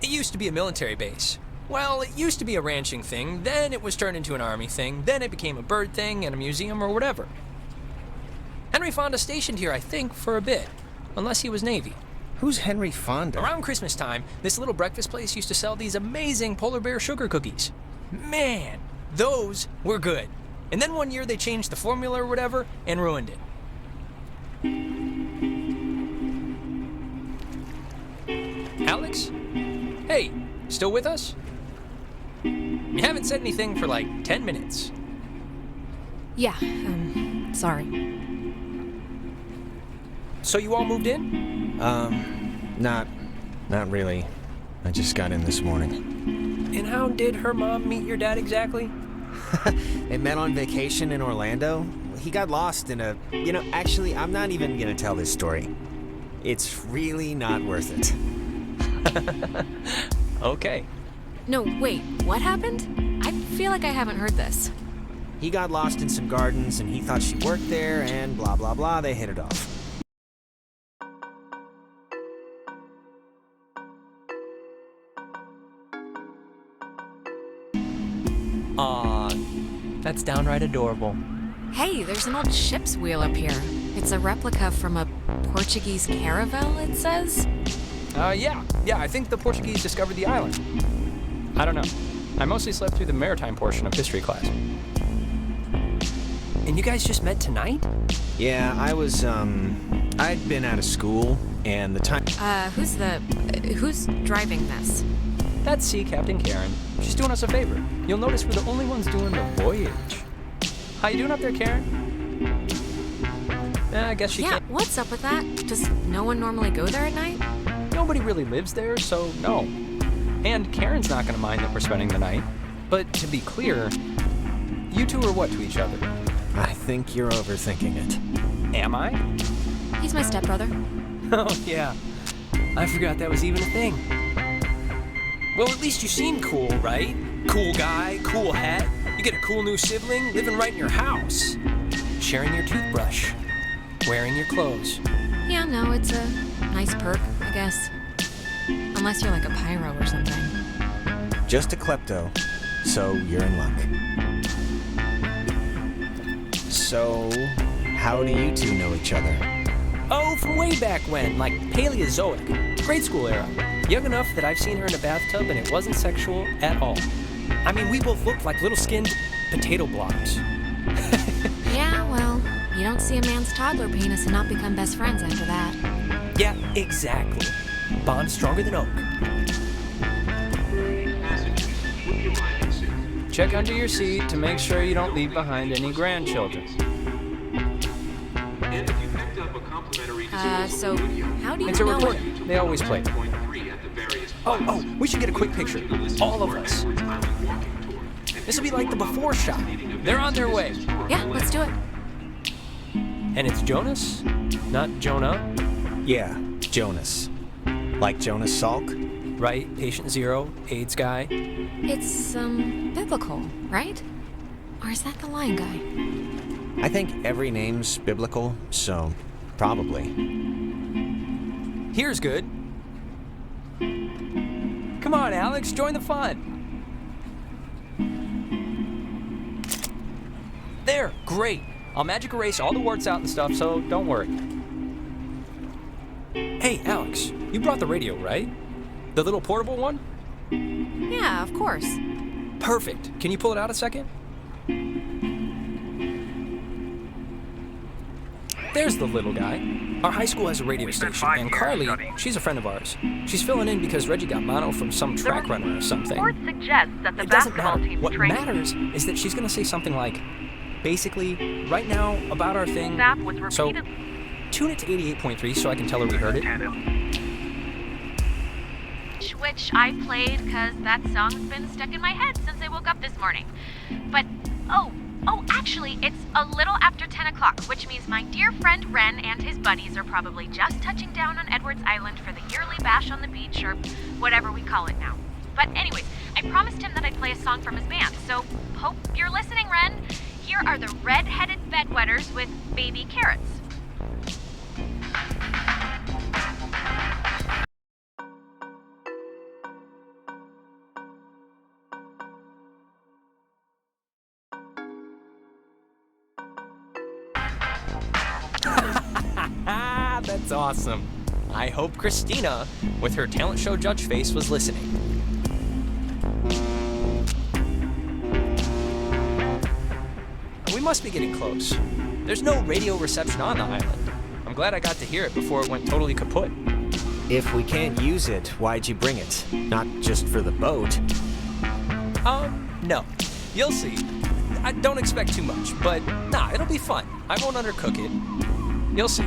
It used to be a military base. Well, it used to be a ranching thing, then it was turned into an army thing, then it became a bird thing and a museum or whatever. Henry Fonda stationed here, I think, for a bit, unless he was Navy. Who's Henry Fonda? Around Christmas time, this little breakfast place used to sell these amazing polar bear sugar cookies. Man, those were good. And then one year they changed the formula or whatever and ruined it. Alex? Hey, still with us? You haven't said anything for like 10 minutes. Yeah, sorry. So you all moved in? Not really. I just got in this morning. And how did her mom meet your dad exactly? They met on vacation in Orlando. He got lost in a... actually, I'm not even gonna tell this story. It's really not worth it. Okay. No, wait, what happened? I feel like I haven't heard this. He got lost in some gardens and he thought she worked there and blah blah blah, they hit it off. Aw, that's downright adorable. Hey, there's an old ship's wheel up here. It's a replica from a Portuguese caravel, it says? Yeah, I think the Portuguese discovered the island. I don't know. I mostly slept through the maritime portion of history class. And you guys just met tonight? Yeah, I'd been out of school, and the time... Who's driving this? That's Sea Captain Karen. She's doing us a favor. You'll notice we're the only ones doing the voyage. How you doing up there, Karen? I guess she can't... Yeah, what's up with that? Does no one normally go there at night? Nobody really lives there, so no. And Karen's not gonna mind that we're spending the night. But to be clear, you two are what to each other? I think you're overthinking it. Am I? He's my stepbrother. Oh, yeah. I forgot that was even a thing. Well, at least you seem cool, right? Cool guy, cool hat. You get a cool new sibling living right in your house. Sharing your toothbrush. Wearing your clothes. Yeah, no, it's a nice perk, I guess. Unless you're like a pyro or something. Just a klepto, so you're in luck. So, how do you two know each other? Oh, from way back when, like Paleozoic. Grade school era. Young enough that I've seen her in a bathtub and it wasn't sexual at all. I mean, we both looked like little skinned potato blobs. Yeah, well, you don't see a man's toddler penis and not become best friends after that. Yeah, exactly. Bond stronger than oak. Check under your seat to make sure you don't leave behind any grandchildren. So how do you It's a know recording. They always play. Oh, we should get a quick picture. All of us. This will be like the before shot. They're on their way. Yeah, let's do it. And it's Jonas, not Jonah. Yeah, Jonas. Like Jonas Salk? Right, patient zero, AIDS guy. It's, biblical, right? Or is that the lion guy? I think every name's biblical, so probably. Here's good. Come on, Alex, join the fun. There, great. I'll magic erase all the warts out and stuff, so don't worry. Hey, Alex, you brought the radio, right? The little portable one? Yeah, of course. Perfect. Can you pull it out a second? There's the little guy. Our high school has a radio station, and Carly, she's a friend of ours. She's filling in because Reggie got mono from some track runner or something. Report suggests that the It doesn't basketball matter. team's What training matters is that she's gonna say something like, basically, right now, about our thing. staff was So, repeated. tune it to 88.3 so I can tell her we heard it. Which I played because that song's been stuck in my head since I woke up this morning. But, actually, it's a little after 10 o'clock, which means my dear friend Ren and his buddies are probably just touching down on Edwards Island for the yearly bash on the beach, or whatever we call it now. But anyways, I promised him that I'd play a song from his band, so hope you're listening, Ren. Here here are the red-headed bedwetters with baby carrots. That's awesome. I hope Christina, with her talent show judge face, was listening. We must be getting close. There's no radio reception on the island. I'm glad I got to hear it before it went totally kaput. If we can't use it, why'd you bring it? Not just for the boat. No. You'll see. I don't expect too much, but nah, it'll be fun. I won't undercook it. You'll see.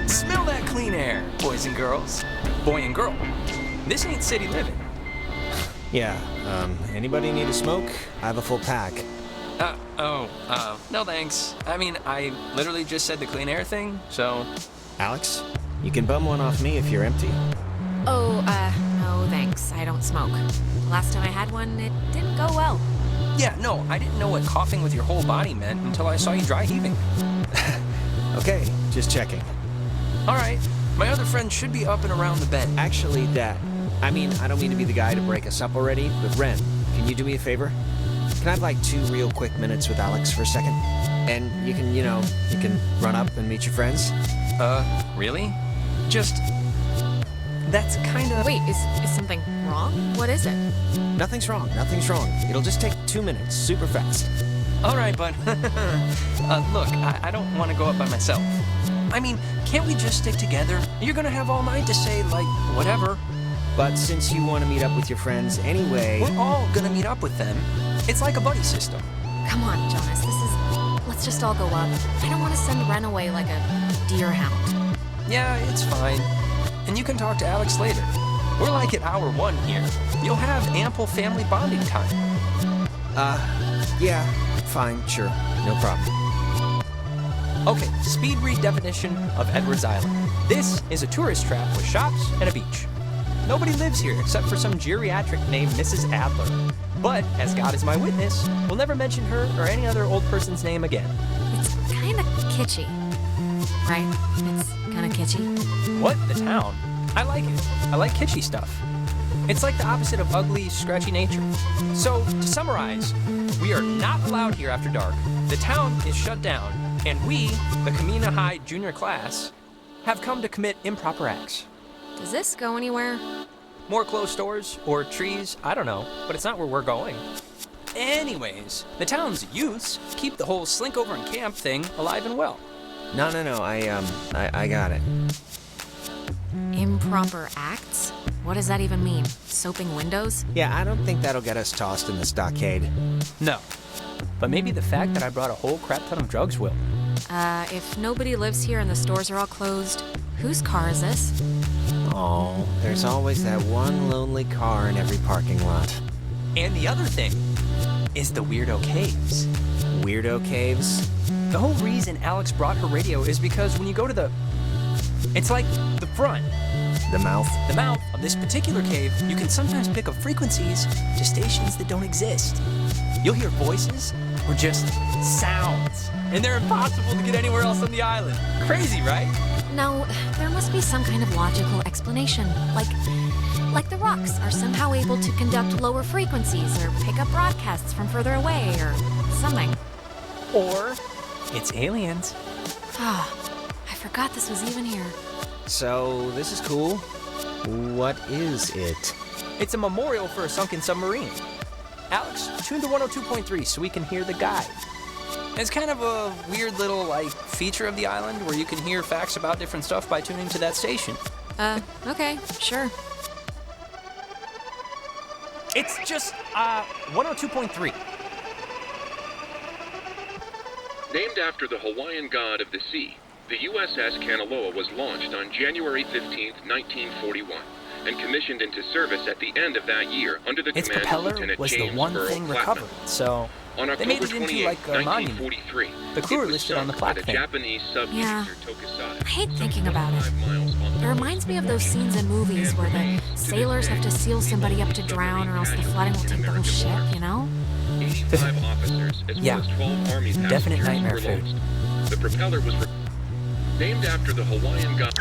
Smell that clean air, boys and girls. Boy and girl. This ain't city living. Yeah, anybody need a smoke? I have a full pack. No thanks. I mean, I literally just said the clean air thing, so... Alex, you can bum one off me if you're empty. Oh, no thanks. I don't smoke. The last time I had one, it didn't go well. Yeah, no, I didn't know what coughing with your whole body meant until I saw you dry heaving. Okay, just checking. All right, my other friend should be up and around the bend. Actually, I don't mean to be the guy to break us up already, but Ren, can you do me a favor? Can I have like 2 real quick minutes with Alex for a second? And you can run up and meet your friends? Really? Just... That's kind of... Wait, is something wrong? What is it? Nothing's wrong. It'll just take 2 minutes, super fast. All right, bud. Look, I don't want to go up by myself. I mean, can't we just stick together? You're gonna have all night to say, like, whatever. But since you want to meet up with your friends anyway... We're all gonna meet up with them. It's like a buddy system. Come on, Jonas, let's just all go up. I don't want to send Ren away like a deer hound. Yeah, it's fine. And you can talk to Alex later. We're like at hour 1 here. You'll have ample family bonding time. Yeah, fine, sure, no problem. Okay, speed read definition of Edwards Island. This is a tourist trap with shops and a beach. Nobody lives here except for some geriatric named Mrs. Adler. But, as God is my witness, we'll never mention her or any other old person's name again. It's kind of kitschy, right? It's kind of kitschy. What? The town? I like it. I like kitschy stuff. It's like the opposite of ugly, scratchy nature. So, to summarize, we are not allowed here after dark. The town is shut down, and we, the Kamina High junior class, have come to commit improper acts. Does this go anywhere? More closed doors or trees, I don't know, but it's not where we're going. Anyways, the town's youths keep the whole slink over and camp thing alive and well. No, I got it. Improper acts? What does that even mean? Soaping windows? Yeah, I don't think that'll get us tossed in the stockade. No. But maybe the fact that I brought a whole crap ton of drugs will. If nobody lives here and the stores are all closed, whose car is this? Oh, there's always that one lonely car in every parking lot. And the other thing is the Weirdo Caves. Weirdo caves? The whole reason Alex brought her radio is because when you go to it's like the front. The mouth? The mouth of this particular cave, you can sometimes pick up frequencies to stations that don't exist. You'll hear voices or just sounds, and they're impossible to get anywhere else on the island. Crazy, right? No, there must be some kind of logical explanation. Like the rocks are somehow able to conduct lower frequencies or pick up broadcasts from further away or something. Or it's aliens. Ah, I forgot this was even here. So, this is cool. What is it? It's a memorial for a sunken submarine. Alex, tune to 102.3 so we can hear the guide. It's kind of a weird little, feature of the island where you can hear facts about different stuff by tuning to that station. Okay, sure. It's just, 102.3. Named after the Hawaiian god of the sea, The USS Kanaloa was launched on January 15, 1941, and commissioned into service at the end of that year under the Its command of propeller Lieutenant was the James one Burl thing Plattman. recovered, so On they October made it into 28, like a monument. 1943, The crew it are was listed on the sunk plaque by the thing. Japanese Yeah. sub-cruiser Tokusada. I hate some thinking about it. 25 miles off the It reminds me of those coast scenes in movies and where the remains to this sailors have to day seal somebody up to the drown or else the casualty flooding will in take the whole American ship, waters. you know? 85 officers, as Yeah. well as 12 Army passengers Definite nightmare were food. lost. The propeller was named after the Hawaiian god.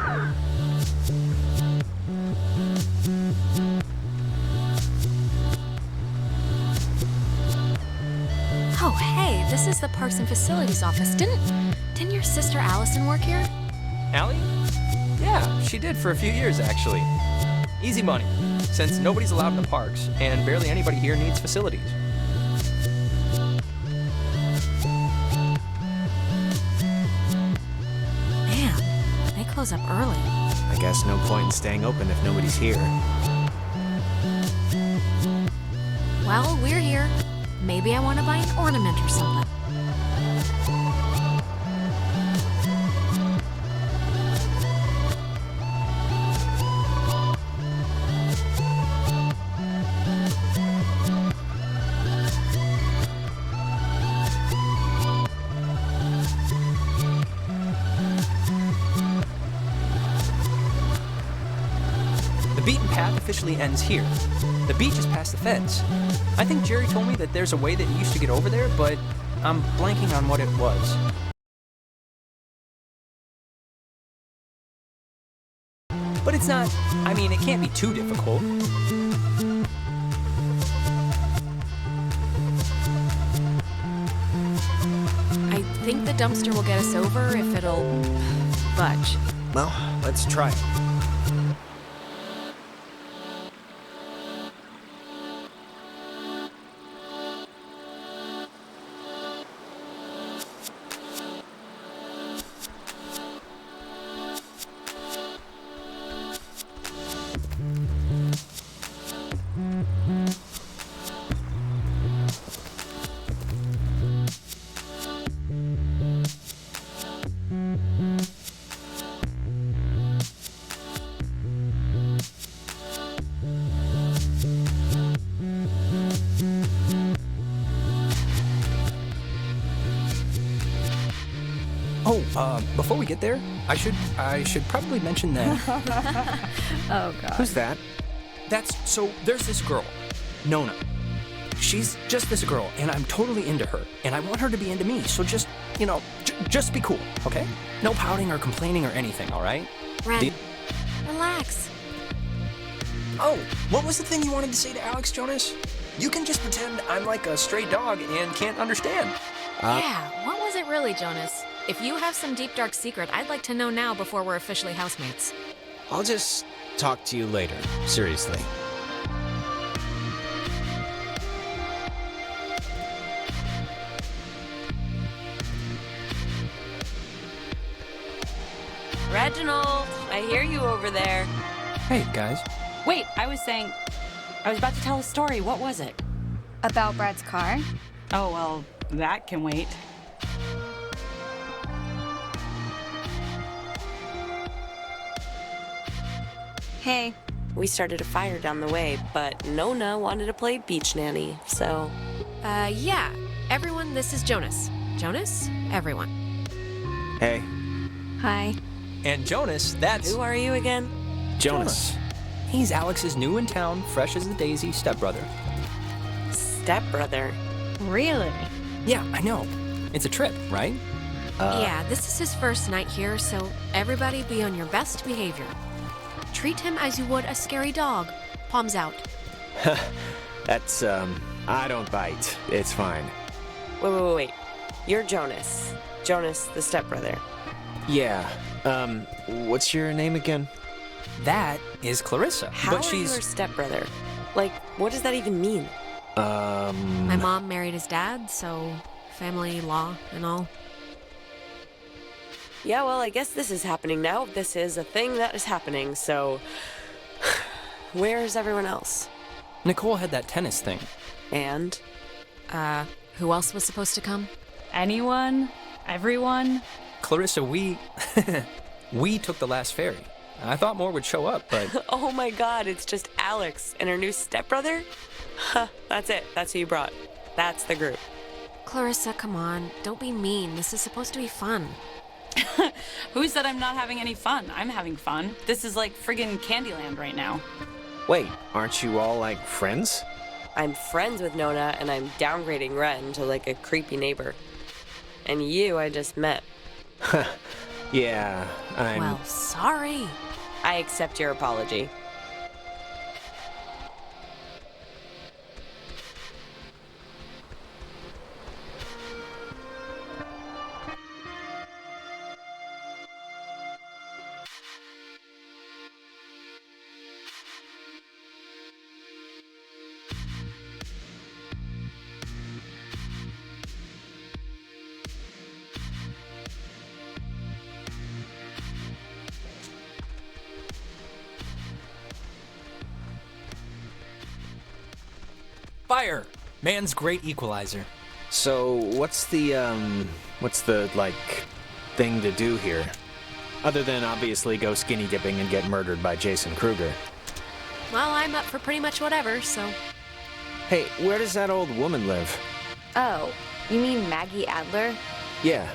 Oh, hey, this is the Parks and Facilities office. Didn't your sister Allison work here? Allie? Yeah, she did for a few years, actually. Easy money, since nobody's allowed in the parks, and barely anybody here needs facilities. Man, they close up early. I guess no point in staying open if nobody's here. Well, we're here. Maybe I want to buy an ornament or something. The beaten path officially ends here. The beach is past the fence. I think Jerry told me that there's a way that you used to get over there, but I'm blanking on what it was. But it's not, I mean, it can't be too difficult. I think the dumpster will get us over if it'll budge. Well, let's try it. Before we get there, I should probably mention that. Oh, God. Who's that? There's this girl, Nona. She's just this girl, and I'm totally into her, and I want her to be into me, so just, just be cool, okay? No pouting or complaining or anything, all right? Ren, relax. Oh, what was the thing you wanted to say to Alex, Jonas? You can just pretend I'm like a stray dog and can't understand. Yeah, what was it really, Jonas? If you have some deep dark secret, I'd like to know now before we're officially housemates. I'll just talk to you later. Seriously. Reginald, I hear you over there. Hey, guys. Wait, I was about to tell a story. What was it? About Brad's car? Oh, well, that can wait. Hey. We started a fire down the way, but Nona wanted to play beach nanny, so... Yeah. Everyone, this is Jonas. Jonas? Everyone. Hey, Hi. And Jonas, that's Who are you again? Jonas. He's Alex's new in town, fresh as a daisy stepbrother. Stepbrother. Really? Yeah, I know. It's a trip, right? Yeah, this is his first night here, so everybody be on your best behavior. Treat him as you would a scary dog. Palms out. That's, I don't bite. It's fine. Wait. You're Jonas. Jonas, the stepbrother. Yeah, what's your name again? That is Clarissa, How but are she's you her stepbrother? Like, what does that even mean? My mom married his dad, so family law and all. Yeah, well, I guess this is happening now. This is a thing that is happening, so... Where's everyone else? Nicole had that tennis thing. And? Who else was supposed to come? Anyone? Everyone? Clarissa, we we took the last ferry. I thought more would show up, but Oh my god, it's just Alex and her new stepbrother? Huh, that's it. That's who you brought. That's the group. Clarissa, come on. Don't be mean. This is supposed to be fun. Who said I'm not having any fun? I'm having fun. This is like friggin' Candyland right now. Wait, aren't you all, like, friends? I'm friends with Nona, and I'm downgrading Ren to like a creepy neighbor. And you, I just met. Yeah, I'm... Well, sorry. I accept your apology. fire! Man's great equalizer. So, what's the, like, thing to do here? Other than obviously go skinny dipping and get murdered by Jason Kruger. Well, I'm up for pretty much whatever, so... Hey, where does that old woman live? Oh, you mean Maggie Adler? Yeah.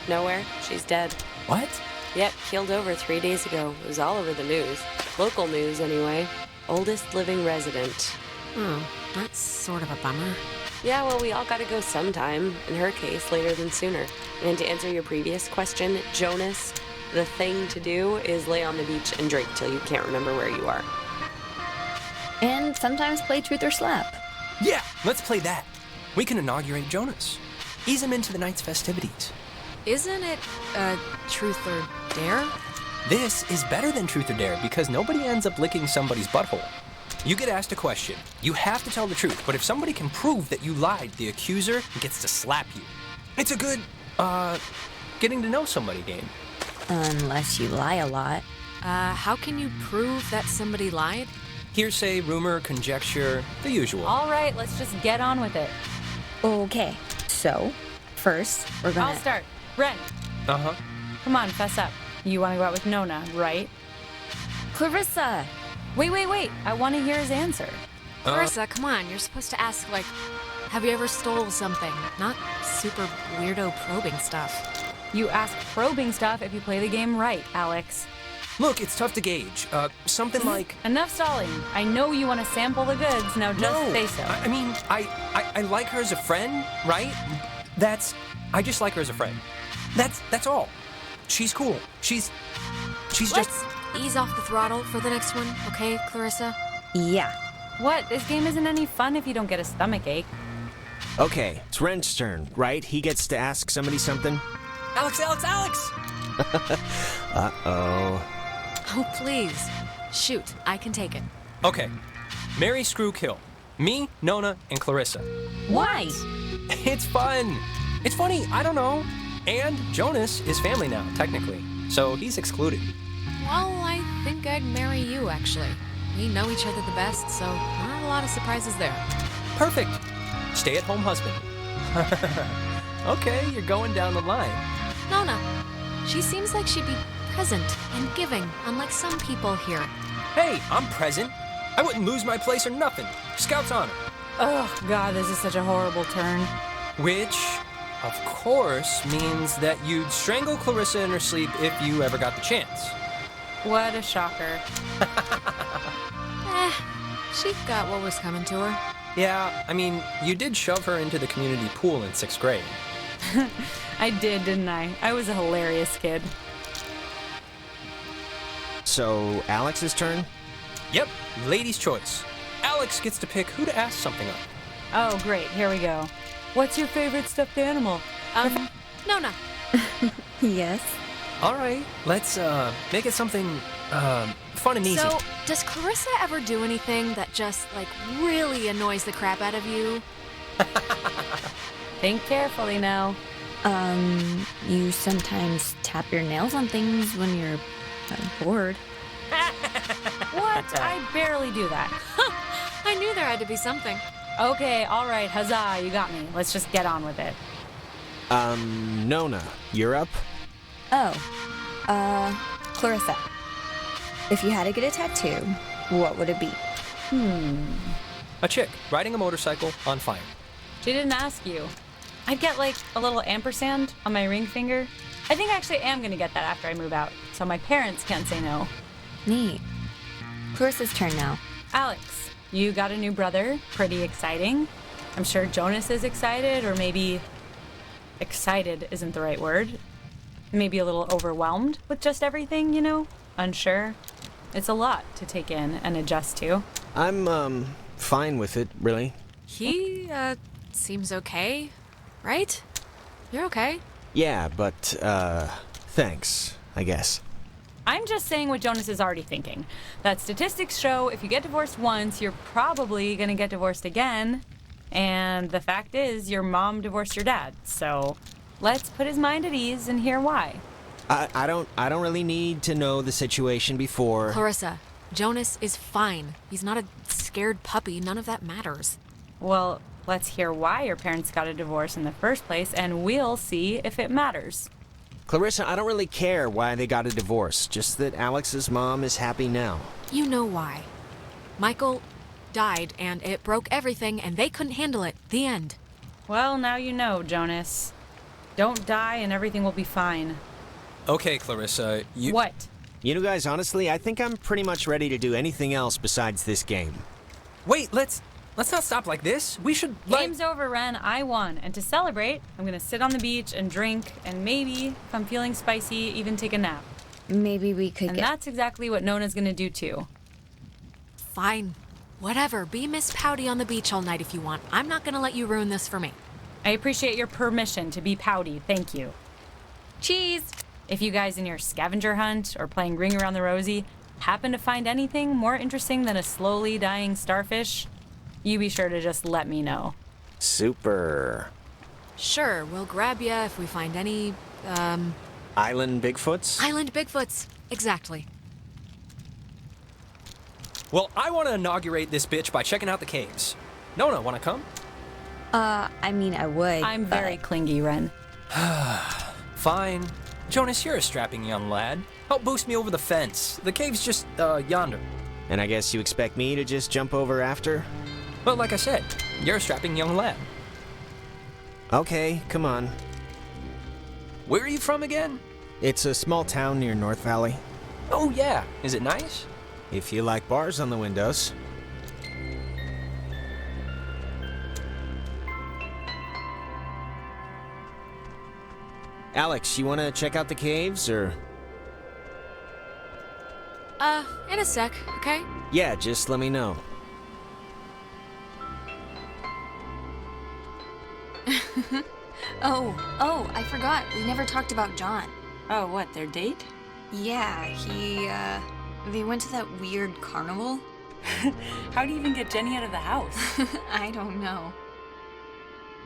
Nowhere. She's dead. What? Yep, keeled over 3 days ago. It was all over the news. Local news, anyway. Oldest living resident. Oh, that's sort of a bummer. Yeah, well, we all gotta go sometime. In her case, later than sooner. And to answer your previous question, Jonas, the thing to do is lay on the beach and drink till you can't remember where you are. And sometimes play Truth or Slap. Yeah, let's play that. We can inaugurate Jonas. Ease him into the night's festivities. Isn't it, Truth or Dare? This is better than Truth or Dare because nobody ends up licking somebody's butthole. You get asked a question. You have to tell the truth, but if somebody can prove that you lied, the accuser gets to slap you. It's a good, getting to know somebody game. Unless you lie a lot. How can you prove that somebody lied? Hearsay, rumor, conjecture, the usual. All right, let's just get on with it. Okay, so, first, we're gonna... I'll start. Ren, Uh-huh. come on, fess up. You want to go out with Nona, right? Clarissa! Wait. I want to hear his answer. Clarissa, come on. You're supposed to ask, like, have you ever stole something? Not super weirdo probing stuff. You ask probing stuff if you play the game right, Alex. Look, it's tough to gauge. Something like... Enough stalling. I know you want to sample the goods, now just say so. I mean, I like her as a friend, right? I just like her as a friend. That's all. She's cool. She's Let's just... ease off the throttle for the next one, okay, Clarissa? Yeah. What? This game isn't any fun if you don't get a stomach ache. Okay, it's Ren's turn, right? He gets to ask somebody something? Alex! Uh-oh. Oh, please. Shoot, I can take it. Okay. Marry, screw, kill. Me, Nona, and Clarissa. Why? It's fun. It's funny, I don't know. And Jonas is family now, technically. So he's excluded. Well, I think I'd marry you, actually. We know each other the best, so not a lot of surprises there. Perfect. Stay-at-home husband. Okay, you're going down the line. Nona, she seems like she'd be present and giving, unlike some people here. Hey, I'm present. I wouldn't lose my place or nothing. Scout's honor. Oh, God, this is such a horrible turn. Which, of course, means that you'd strangle Clarissa in her sleep if you ever got the chance. What a shocker. She got what was coming to her. Yeah, I mean, you did shove her into the community pool in 6th grade. I did, didn't I? I was a hilarious kid. So, Alex's turn? Yep, lady's choice. Alex gets to pick who to ask something of. Oh, great. Here we go. What's your favorite stuffed animal? Nona. Yes. All right, let's make it something fun and easy. So, does Clarissa ever do anything that just, like, really annoys the crap out of you? Think carefully now. You sometimes tap your nails on things when you're bored. What? I barely do that. I knew there had to be something. Okay, all right, huzzah, you got me. Let's just get on with it. Nona, you're up? Clarissa. If you had to get a tattoo, what would it be? A chick riding a motorcycle on fire. She didn't ask you. I'd get like a little ampersand on my ring finger. I think I actually am gonna get that after I move out, so my parents can't say no. Neat. Clarissa's turn now. Alex, you got a new brother. Pretty exciting. I'm sure Jonas is excited, or maybe excited isn't the right word. Maybe a little overwhelmed with just everything, you know? Unsure. It's a lot to take in and adjust to. I'm, fine with it, really. He, seems okay, right? You're okay. Yeah, but, thanks, I guess. I'm just saying what Jonas is already thinking. That statistics show if you get divorced once, you're probably gonna get divorced again. And the fact is, your mom divorced your dad, so let's put his mind at ease and hear why. I don't really need to know the situation before. Clarissa, Jonas is fine. He's not a scared puppy. None of that matters. Well, let's hear why your parents got a divorce in the first place, and we'll see if it matters. Clarissa, I don't really care why they got a divorce, just that Alex's mom is happy now. You know why. Michael died, and it broke everything, and they couldn't handle it. The end. Well, now you know, Jonas. Don't die and everything will be fine. Okay, Clarissa, you... What? You know, guys, honestly, I think I'm pretty much ready to do anything else besides this game. Wait, let's not stop like this. We should, Game's over, Ren. I won. And to celebrate, I'm gonna sit on the beach and drink, and maybe, if I'm feeling spicy, even take a nap. Maybe we could And get... that's exactly what Nona's gonna do too. Fine. Whatever. Be Miss Pouty on the beach all night if you want. I'm not gonna let you ruin this for me. I appreciate your permission to be pouty. Thank you. Cheese! If you guys in your scavenger hunt or playing Ring Around the Rosie happen to find anything more interesting than a slowly dying starfish, you be sure to just let me know. Super. Sure, we'll grab ya if we find any, Island Bigfoots? island Bigfoots. Exactly. Well, I want to inaugurate this bitch by checking out the caves. Nona, want to come? I mean, I would, I'm very clingy, Ren. Fine. Jonas, you're a strapping young lad. Help boost me over the fence. The cave's just, yonder. And I guess you expect me to just jump over after? Well, like I said, you're a strapping young lad. Okay, come on. Where are you from again? It's a small town near North Valley. Oh, yeah. Is it nice? If you like bars on the windows. Alex, you want to check out the caves, or...? In a sec, okay? Yeah, just let me know. Oh, I forgot. We never talked about John. Oh, what, their date? Yeah, they went to that weird carnival. How do you even get Jenny out of the house? I don't know.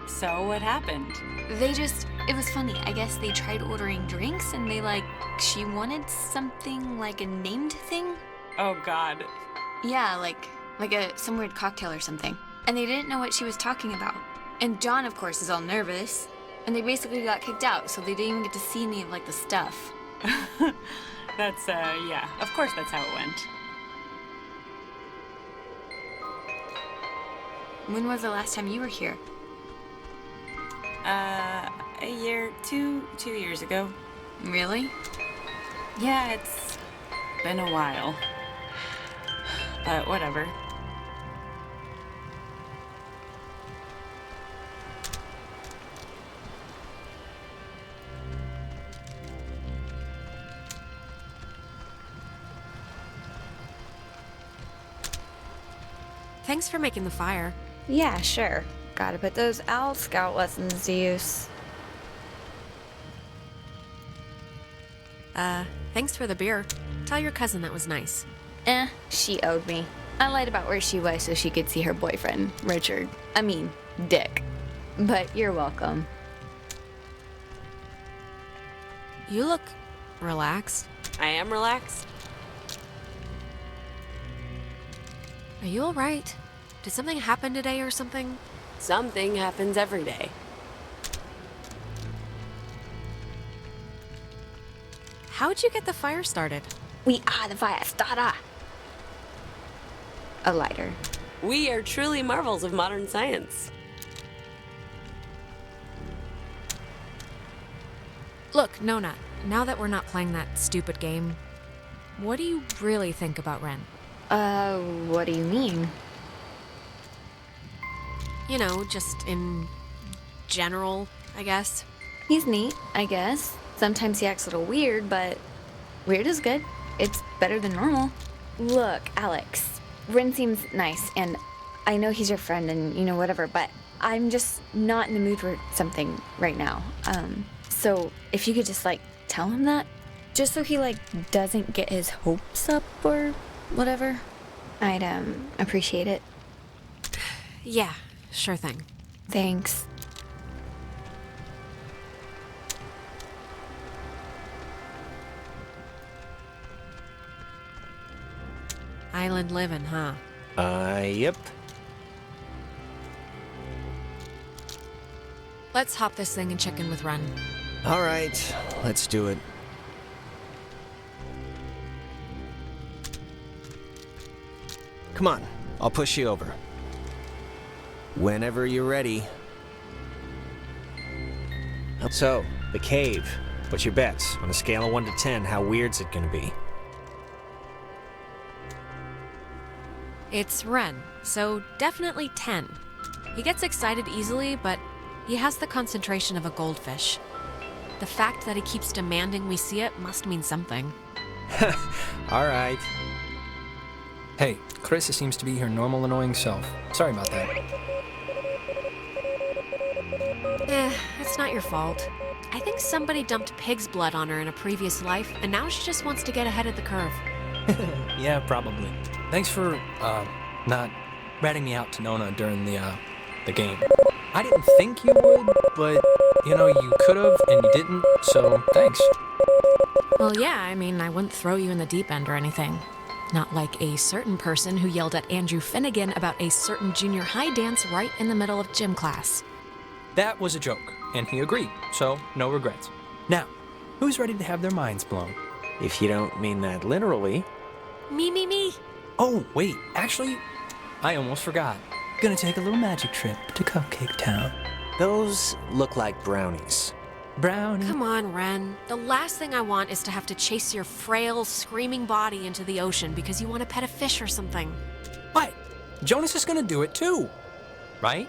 So, what happened? It was funny. I guess they tried ordering drinks and she wanted something like a named thing. Oh, God. Yeah, like some weird cocktail or something. And they didn't know what she was talking about. And John, of course, is all nervous. And they basically got kicked out, so they didn't even get to see any of, the stuff. That's, yeah. Of course that's how it went. When was the last time you were here? Two years ago. Really? Yeah, it's been a while. But whatever. Thanks for making the fire. Yeah, sure. Gotta put those Owl Scout lessons to use. Thanks for the beer. Tell your cousin that was nice. She owed me. I lied about where she was so she could see her boyfriend, Richard. I mean, Dick. But you're welcome. You look relaxed. I am relaxed. Are you alright? Did something happen today or something? Something happens every day. how'd you get the fire started? We are the fire starter. A lighter. We are truly marvels of modern science. Look, Nona, now that we're not playing that stupid game, what do you really think about Ren? What do you mean? You know, just in general, I guess. He's neat, I guess. Sometimes he acts a little weird, but weird is good. It's better than normal. Look, Alex, Ren seems nice, and I know he's your friend and, you know, whatever, but I'm just not in the mood for something right now. So if you could just, like, tell him that, just so he, like, doesn't get his hopes up or whatever, I'd, appreciate it. Yeah, sure thing. Thanks. Island living, huh? Yep. Let's hop this thing and check in with Ren. All right, let's do it. Come on, I'll push you over. Whenever you're ready. So, the cave. What's your bets? On a scale of 1 to 10, how weird's it gonna be? It's Ren, so definitely 10. He gets excited easily, but he has the concentration of a goldfish. The fact that he keeps demanding we see it must mean something. All right. Hey, Clarissa seems to be her normal annoying self. Sorry about that. It's not your fault. I think somebody dumped pig's blood on her in a previous life, and now she just wants to get ahead of the curve. Yeah, probably. Thanks for, not ratting me out to Nona during the game. I didn't think you would, but, you know, you could've and you didn't, so thanks. Well, yeah, I mean, I wouldn't throw you in the deep end or anything. Not like a certain person who yelled at Andrew Finnegan about a certain junior high dance right in the middle of gym class. That was a joke, and he agreed, so no regrets. Now, who's ready to have their minds blown? If you don't mean that literally. Me. Oh, wait, actually, I almost forgot. Gonna take a little magic trip to Cupcake Town. Those look like brownies. Brownie. Come on, Ren. The last thing I want is to have to chase your frail, screaming body into the ocean because you want to pet a fish or something. What? Jonas is gonna do it too, right?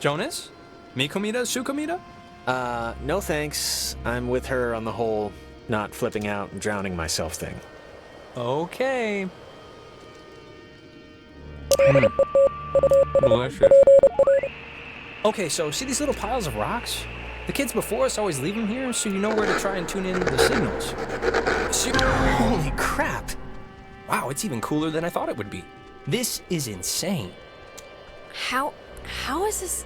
Jonas? Mi comida, su comida? No thanks. I'm with her on the whole not flipping out and drowning myself thing. Okay. Delicious. Okay, so see these little piles of rocks? The kids before us always leave them here so you know where to try and tune in the signals. Holy crap! Wow, it's even cooler than I thought it would be. This is insane. How is this?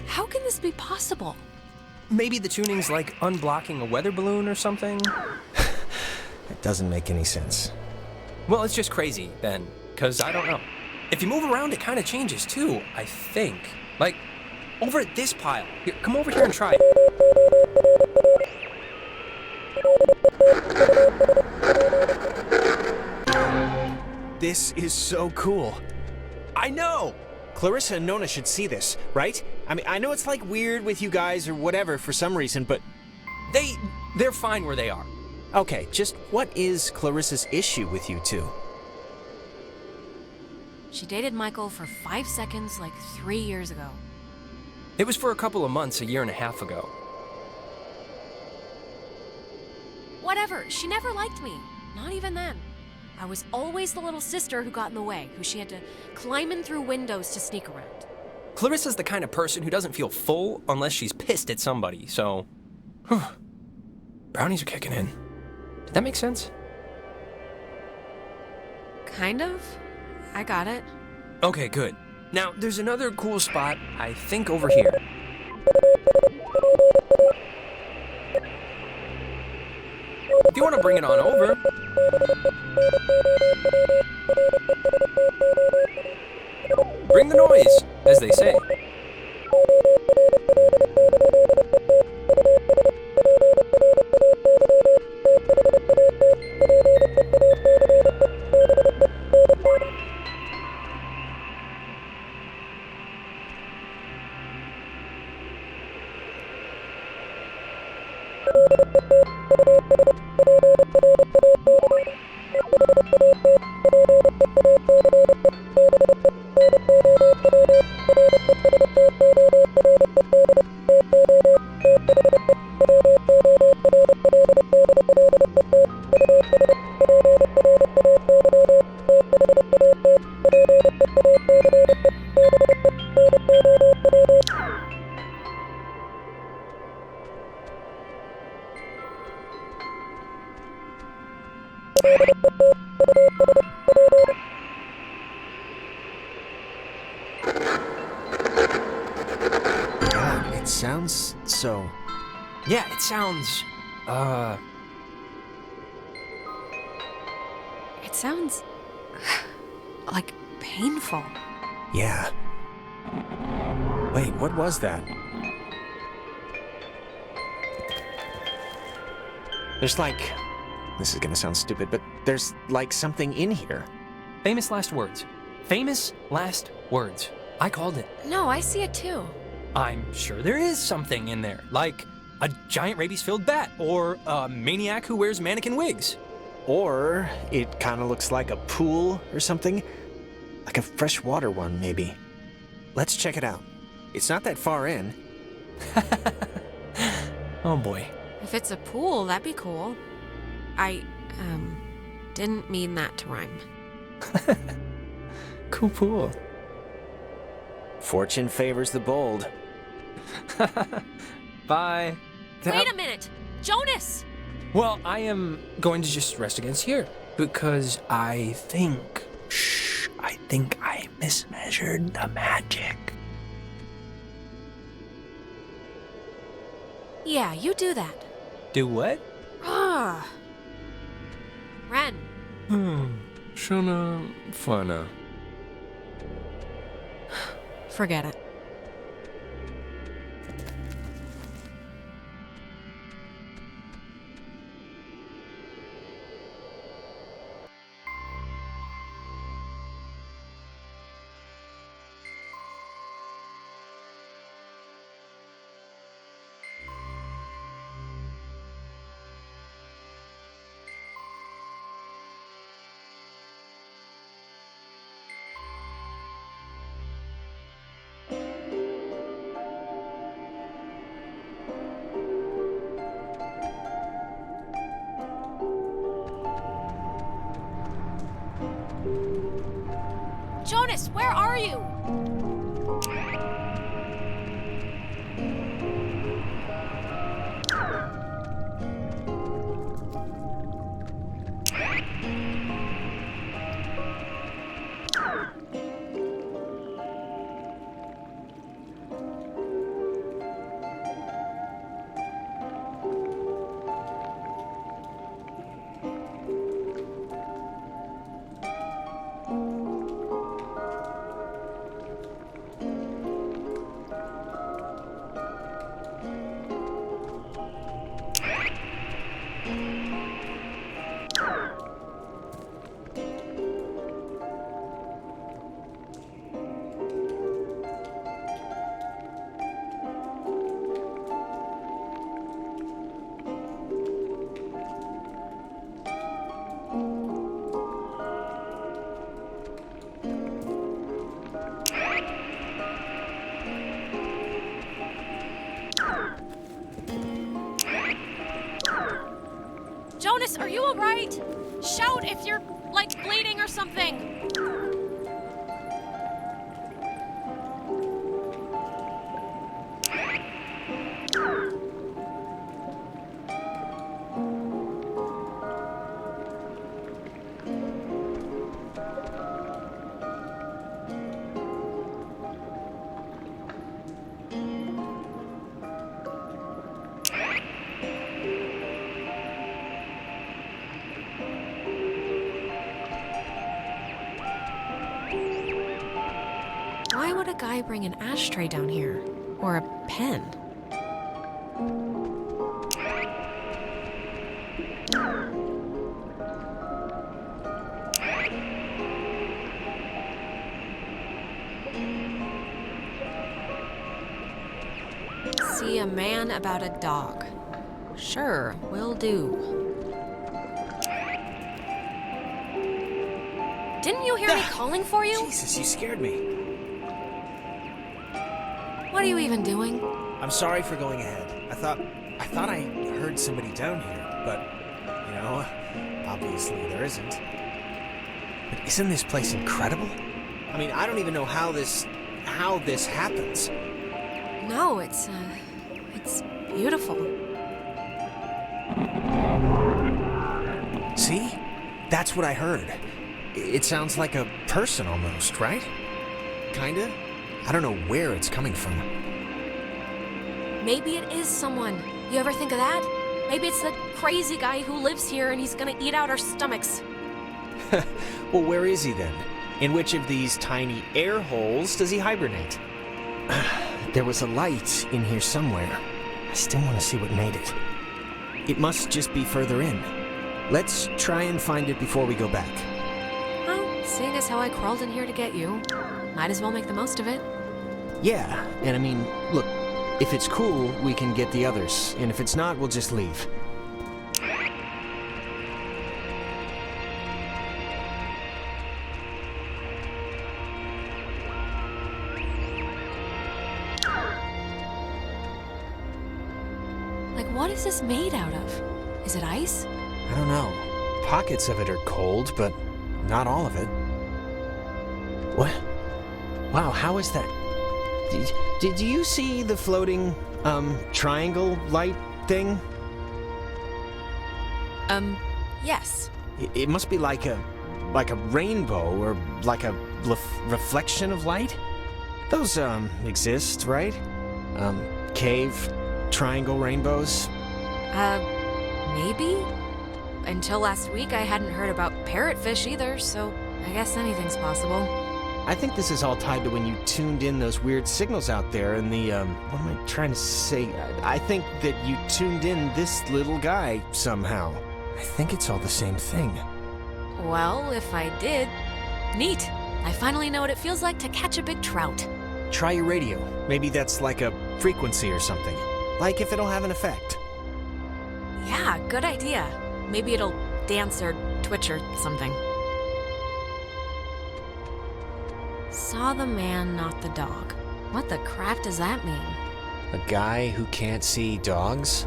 How can this be possible? Maybe the tuning's like unblocking a weather balloon or something? It doesn't make any sense. Well, it's just crazy then, because I don't know. If you move around, it kind of changes too, I think. Like, over at this pile. Here, come over here and try it. This is so cool. I know! Clarissa and Nona should see this, right? I mean, I know it's like weird with you guys or whatever for some reason, but... They're fine where they are. Okay, just what is Clarissa's issue with you two? She dated Michael for 5 seconds like 3 years ago. It was for a couple of months, a year and a half ago. Whatever, she never liked me. Not even then. I was always the little sister who got in the way, who she had to climb in through windows to sneak around. Clarissa's the kind of person who doesn't feel full unless she's pissed at somebody, so... Brownies are kicking in. Did that make sense? Kind of. I got it. Okay, good. Now, there's another cool spot, I think over here. If you want to bring it on over. Bring the noise, as they say. God, it sounds so... Yeah, it sounds, It sounds like painful. Yeah. Wait, what was that? There's like... This is gonna sound stupid, but there's like something in here. famous last words. Famous last words. I called it. No, I see it too. I'm sure there is something in there, like a giant rabies-filled bat, or a maniac who wears mannequin wigs. Or it kind of looks like a pool or something. Like a freshwater one, maybe. Let's check it out. It's not that far in. Oh boy. If it's a pool, that'd be cool. I, didn't mean that to rhyme. Cool pool. Fortune favors the bold. Bye. Wait a minute! Jonas! Well, I am going to just rest against here, because I think I mismeasured the magic. Yeah, you do that. Do what? Ah. Ren, Shona Fana. forget it. Jonas, where are you? Jonas, are you alright? Shout if you're, like, bleeding or something. Why would a guy bring an ashtray down here? Or a pen? See a man about a dog. Sure, will do. Didn't you hear me calling for you? Jesus, you scared me. What are you even doing? I'm sorry for going ahead. I thought I heard somebody down here, but, you know, obviously there isn't. But isn't this place incredible? I mean, I don't even know how this happens. No, it's beautiful. See? That's what I heard. It sounds like a person almost, right? Kinda? I don't know where it's coming from. Maybe it is someone. You ever think of that? Maybe it's the crazy guy who lives here and he's gonna eat out our stomachs. Well, where is he then? In which of these tiny air holes does he hibernate? There was a light in here somewhere. I still want to see what made it. It must just be further in. Let's try and find it before we go back. Well, seeing as how I crawled in here to get you, might as well make the most of it. Yeah, and I mean, look, if it's cool, we can get the others, and if it's not, we'll just leave. Like, what is this made out of? Is it ice? I don't know. Pockets of it are cold, but not all of it. What? Wow, how is that? Did you see the floating, triangle light thing? Yes. It must be like a rainbow or like a reflection of light? Those, exist, right? Cave, triangle rainbows? Maybe? Until last week, I hadn't heard about parrotfish either, so I guess anything's possible. I think this is all tied to when you tuned in those weird signals out there and the, what am I trying to say? I think that you tuned in this little guy somehow. I think it's all the same thing. Well, if I did, neat. I finally know what it feels like to catch a big trout. Try your radio. Maybe that's like a frequency or something. Like if it'll have an effect. Yeah, good idea. Maybe it'll dance or twitch or something. Saw the man, not the dog. What the crap does that mean? A guy who can't see dogs?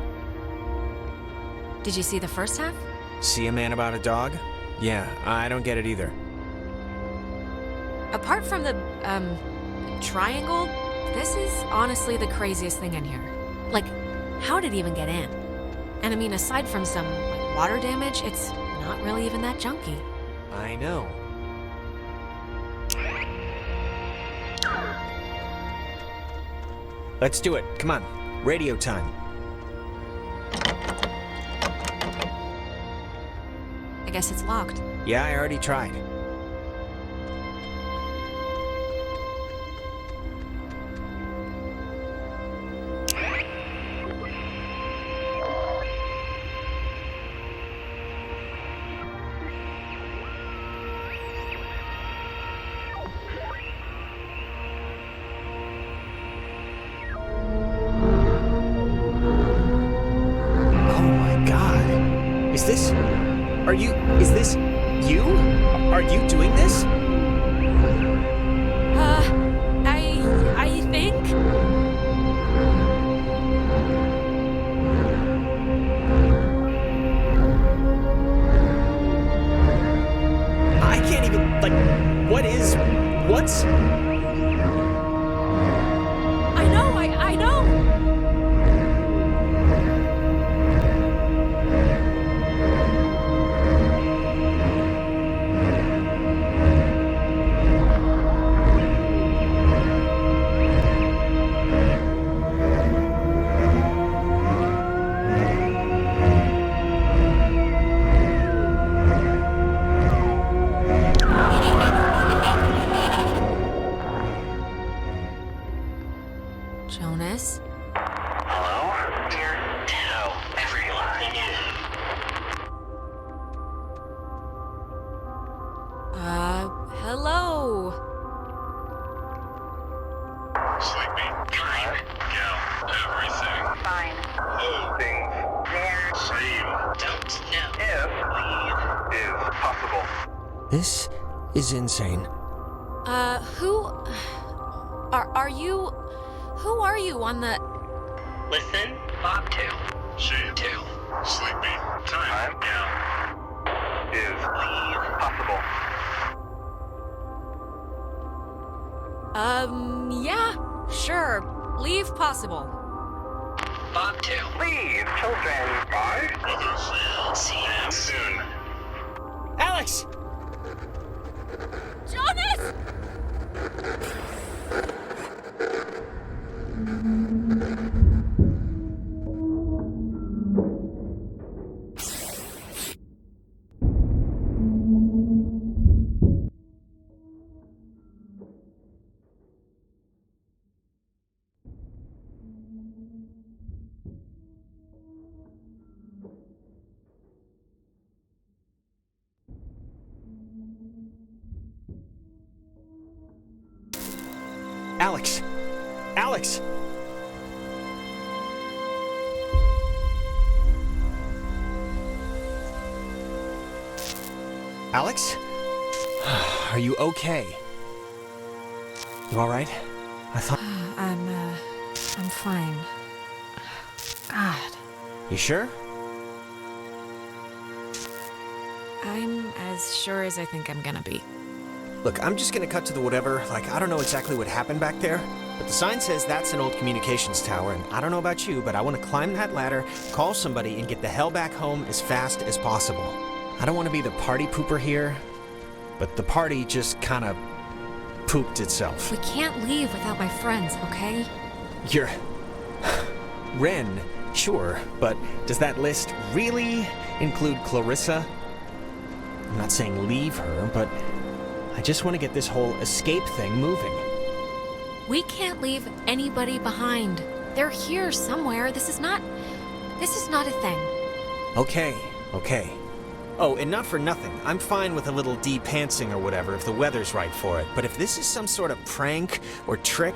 Did you see the first half? See a man about a dog? Yeah, I don't get it either. Apart from the, triangle, this is honestly the craziest thing in here. Like, how did it even get in? And I mean, aside from some, like, water damage, it's not really even that junky. I know. Let's do it. Come on. Radio time. I guess it's locked. Yeah, I already tried. Is this you? Are you doing this? I think? I can't even, what's? I know! Jonas? Hello? Dear, tell everyone. Hello? Sleepy. Time. Go. Everything. Fine. Who? Things. They're same. Don't know. If is possible. This is insane. Who are you on the... Listen. Bobtail. Shade. Tail. Sleepy. Time. Now. Is possible. Yeah, sure. Leave possible. Bobtail. Leave, children. Bye. Others will see them soon. Alex! Jonas! Alex! Alex! Alex? Are you okay? You alright? I thought... I'm fine. God. You sure? I'm as sure as I think I'm gonna be. Look, I'm just gonna cut to the whatever. Like, I don't know exactly what happened back there, but the sign says that's an old communications tower, and I don't know about you, but I want to climb that ladder, call somebody, and get the hell back home as fast as possible. I don't want to be the party pooper here, but the party just kind of pooped itself. We can't leave without my friends, okay? You're... Ren, sure, but does that list really include Clarissa? I'm not saying leave her, but I just want to get this whole escape thing moving. We can't leave anybody behind. They're here somewhere. This is not a thing. Okay. Oh, and not for nothing. I'm fine with a little de-pantsing or whatever if the weather's right for it. But if this is some sort of prank or trick,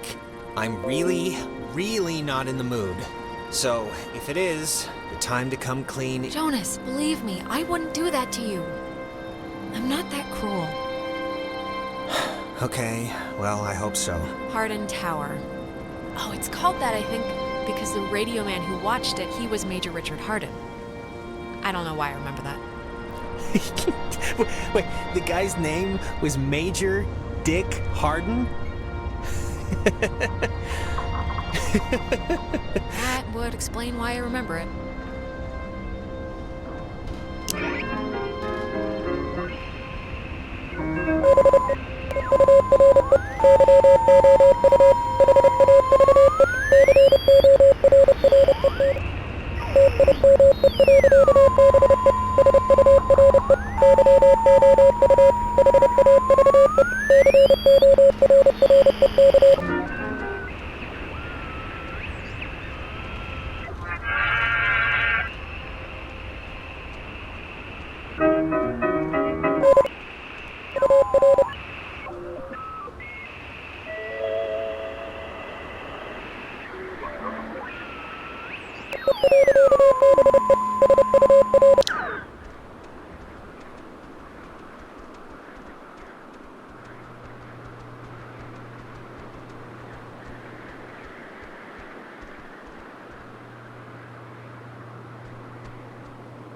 I'm really, really not in the mood. So, if it is, the time to come clean... Jonas, believe me, I wouldn't do that to you. I'm not that cruel. Okay, well, I hope so. Hardin Tower. Oh, it's called that, I think, because the radio man who watched it, he was Major Richard Hardin. I don't know why I remember that. Wait, the guy's name was Major Dick Hardin? That would explain why I remember it.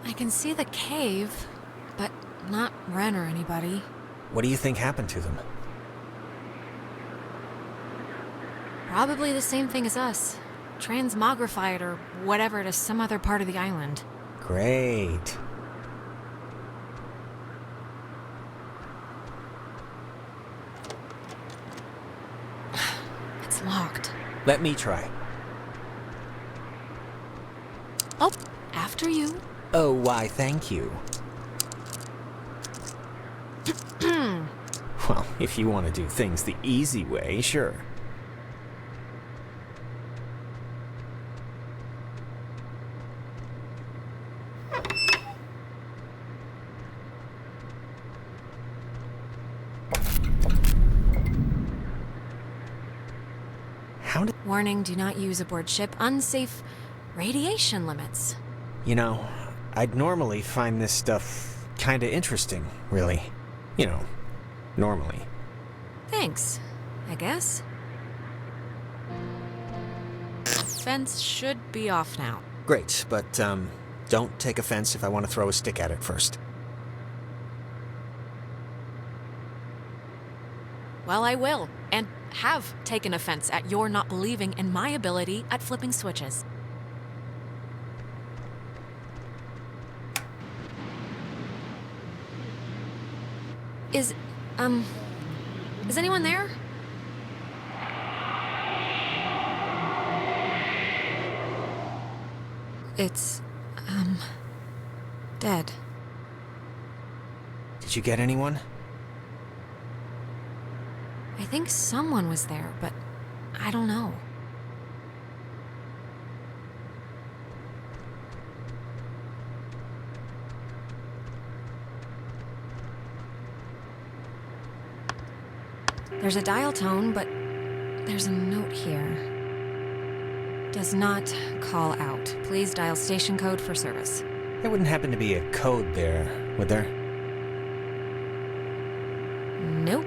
I can see the cave, but not Ren or anybody. What do you think happened to them? Probably the same thing as us. Transmogrified or whatever to some other part of the island. Great. It's locked. Let me try. Oh, after you. Oh, why, thank you. Well, if you want to do things the easy way, sure. Warning, do not use aboard ship. Unsafe radiation limits. You know, I'd normally find this stuff kinda interesting, really. You know, normally. Thanks, I guess. Fence should be off now. Great, but, don't take offense if I want to throw a stick at it first. Well, I will, and have taken offense at your not believing in my ability at flipping switches. Is, is anyone there? It's, dead. Did you get anyone? I think someone was there, but I don't know. There's a dial tone, but there's a note here. Does not call out. Please dial station code for service. There wouldn't happen to be a code there, would there? Nope.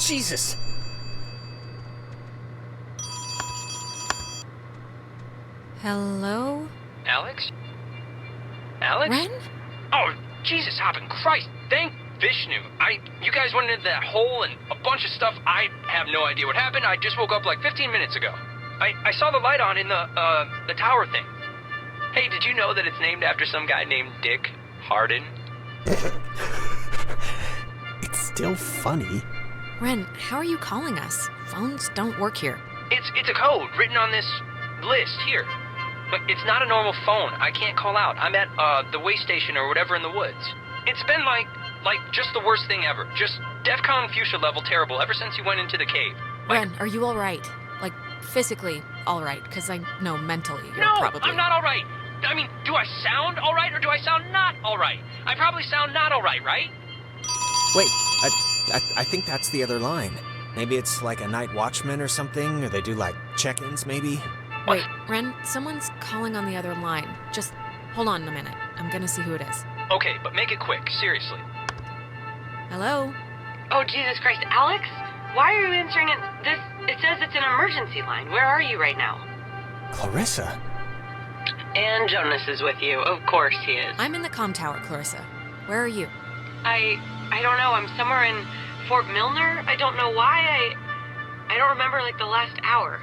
Jesus! Hello? Alex? Alex? Ren? Oh, Jesus hopping Christ! Thank Vishnu. You guys went into that hole and a bunch of stuff. I have no idea what happened. I just woke up like 15 minutes ago. I saw the light on in the tower thing. Hey, did you know that it's named after some guy named Dick Harden? It's still funny. Ren, how are you calling us? Phones don't work here. It's a code written on this list here. But it's not a normal phone. I can't call out. I'm at the way station or whatever in the woods. It's been like just the worst thing ever. Just DEFCON fuchsia level terrible ever since you went into the cave. Ren, are you alright? Like, physically alright? Because I know mentally you're No, probably... I'm not alright. I mean, do I sound alright or do I sound not alright? I probably sound not alright, right? Wait, I think that's the other line. Maybe it's like a night watchman or something, or they do like check-ins, maybe? Wait, Ren, someone's calling on the other line. Just hold on a minute. I'm gonna see who it is. Okay, but make it quick, seriously. Hello? Oh, Jesus Christ, Alex? Why are you answering it? It says it's an emergency line. Where are you right now? Clarissa? And Jonas is with you. Of course he is. I'm in the comm tower, Clarissa. Where are you? I don't know. I'm somewhere in Fort Milner. I don't know why. I don't remember like the last hour.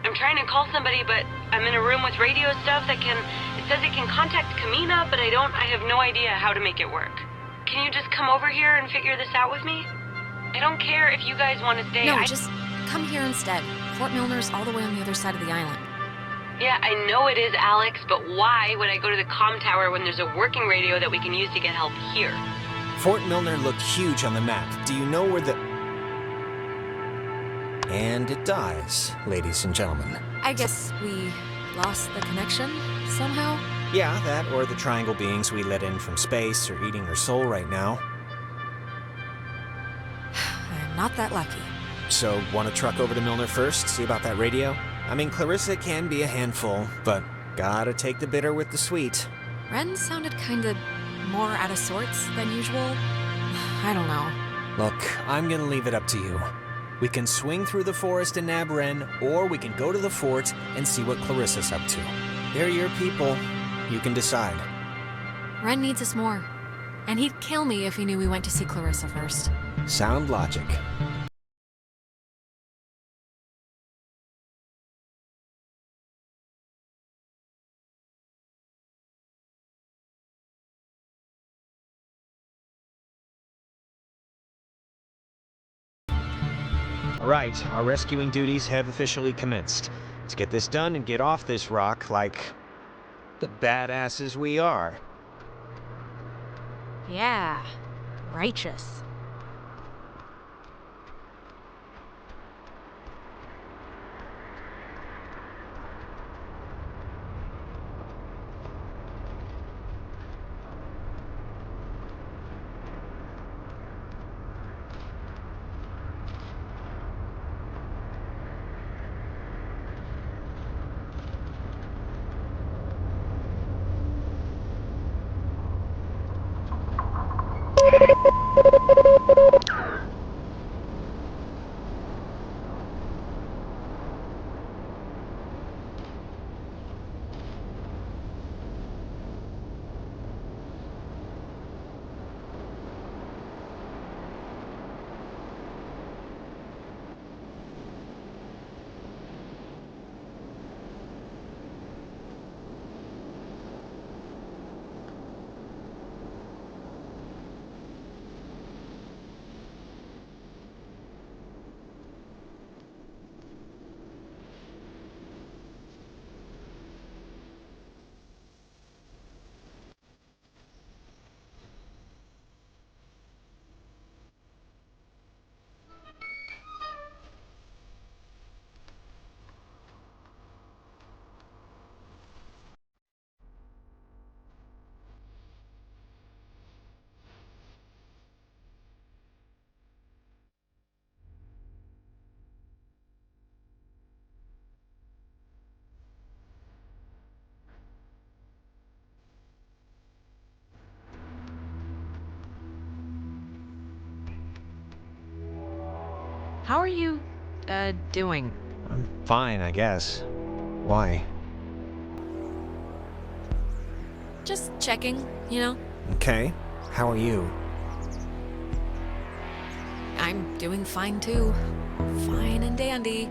I'm trying to call somebody, but I'm in a room with radio stuff it says it can contact Kamina, but I have no idea how to make it work. Can you just come over here and figure this out with me? I don't care if you guys want to stay. No, just come here instead. Fort Milner's all the way on the other side of the island. Yeah, I know it is, Alex, but why would I go to the comm tower when there's a working radio that we can use to get help here? Fort Milner looked huge on the map. Do you know where the... And it dies, ladies and gentlemen. I guess we lost the connection somehow? Yeah, that or the triangle beings we let in from space are eating her soul right now. I'm not that lucky. So, want to truck over to Milner first, see about that radio? I mean, Clarissa can be a handful, but gotta take the bitter with the sweet. Ren sounded kinda more out of sorts than usual. I don't know. Look, I'm gonna leave it up to you. We can swing through the forest and nab Ren, or we can go to the fort and see what Clarissa's up to. They're your people. You can decide. Ren needs us more. And he'd kill me if he knew we went to see Clarissa first. Sound logic. Right, our rescuing duties have officially commenced. Let's get this done and get off this rock like the badasses we are. Yeah, righteous. How are you, doing? I'm fine, I guess. Why? Just checking, you know? Okay. How are you? I'm doing fine too. Fine and dandy.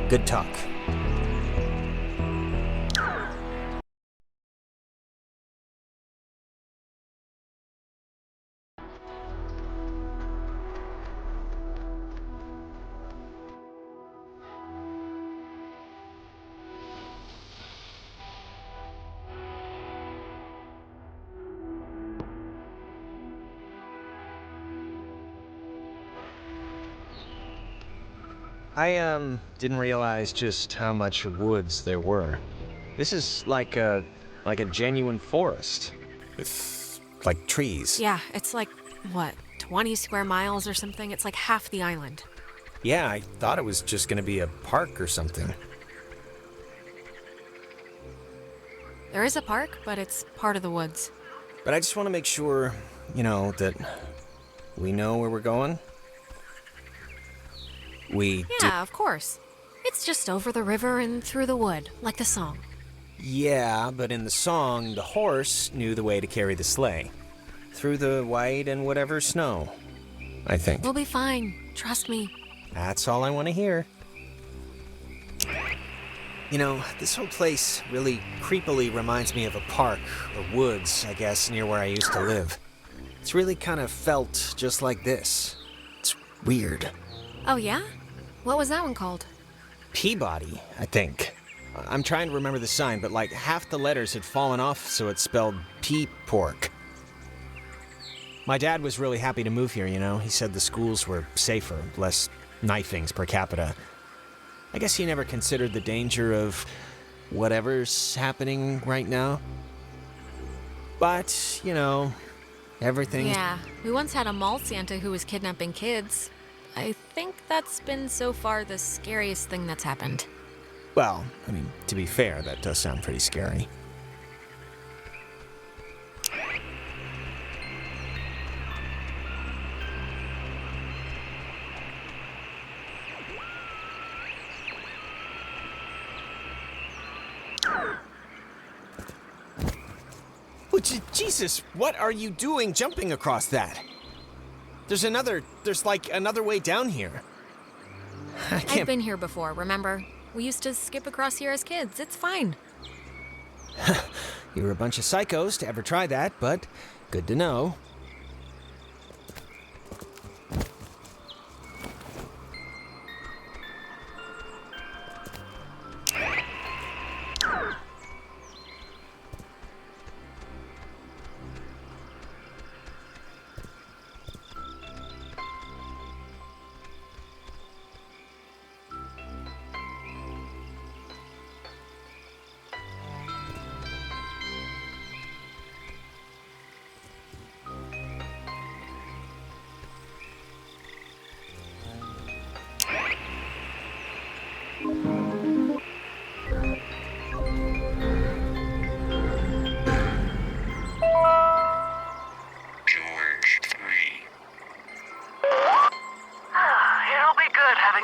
Good talk. I didn't realize just how much woods there were. This is like a genuine forest. With, like, trees. Yeah, it's like, what, 20 square miles or something? It's like half the island. Yeah, I thought it was just gonna be a park or something. There is a park, but it's part of the woods. But I just want to make sure, that we know where we're going. Yeah, of course. It's just over the river and through the wood, like the song. Yeah, but in the song, the horse knew the way to carry the sleigh. Through the white and whatever snow, I think. We'll be fine. Trust me. That's all I want to hear. This whole place really creepily reminds me of a park, or woods, I guess, near where I used to live. It's really kind of felt just like this. It's weird. Oh, yeah? What was that one called? Peabody, I think. I'm trying to remember the sign, but like half the letters had fallen off, so it spelled pork. My dad was really happy to move here, He said the schools were safer, less knifings per capita. I guess he never considered the danger of whatever's happening right now. But, everything... Yeah, we once had a mall Santa who was kidnapping kids. I think that's been so far the scariest thing that's happened. Well, to be fair, that does sound pretty scary. Jesus, what are you doing jumping across that? There's another way down here. I've been here before, remember? We used to skip across here as kids. It's fine. You were a bunch of psychos to ever try that, but good to know.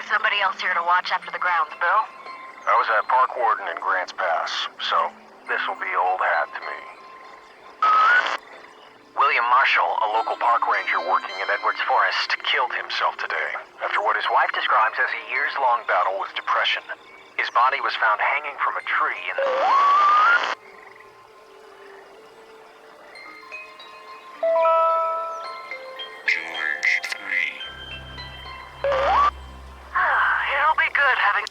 Somebody else here to watch after the grounds, Bill? I was at Park Warden in Grants Pass, so this will be old hat to me. William Marshall, a local park ranger working in Edwards Forest, killed himself today after what his wife describes as a years-long battle with depression. His body was found hanging from a tree in the... It'll be good having...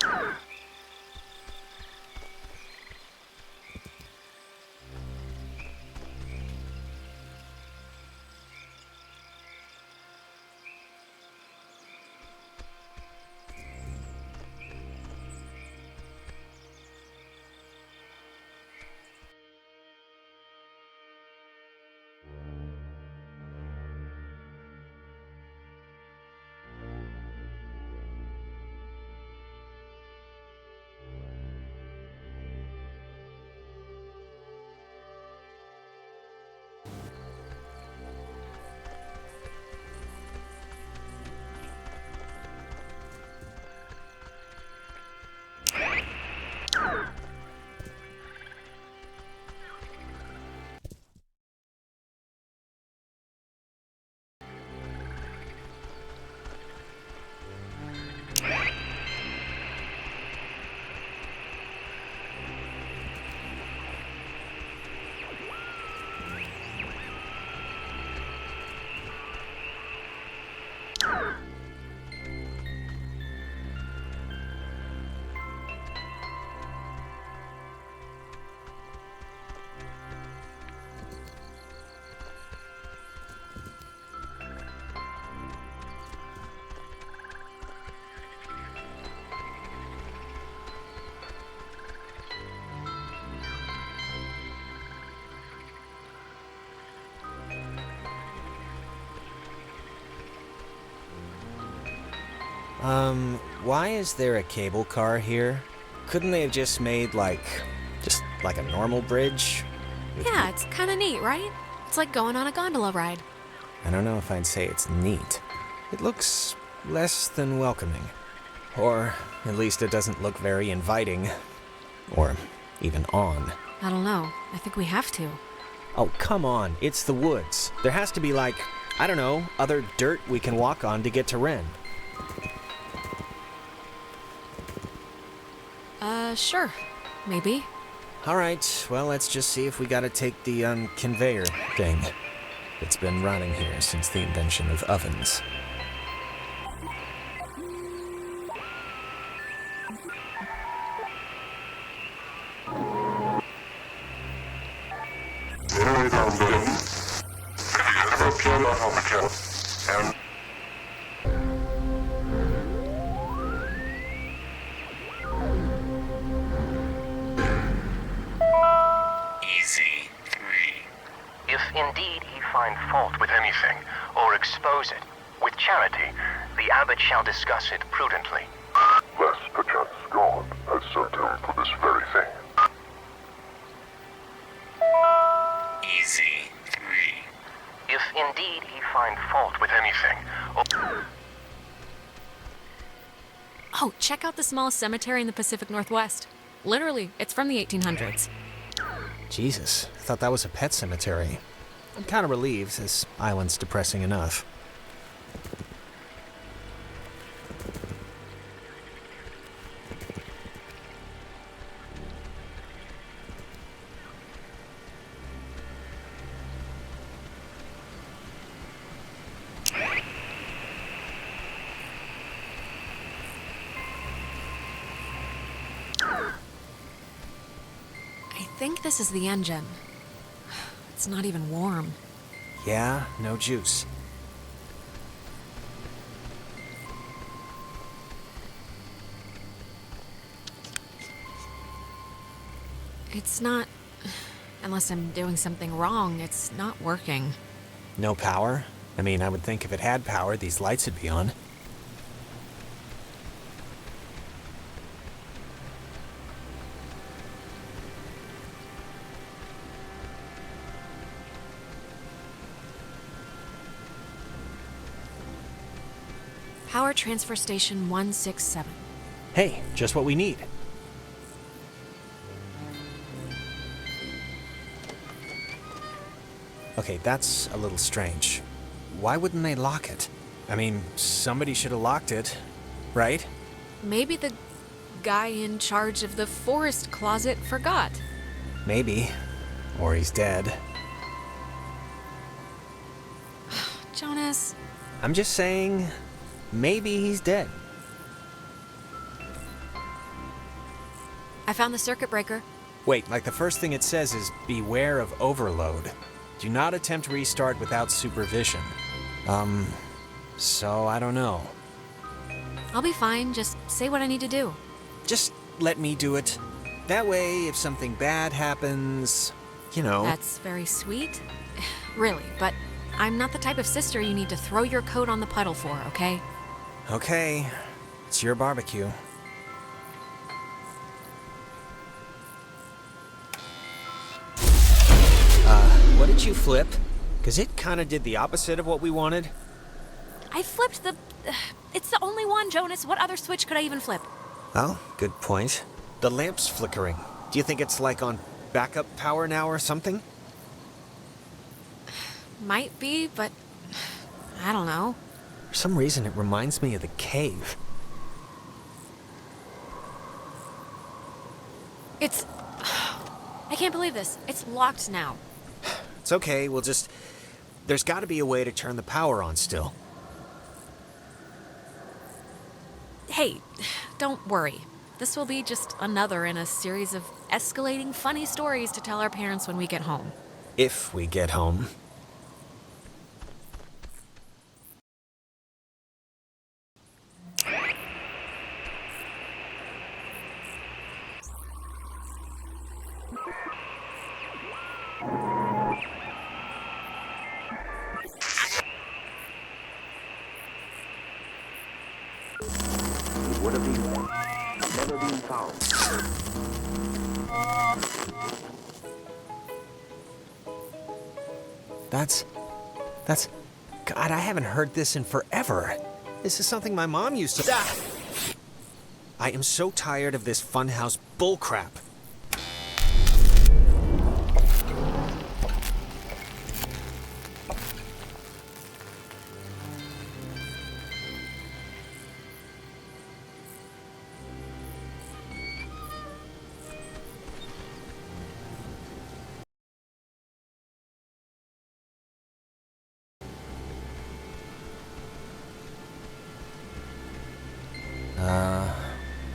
Why is there a cable car here? Couldn't they have just made, like a normal bridge? Yeah, it's kind of neat, right? It's like going on a gondola ride. I don't know if I'd say it's neat. It looks less than welcoming. Or at least it doesn't look very inviting. Or even on. I don't know. I think we have to. Oh, come on. It's the woods. There has to be, like, I don't know, other dirt we can walk on to get to Ren. Sure. Maybe. Alright, well, let's just see if we gotta take the, conveyor thing. It's been running here since the invention of ovens. Easy 3. If indeed he find fault with anything, or expose it, with charity, the abbot shall discuss it prudently. Lest perchance God has sent him for this very thing. Easy 3. If indeed he find fault with anything, or... Oh, check out the small cemetery in the Pacific Northwest. Literally, it's from the 1800s. Jesus, I thought that was a pet cemetery. I'm kind of relieved, this island's depressing enough. I think this is the engine. It's not even warm. Yeah, no juice. It's not... Unless I'm doing something wrong, it's not working. No power? I mean, I would think if it had power, these lights would be on. Power Transfer Station 167. Hey, just what we need. Okay, that's a little strange. Why wouldn't they lock it? I mean, somebody should have locked it, right? Maybe the guy in charge of the forest closet forgot. Maybe. Or he's dead. Jonas. I'm just saying, maybe he's dead. I found the circuit breaker. Wait, like the first thing it says is beware of overload. Do not attempt restart without supervision. So I don't know. I'll be fine. Just say what I need to do. Just let me do it. That way, if something bad happens, you know. That's very sweet. Really, but I'm not the type of sister you need to throw your coat on the puddle for, okay? Okay. It's your barbecue. What did you flip? Because it kind of did the opposite of what we wanted. I flipped the... It's the only one, Jonas. What other switch could I even flip? Oh, good point. The lamp's flickering. Do you think it's like on backup power now or something? Might be, but... I don't know. For some reason, it reminds me of the cave. It's... I can't believe this. It's locked now. It's okay, we'll just... There's gotta be a way to turn the power on still. Hey, don't worry. This will be just another in a series of escalating funny stories to tell our parents when we get home. If we get home. found. That's... God, I haven't heard this in forever. This is something my mom used to... Ah! I am so tired of this funhouse bullcrap.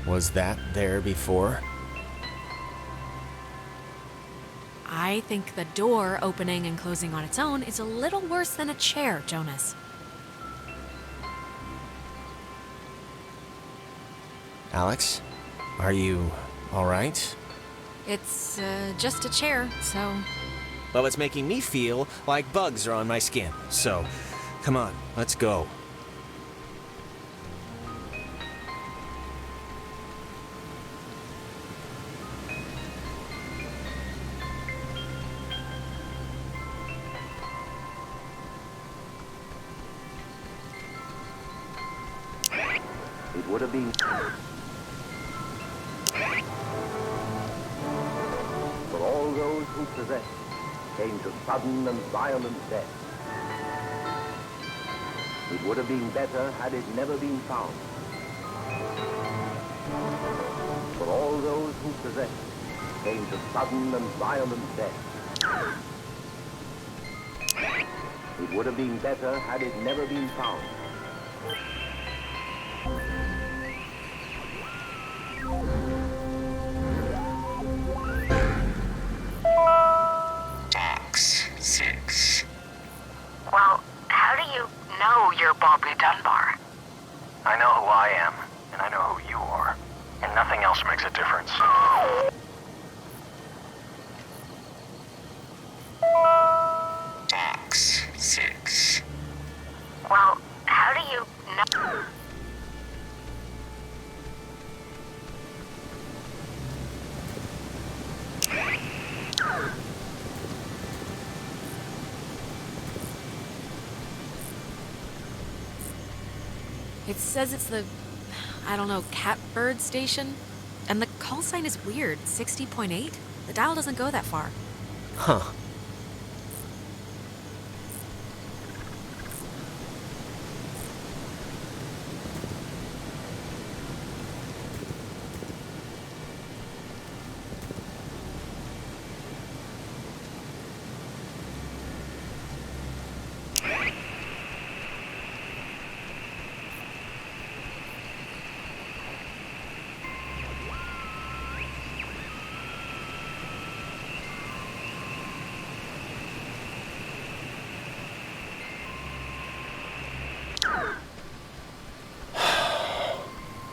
Was that there before? I think the door opening and closing on its own is a little worse than a chair, Jonas. Alex, are you all right? It's just a chair, so... Well, it's making me feel like bugs are on my skin. So, come on, let's go. It would have been... For all those who possess came to sudden and violent death. It would have been better had it never been found. For all those who possess came to sudden and violent death. It would have been better had it never been found. Box 6. Well, how do you know you're Bobby Dunbar? I know who I am, and I know who you are, and nothing else makes a difference. Box 6. Well, how do you know? It says it's the, I don't know, catbird station? And the call sign is weird, 60.8? The dial doesn't go that far. Huh.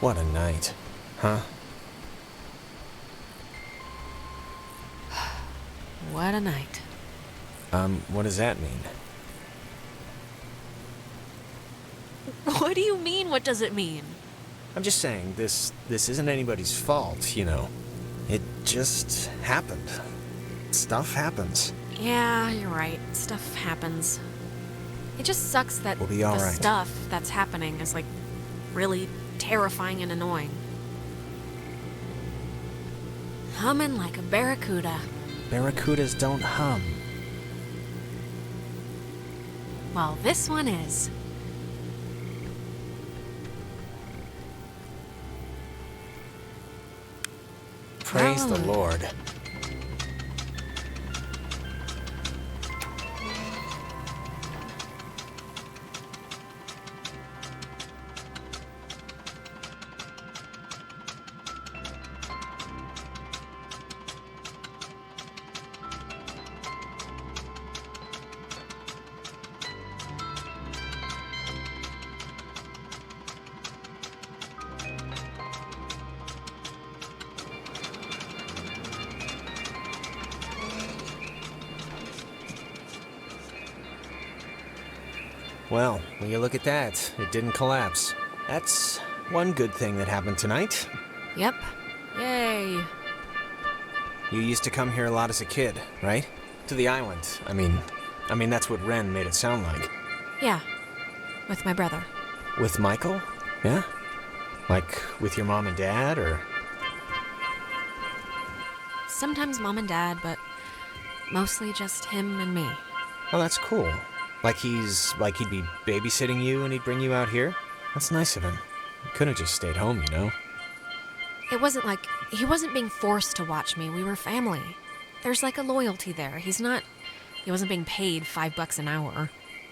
What a night, huh? What a night. What does that mean? What do you mean, what does it mean? I'm just saying, this isn't anybody's fault, you know. It just happened. Stuff happens. Yeah, you're right. Stuff happens. It just sucks that We'll be all the right. stuff that's happening is, like, really terrifying and annoying. Humming like a barracuda. Barracudas don't hum. Well, this one is. Praise the Hallelujah. Lord. Well, when you look at that, it didn't collapse. That's one good thing that happened tonight. Yep. Yay. You used to come here a lot as a kid, right? To the island. I mean, that's what Ren made it sound like. Yeah, with my brother. With Michael? Yeah? Like, with your mom and dad, or? Sometimes mom and dad, but mostly just him and me. Oh, that's cool. Like he'd be babysitting you and he'd bring you out here? That's nice of him. He could have just stayed home, you know? It wasn't like he wasn't being forced to watch me. We were family. There's like a loyalty there. He wasn't being paid $5 an hour.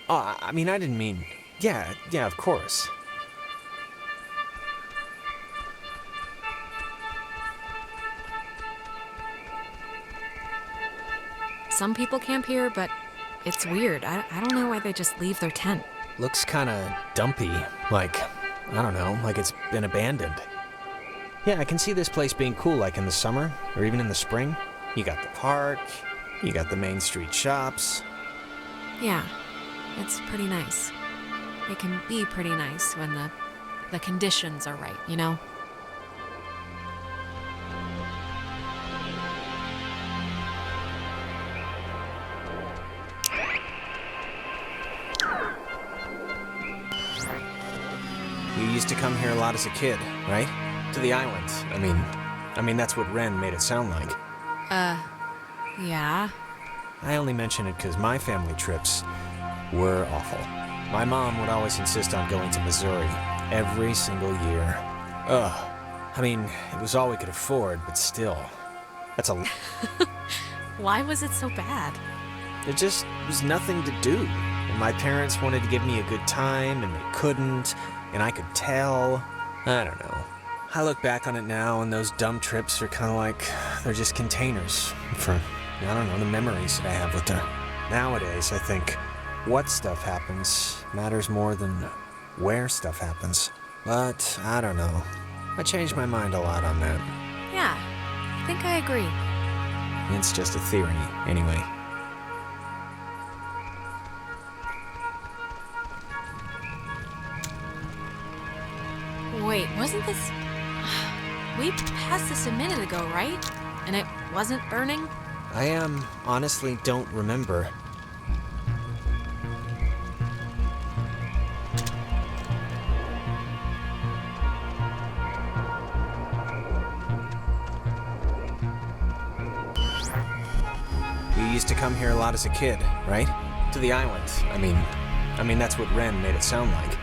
Oh, I mean, I didn't mean... Yeah, of course. Some people camp here, but it's weird. I don't know why they just leave their tent. Looks kinda dumpy. Like, I don't know, like it's been abandoned. Yeah, I can see this place being cool, like in the summer, or even in the spring. You got the park, you got the main street shops. Yeah, it's pretty nice. It can be pretty nice when the conditions are right, you know? You used to come here a lot as a kid, right? To the island. I mean, that's what Ren made it sound like. Yeah. I only mention it because my family trips were awful. My mom would always insist on going to Missouri every single year. Ugh. I mean, it was all we could afford, but still. That's a... Why was it so bad? There just was nothing to do. And my parents wanted to give me a good time, and they couldn't, and I could tell. I don't know. I look back on it now, and those dumb trips are kind of like, they're just containers for, I don't know, the memories that I have with her. Nowadays, I think what stuff happens matters more than where stuff happens. But, I don't know. I changed my mind a lot on that. Yeah, I think I agree. It's just a theory, anyway. Wait, wasn't this... We passed this a minute ago, right? And it wasn't burning? I honestly don't remember. You used to come here a lot as a kid, right? To the island. I mean, that's what Ren made it sound like.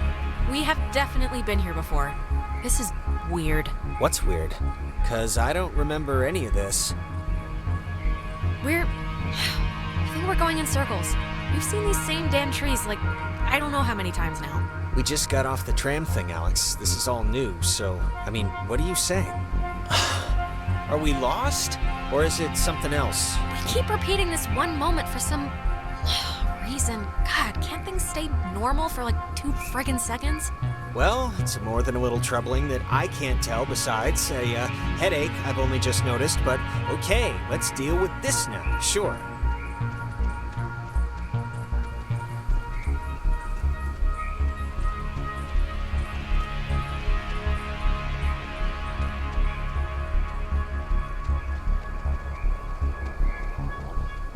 We have definitely been here before. This is weird. What's weird? 'Cause I don't remember any of this. I think we're going in circles. We've seen these same damn trees, like, I don't know how many times now. We just got off the tram thing, Alex. This is all new, so, I mean, what are you saying? Are we lost? Or is it something else? We keep repeating this one moment for some reason. God, can't things stay normal for like 2 friggin' seconds? Well, it's more than a little troubling that I can't tell besides a headache I've only just noticed, but okay, let's deal with this now, sure.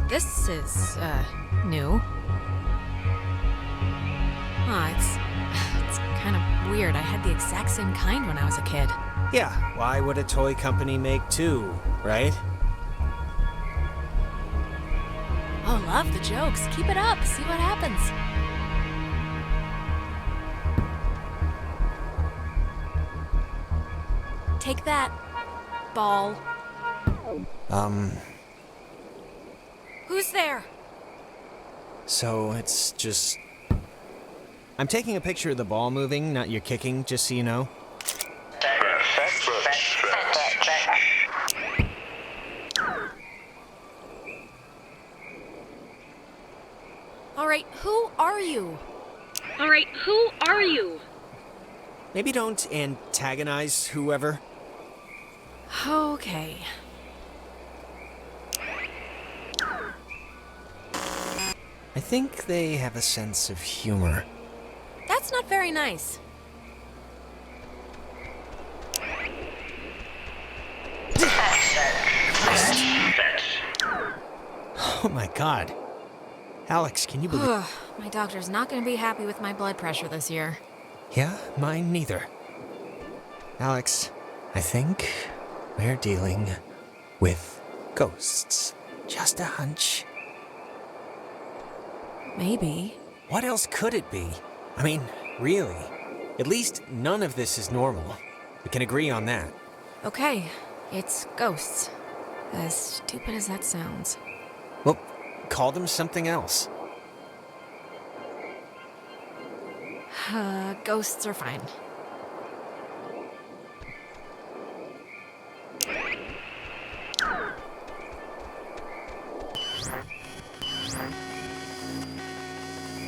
This is, new. Aw, it's kind of weird. I had the exact same kind when I was a kid. Yeah, why would a toy company make 2, right? Oh, love the jokes. Keep it up. See what happens. Take that, ball. Who's there? So it's just... I'm taking a picture of the ball moving, not your kicking, just so you know. Alright, who are you? Maybe don't antagonize whoever. Okay. I think they have a sense of humor. That's not very nice. Oh my god. Alex, can you believe... My doctor's not gonna be happy with my blood pressure this year. Yeah, mine neither. Alex, I think we're dealing with ghosts. Just a hunch. Maybe. What else could it be? I mean, really. At least none of this is normal. We can agree on that. Okay, it's ghosts. As stupid as that sounds. Well, call them something else. Ghosts are fine.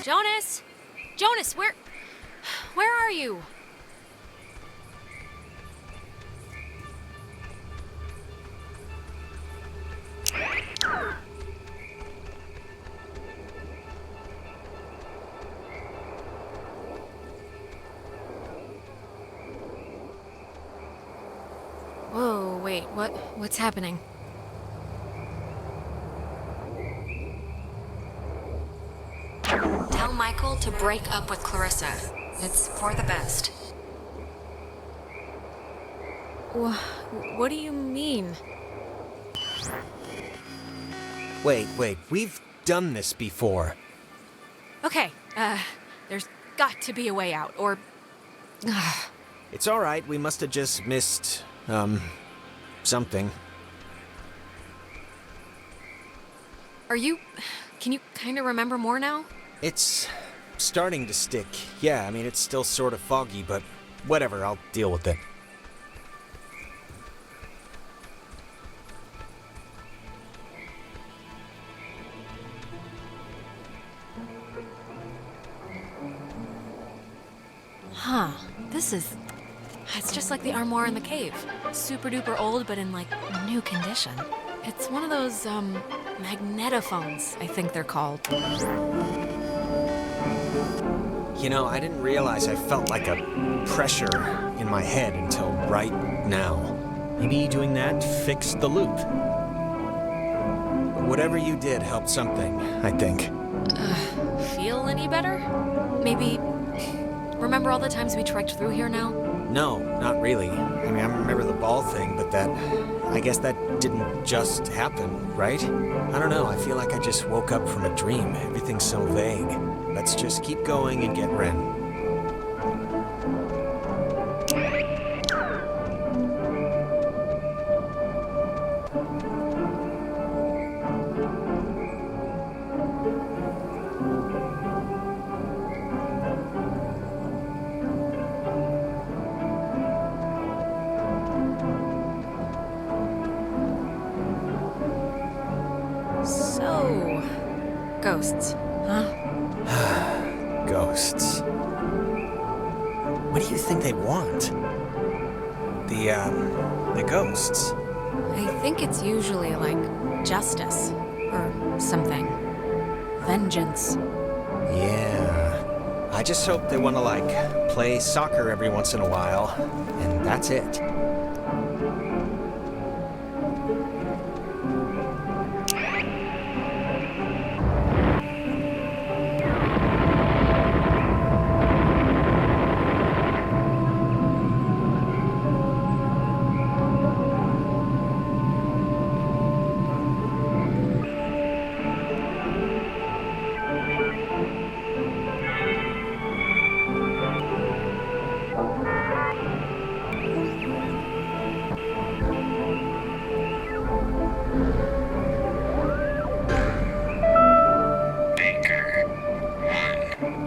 Jonas! Jonas, where are you? Whoa, wait, what's happening? Tell Michael to break up with Clarissa. It's for the best. What do you mean? Wait, we've done this before. Okay, there's got to be a way out, or... It's all right, we must have just missed, something. Can you kind of remember more now? It's starting to stick. Yeah, I mean, it's still sort of foggy, but whatever, I'll deal with it. Huh, it's just like the armoire in the cave. Super duper old, but in, like, new condition. It's one of those, magnetophones, I think they're called. You know, I didn't realize I felt like a pressure in my head until right now. Maybe doing that fixed the loop. But whatever you did helped something, I think. Feel any better? Maybe remember all the times we trekked through here now? No, not really. I mean, I remember the ball thing, but I guess that didn't just happen, right? I don't know, I feel like I just woke up from a dream. Everything's so vague. Let's just keep going and get Ren. So, ghosts, huh? Ghosts. What do you think they want? The ghosts. I think it's usually like justice or something. Vengeance. Yeah. I just hope they want to, like, play soccer every once in a while, and that's it.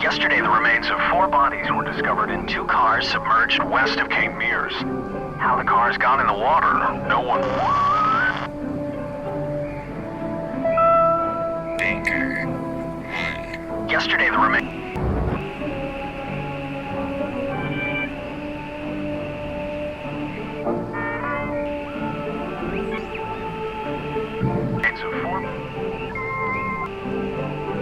Yesterday, the remains of 4 bodies were discovered in 2 cars submerged west of Cape Mears. How the cars got in the water, no one... Yesterday, the remains... of 4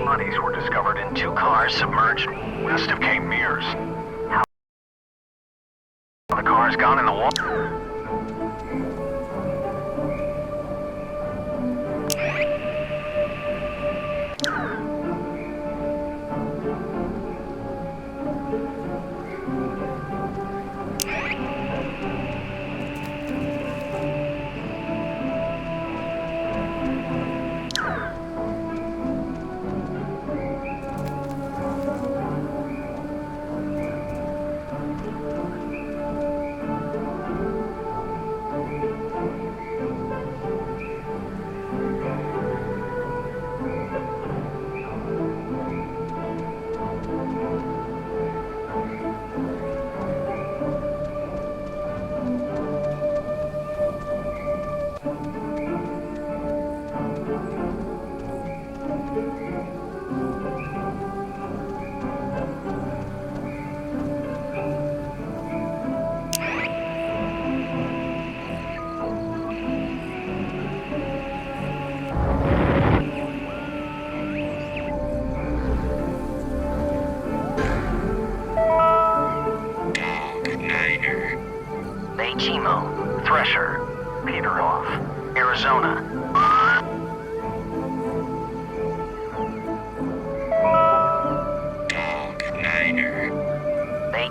bodies were discovered in 2 cars submerged west of Cape Mears. How the cars got in the water?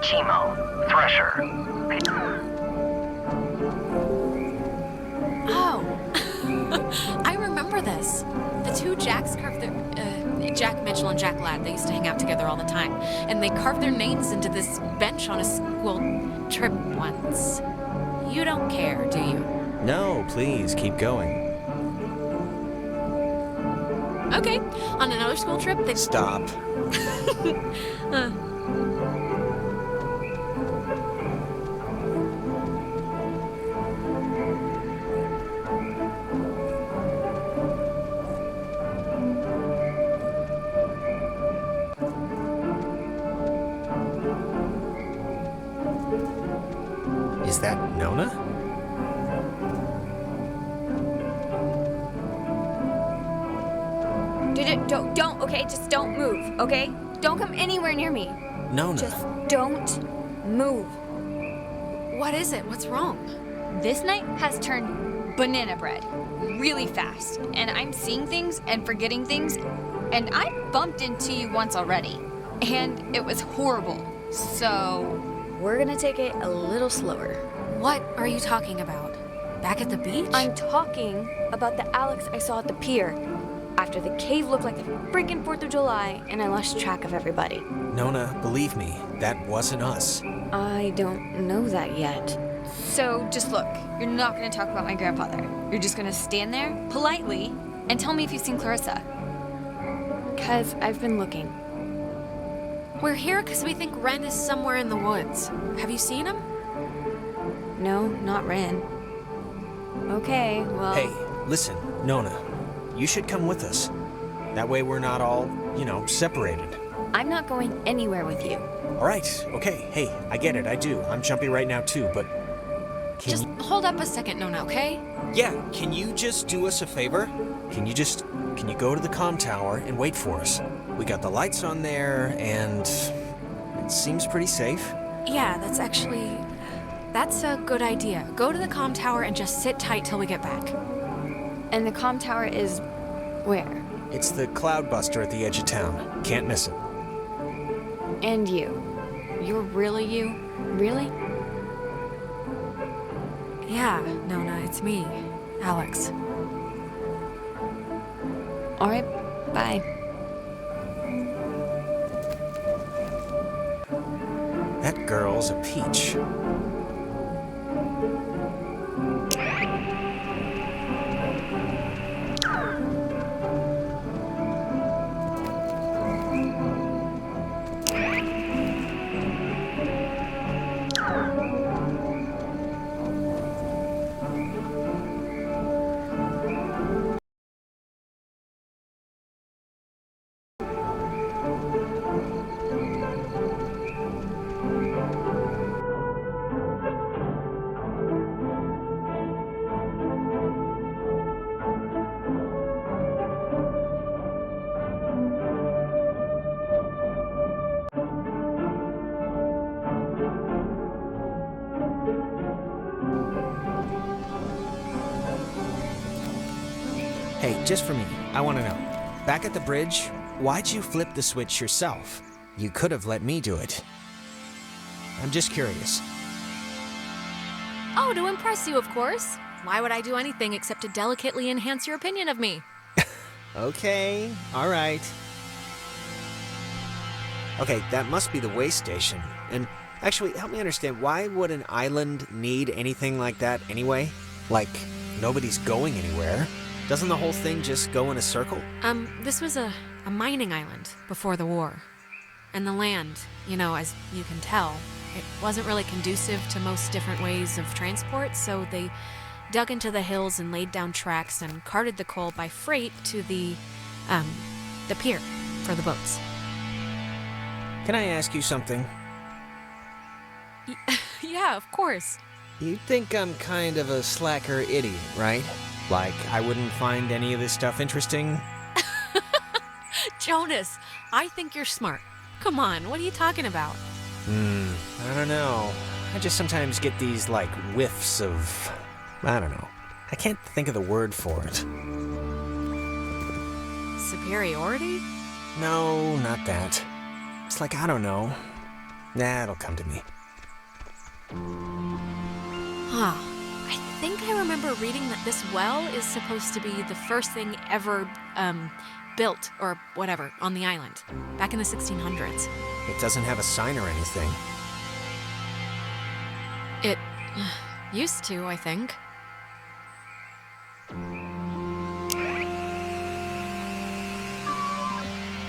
Chimo, Thresher. Oh, I remember this. The two Jacks carved their, Jack Mitchell and Jack Ladd, they used to hang out together all the time. And they carved their names into this bench on a school trip once. You don't care, do you? No, please, keep going. Okay, on another school trip, they... Stop. Is that Nona? Don't, okay? Just don't move, okay? Don't come anywhere near me. Nona. Just don't move. What is it? What's wrong? This night has turned banana bread really fast, and I'm seeing things and forgetting things, and I bumped into you once already, and it was horrible. So, we're gonna take it a little slower. What are you talking about? Back at the beach? I'm talking about the Alex I saw at the pier. After the cave looked like the freaking 4th of July, and I lost track of everybody. Nona, believe me, that wasn't us. I don't know that yet. So just look, you're not gonna talk about my grandfather. You're just gonna stand there, politely, and tell me if you've seen Clarissa. 'Cause I've been looking. We're here because we think Ren is somewhere in the woods. Have you seen him? No, not Ren. Okay, well... Hey, listen, Nona. You should come with us. That way we're not all, separated. I'm not going anywhere with you. All right, okay. Hey, I get it, I do. I'm jumpy right now too, but... Just hold up a second, Nona, okay? Yeah, can you just do us a favor? Can you go to the comm tower and wait for us? We got the lights on there, and it seems pretty safe. Yeah, that's a good idea. Go to the comm tower and just sit tight till we get back. And the comm tower is where? It's the cloudbuster at the edge of town. Can't miss it. And you. You're really you? Really? Yeah, Nona, it's me, Alex. All right, bye. That girl's a peach. Hey, just for me, I want to know. Back at the bridge, why'd you flip the switch yourself? You could have let me do it. I'm just curious. Oh, to impress you, of course. Why would I do anything except to delicately enhance your opinion of me? Okay, all right. Okay, that must be the way station. And actually, help me understand, why would an island need anything like that anyway? Like, nobody's going anywhere. Doesn't the whole thing just go in a circle? This was a mining island before the war. And the land, as you can tell, it wasn't really conducive to most different ways of transport, so they dug into the hills and laid down tracks and carted the coal by freight to the pier for the boats. Can I ask you something? Yeah, of course. You think I'm kind of a slacker idiot, right? Like, I wouldn't find any of this stuff interesting? Jonas, I think you're smart. Come on, what are you talking about? I don't know. I just sometimes get these, whiffs of... I don't know. I can't think of the word for it. Superiority? No, not that. It's like, I don't know. Nah, it'll come to me. Huh. I think I remember reading that this well is supposed to be the first thing ever, built, or whatever, on the island, back in the 1600s. It doesn't have a sign or anything. It used to, I think.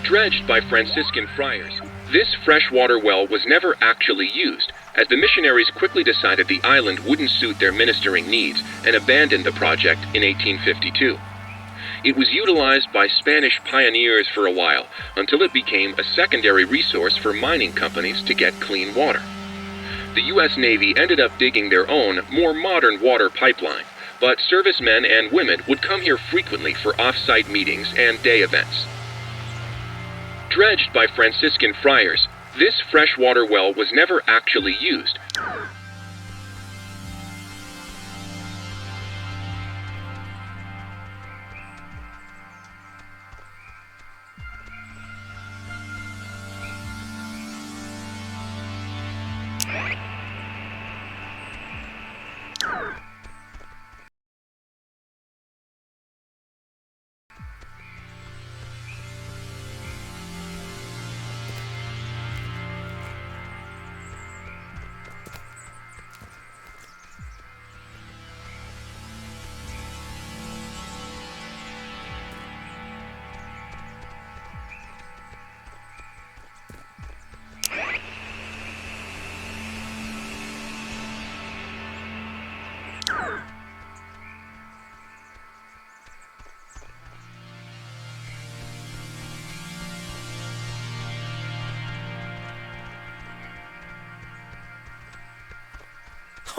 Dredged by Franciscan friars, this freshwater well was never actually used, as the missionaries quickly decided the island wouldn't suit their ministering needs and abandoned the project in 1852. It was utilized by Spanish pioneers for a while, until it became a secondary resource for mining companies to get clean water. The U.S. Navy ended up digging their own, more modern water pipeline, but servicemen and women would come here frequently for off-site meetings and day events. Dredged by Franciscan friars, this freshwater well was never actually used.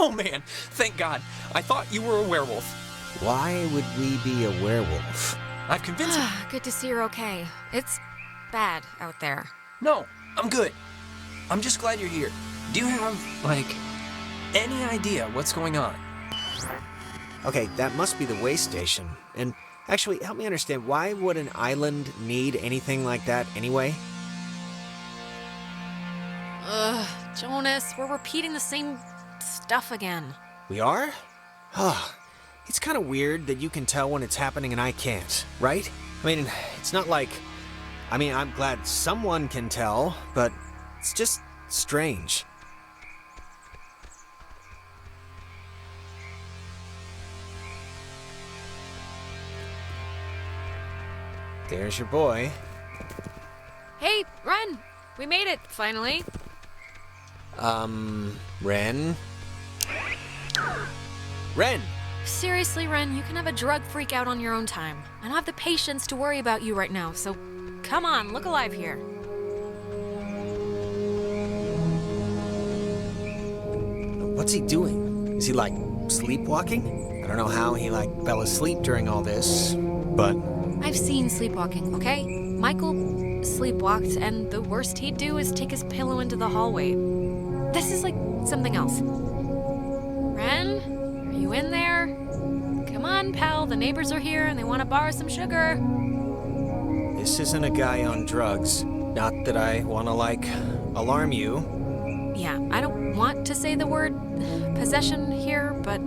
Oh man, thank God. I thought you were a werewolf. Why would we be a werewolf? I've convinced him. Good to see you're okay. It's bad out there. No, I'm good. I'm just glad you're here. Do you have, like, any idea what's going on? Okay, that must be the way station. And actually, help me understand, why would an island need anything like that anyway? Jonas, we're repeating the same stuff again. We are? It's kind of weird that you can tell when it's happening and I can't, right? I mean, it's not like... I'm glad someone can tell, but it's just strange. There's your boy. Hey, Ren! We made it, finally. Ren? Ren! Seriously, Ren, you can have a drug freak out on your own time. I don't have the patience to worry about you right now, so come on, look alive here. What's he doing? Is he, like, sleepwalking? I don't know how he, like, fell asleep during all this, but... I've seen sleepwalking, okay? Michael sleepwalked, and the worst he'd do is take his pillow into the hallway. This is like something else. Ren, are you in there? Come on, pal, the neighbors are here and they want to borrow some sugar. This isn't a guy on drugs. Not that I want to, like, alarm you. Yeah, I don't want to say the word possession here, but...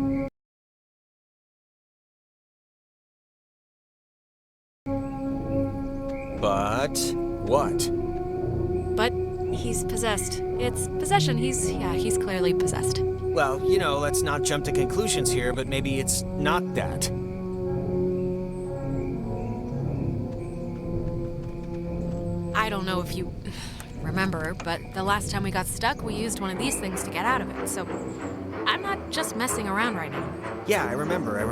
But what? But he's possessed. It's possession. He's clearly possessed. Well, let's not jump to conclusions here, but maybe it's not that. I don't know if you remember, but the last time we got stuck, we used one of these things to get out of it, so I'm not just messing around right now. Yeah, I remember.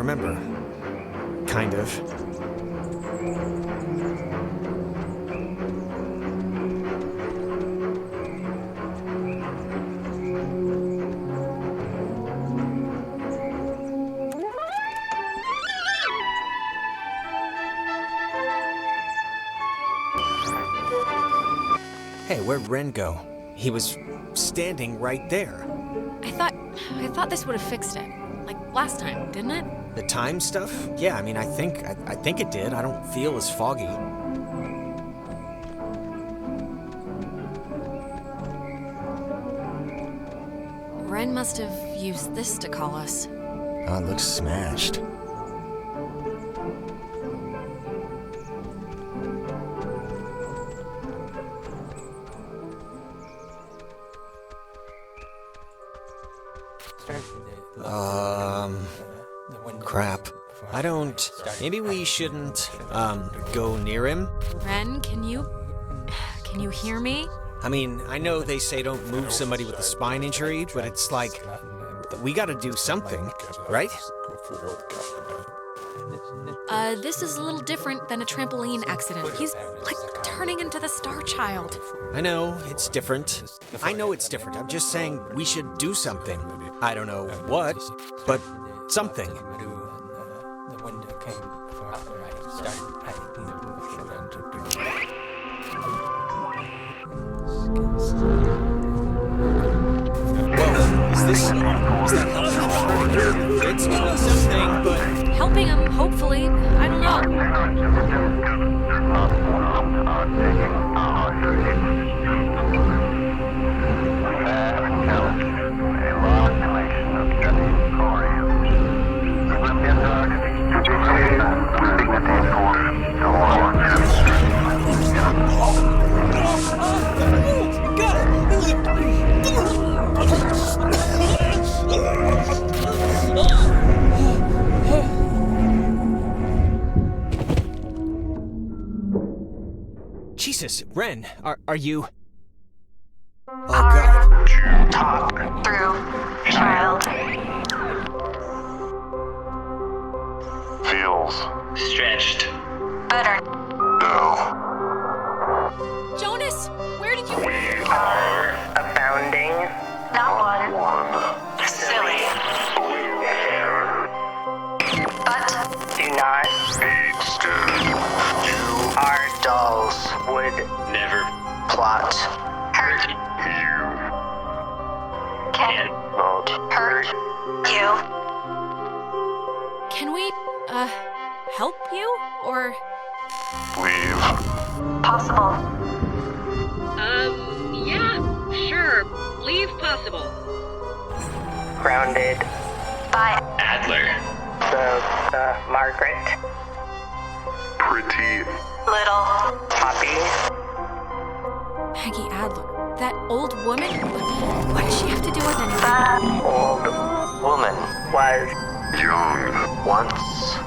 Kind of. Hey, where'd Ren go? He was standing right there. I thought this would have fixed it. Like last time, didn't it? The time stuff? Yeah, I think it did. I don't feel as foggy. Ren must have used this to call us. Oh, it looks smashed. Crap. I don't... Maybe we shouldn't, go near him? Ren, can you hear me? I mean, I know they say don't move somebody with a spine injury, but it's like... We gotta do something, right? This is a little different than a trampoline accident. He's, like, turning into the Star Child. I know, it's different. I know it's different. I'm just saying we should do something. I don't know what, but something. Is that helping? It's doing something, but... Helping him, hopefully. I don't know. Jesus, Ren, are you... Oh, God. Talk through, child. Feels stretched. Better. No. Jonas, where did you... We are abounding. Not one. Silly. But do not be stood. You are dolls. Would never plot. Hurt you. Can not hurt you. Can we, help you? Or... Leave. Possible. Yeah, sure. Leave possible. Grounded. By Adler. Margaret. Pretty. Little. Poppy. Maggie Adler. That old woman? What does she have to do with anything? That old woman was young once.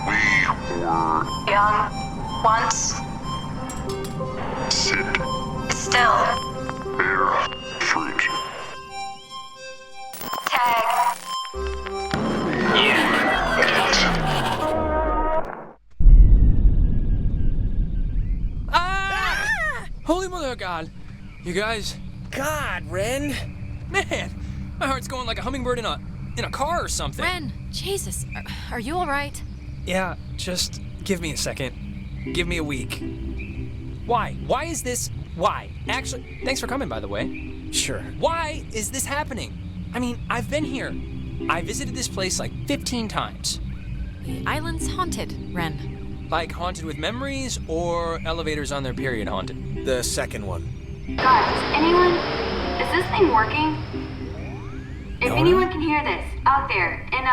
We were young once. Sit still. Bear fruit. Tag. Holy mother of God. You guys... God, Ren! Man, my heart's going like a hummingbird in a car or something. Ren, Jesus, are you all right? Yeah, just give me a second. Give me a week. Why? Why is this... Why? Actually, thanks for coming, by the way. Sure. Why is this happening? I mean, I've been here. I visited this place like 15 times. The island's haunted, Ren. Like haunted with memories or elevators on their period haunted? The second one. Guys, is this thing working? If anyone can hear this, out there, in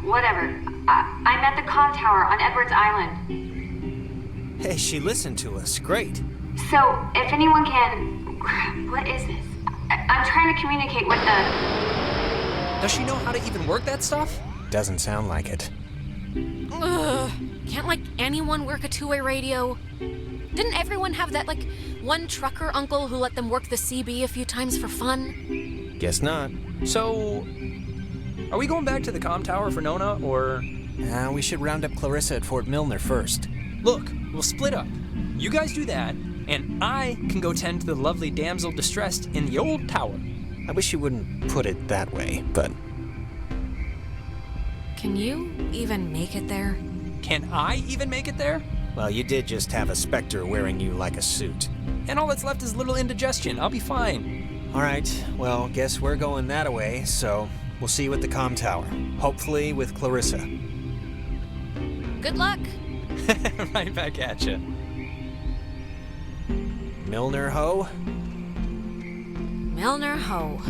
whatever, I'm at the comm tower on Edwards Island. Hey, she listened to us. Great. So, if anyone can... What is this? I'm trying to communicate with the... Does she know how to even work that stuff? Doesn't sound like it. Ugh. Can't, like, anyone work a two-way radio? Didn't everyone have that, like, one trucker uncle who let them work the CB a few times for fun? Guess not. So, are we going back to the comm tower for Nona, or...? We should round up Clarissa at Fort Milner first. Look, we'll split up. You guys do that, and I can go tend to the lovely damsel distressed in the old tower. I wish you wouldn't put it that way, but... Can you even make it there? Can I even make it there? Well, you did just have a specter wearing you like a suit. And all that's left is a little indigestion. I'll be fine. All right, well, guess we're going that way, so we'll see you at the comm tower. Hopefully with Clarissa. Good luck. Right back at you. Milner Ho? Milner Ho.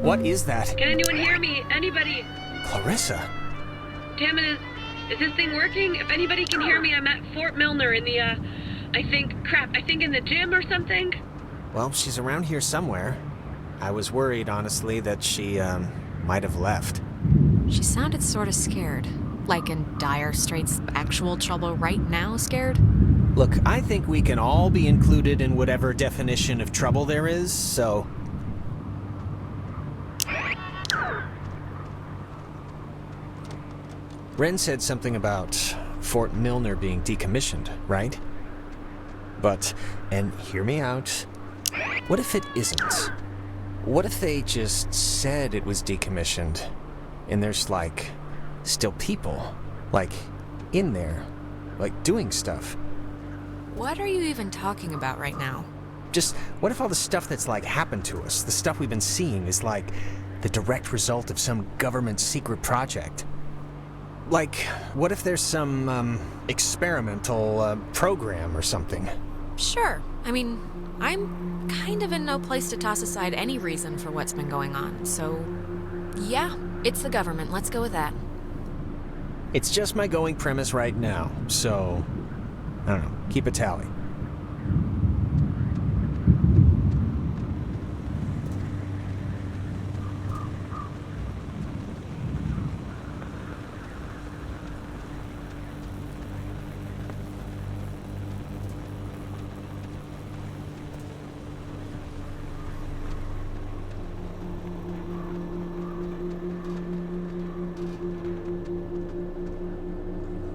What is that? Can anyone hear me? Anybody? Clarissa? Damn it, is this thing working? If anybody can hear me, I'm at Fort Milner in the, I think in the gym or something. Well, she's around here somewhere. I was worried, honestly, that she, might have left. She sounded sort of scared. Like in dire straits, actual trouble right now scared? Look, I think we can all be included in whatever definition of trouble there is, so... Ren said something about Fort Milner being decommissioned, right? But, and hear me out, what if it isn't? What if they just said it was decommissioned, and there's, like, still people, like, in there, like, doing stuff? What are you even talking about right now? Just, what if all the stuff that's, like, happened to us, the stuff we've been seeing, is, like, the direct result of some government secret project? Like, what if there's some, experimental, program or something? Sure. I mean, I'm kind of in no place to toss aside any reason for what's been going on, so... yeah, it's the government. Let's go with that. It's just my going premise right now, so... I don't know, keep a tally.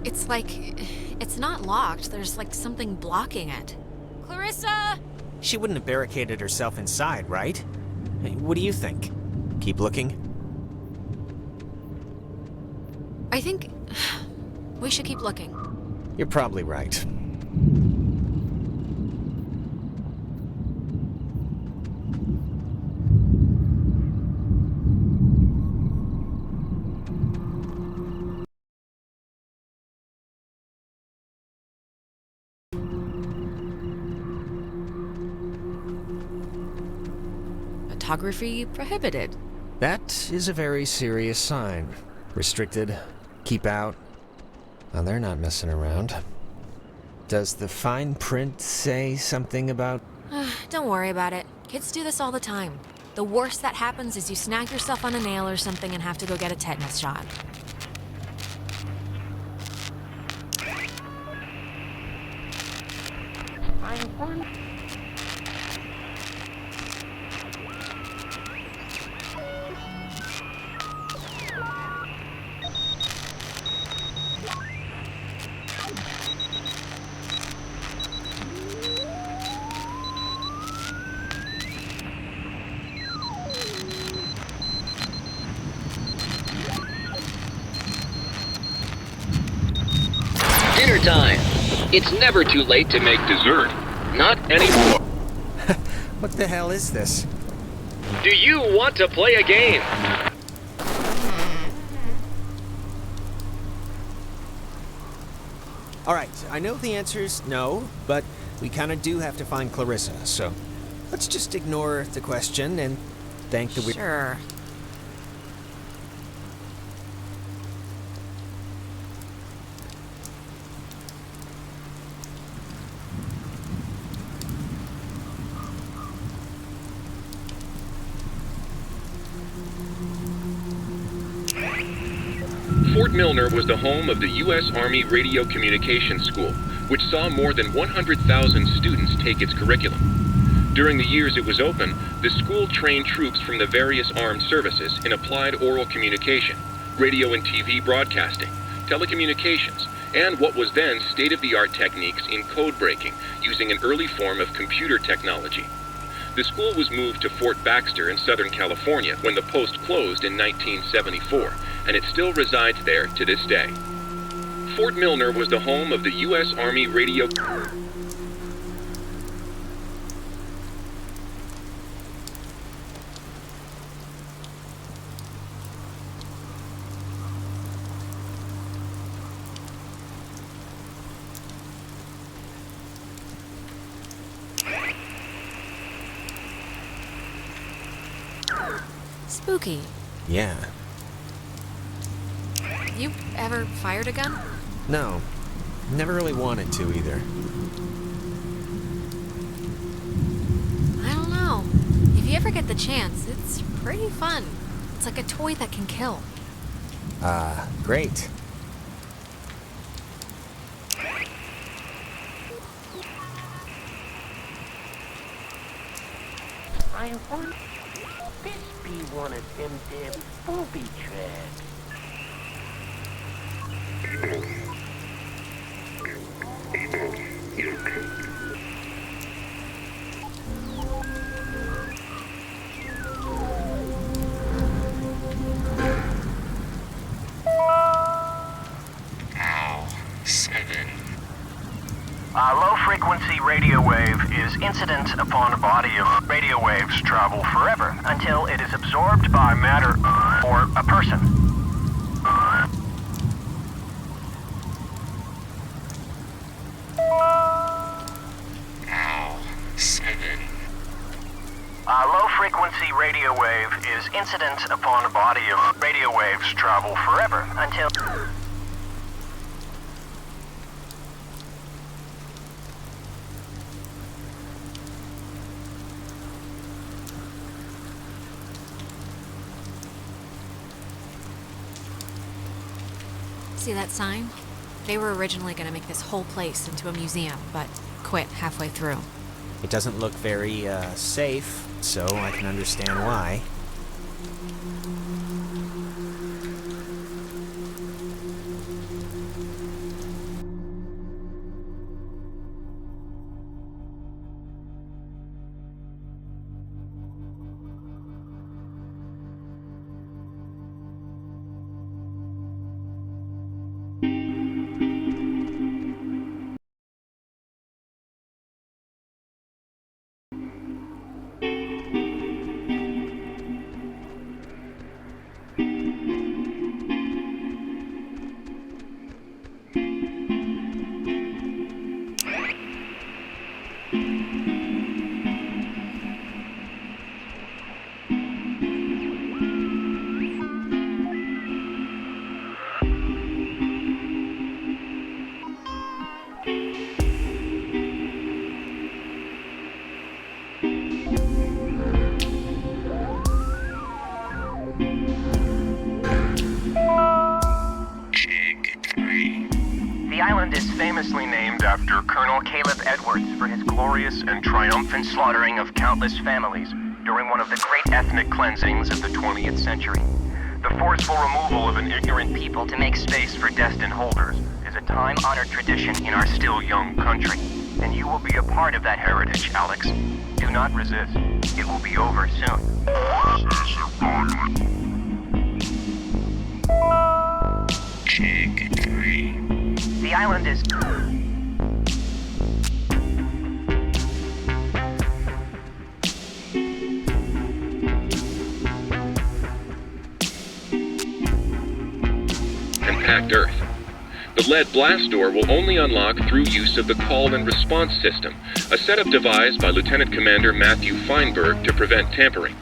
It's like... it's not locked. There's like something blocking it. Clarissa! She wouldn't have barricaded herself inside, right? Hey, what do you think? Keep looking? I think... we should keep looking. You're probably right. Photography prohibited. That is a very serious sign. Restricted. Keep out. Now, they're not messing around. Does the fine print say something about... Don't worry about it. Kids do this all the time. The worst that happens is you snag yourself on a nail or something and have to go get a tetanus shot. Dinner time. It's never too late to make dessert. Not anymore. What the hell is this? Do you want to play a game? Alright, I know the answer's no, but we kinda do have to find Clarissa, so let's just ignore the question and thank the... Sure. Fort Milner was the home of the U.S. Army Radio Communications School, which saw more than 100,000 students take its curriculum. During the years it was open, the school trained troops from the various armed services in applied oral communication, radio and TV broadcasting, telecommunications, and what was then state-of-the-art techniques in code breaking using an early form of computer technology. The school was moved to Fort Baxter in Southern California when the post closed in 1974, and it still resides there to this day. Fort Milner was the home of the U.S. Army Radio... Spooky. Yeah. You ever fired a gun? No. Never really wanted to either. I don't know. If you ever get the chance, it's pretty fun. It's like a toy that can kill. Great. I want this be one of them damn booby traps. A low-frequency radio wave is incident upon a body of radio waves travel forever until it is absorbed by matter or a person. A low-frequency radio wave is incident upon a body of radio waves travel forever until... See that sign? They were originally going to make this whole place into a museum, but quit halfway through. It doesn't look very, safe, so I can understand why. The island is famously named after Colonel Caleb Edwards for his glorious and triumphant slaughtering of countless families during one of the great ethnic cleansings of the 20th century. The forceful removal of an ignorant people to make space for destined holders is a time-honored tradition in our still young country, and you will be a part of that heritage, Alex. Do not resist. It will be over soon. The island is... and packed Earth. The lead blast door will only unlock through use of the call and response system, a setup devised by Lieutenant Commander Matthew Feinberg to prevent tampering.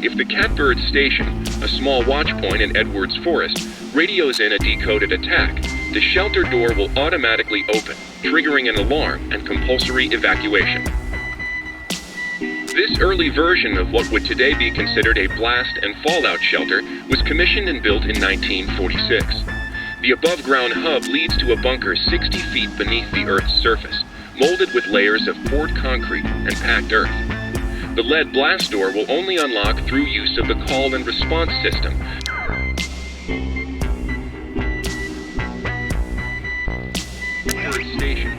If the Catbird Station, a small watch point in Edwards Forest, radios in a decoded attack, the shelter door will automatically open, triggering an alarm and compulsory evacuation. This early version of what would today be considered a blast and fallout shelter was commissioned and built in 1946. The above-ground hub leads to a bunker 60 feet beneath the Earth's surface, molded with layers of poured concrete and packed earth. The lead blast door will only unlock through use of the call and response system. Third station.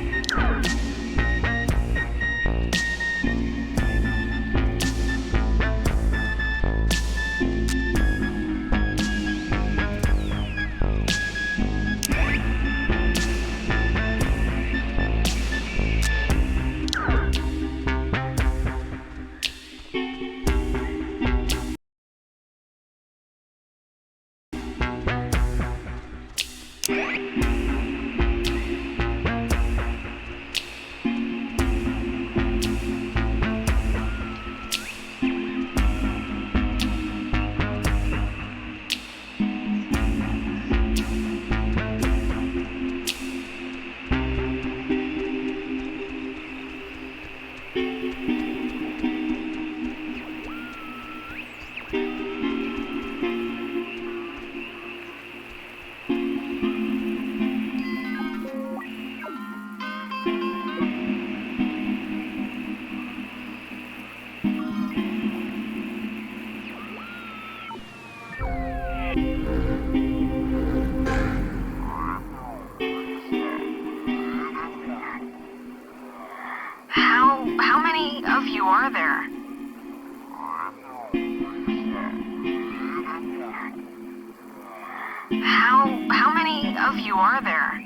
there? How many of you are there?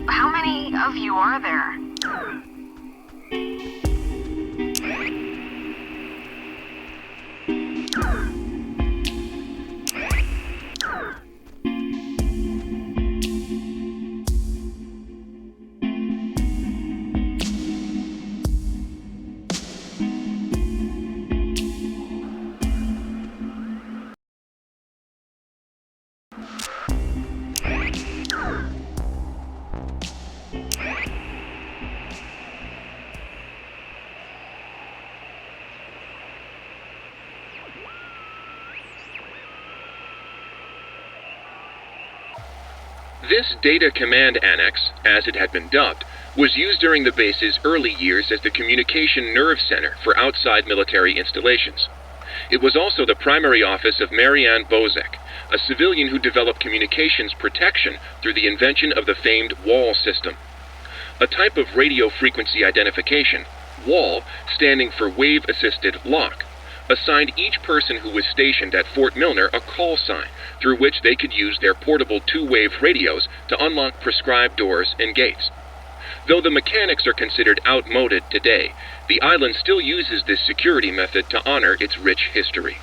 How many of you are there? This Data Command Annex, as it had been dubbed, was used during the base's early years as the communication nerve center for outside military installations. It was also the primary office of Marianne Bozek, a civilian who developed communications protection through the invention of the famed WAL system. A type of radio frequency identification, WAL, standing for Wave-Assisted Lock, assigned each person who was stationed at Fort Milner a call sign through which they could use their portable two-wave radios to unlock prescribed doors and gates. Though the mechanics are considered outmoded today, the island still uses this security method to honor its rich history.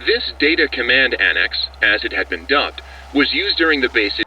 This Data Command Annex, as it had been dubbed, was used during the base's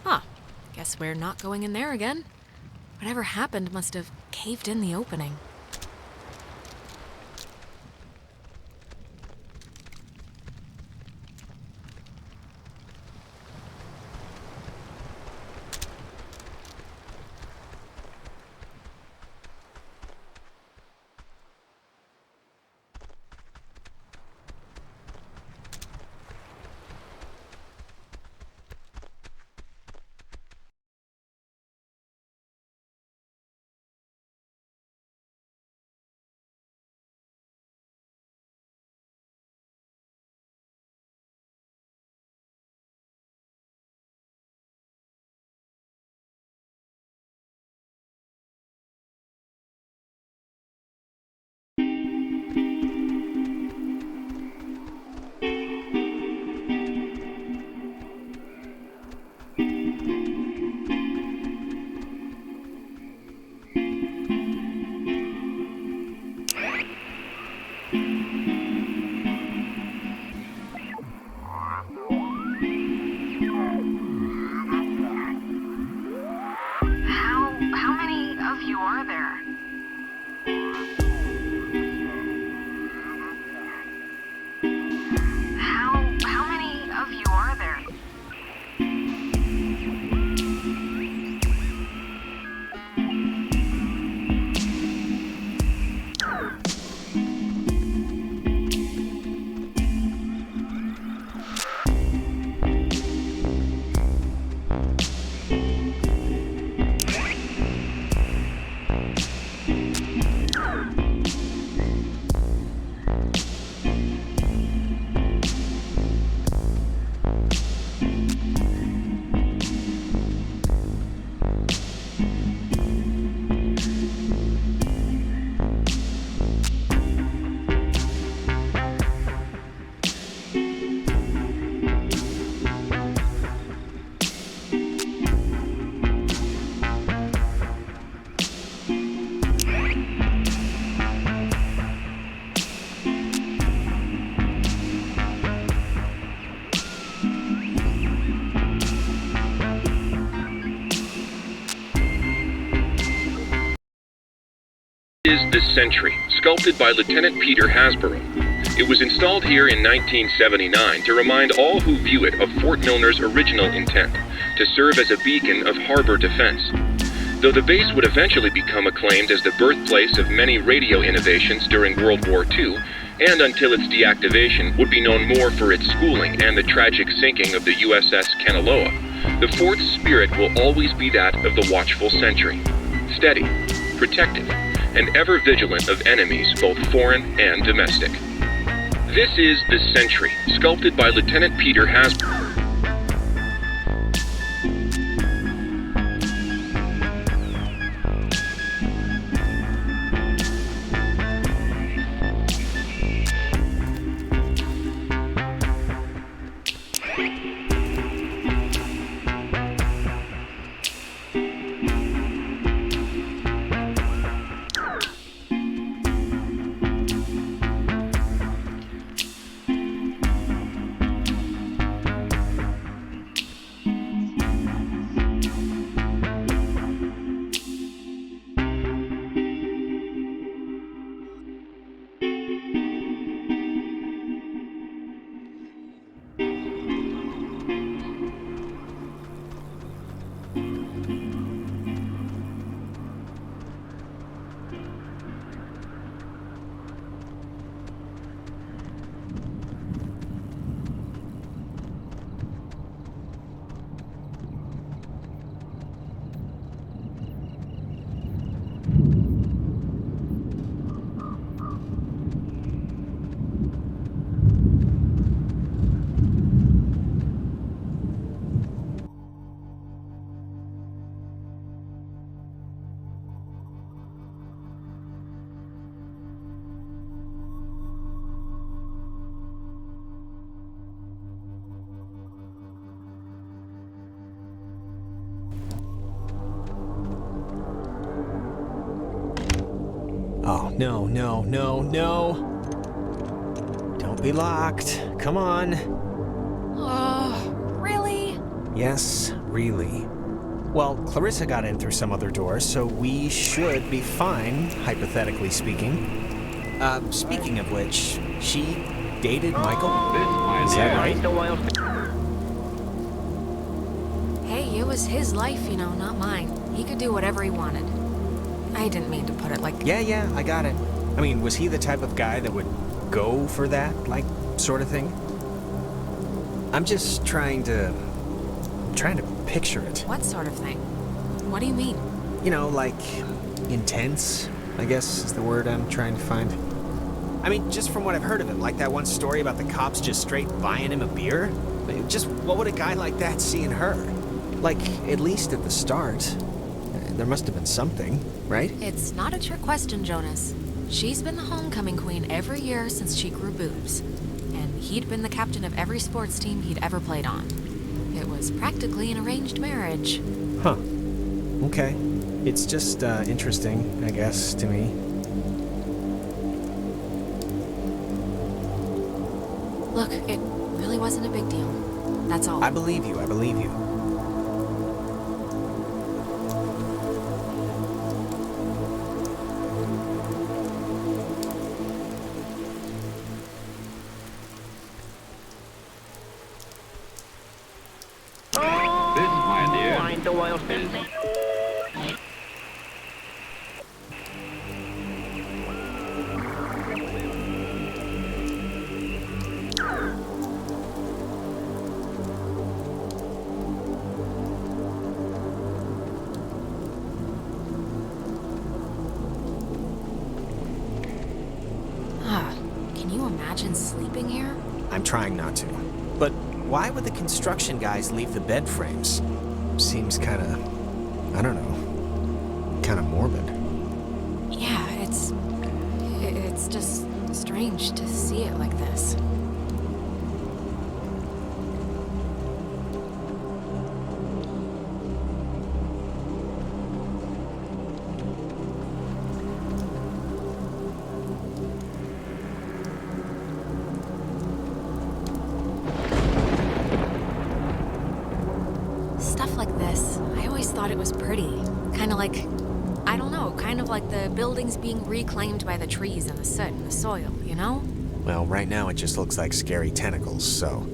Huh. Guess we're not going in there again. Whatever happened must have caved in the opening. are there? How many of you are there? Is the Sentry, sculpted by Lieutenant Peter Hasborough. It was installed here in 1979 to remind all who view it of Fort Milner's original intent, to serve as a beacon of harbor defense. Though the base would eventually become acclaimed as the birthplace of many radio innovations during World War II, and until its deactivation would be known more for its schooling and the tragic sinking of the USS Kanaloa, the fort's spirit will always be that of the watchful sentry, steady, protective, and ever vigilant of enemies both foreign and domestic. This is the Sentry, sculpted by Lieutenant Peter Hasborough. Oh, no, no, no, no. Don't be locked. Come on. Oh, really? Yes, really. Well, Clarissa got in through some other door, so we should be fine, hypothetically speaking. Speaking of which, she dated Michael? Is that right? Hey, it was his life, not mine. He could do whatever he wanted. I didn't mean to put it like... Yeah, I got it. I mean, was he the type of guy that would go for that, sort of thing? I'm just trying to picture it. What sort of thing? What do you mean? Intense, I guess is the word I'm trying to find. I mean, just from what I've heard of it, like that one story about the cops just straight buying him a beer. Just what would a guy like that see in her? At least at the start. There must have been something, right? It's not a trick question, Jonas. She's been the homecoming queen every year since she grew boobs. And he'd been the captain of every sports team he'd ever played on. It was practically an arranged marriage. Huh. Okay. It's just interesting, I guess, to me. Look, it really wasn't a big deal. That's all. I believe you. something. Can you imagine sleeping here? I'm trying not to. But why would the construction guys leave the bed frames? Seems kinda, I don't know, kinda morbid. Yeah, it's just strange to see it like this. Stuff like this, I always thought it was pretty. Kind of like, I don't know, kind of like the buildings being reclaimed by the trees and the soot and the soil, you know? Well, right now it just looks like scary tentacles, so...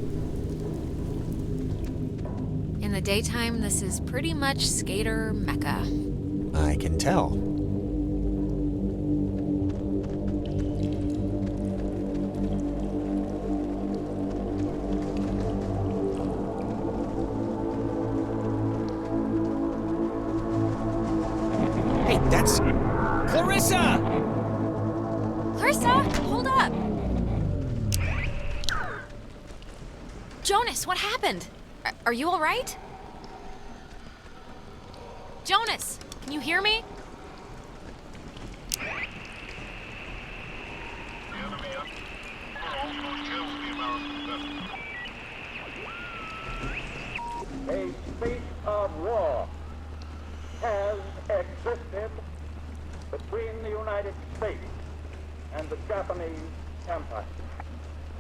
In the daytime, this is pretty much skater mecca. I can tell. Hey, that's... Clarissa! Clarissa, hold up! Jonas, what happened? Are you all right? Jonas, can you hear me? A state of war has existed between the United States and the Japanese Empire.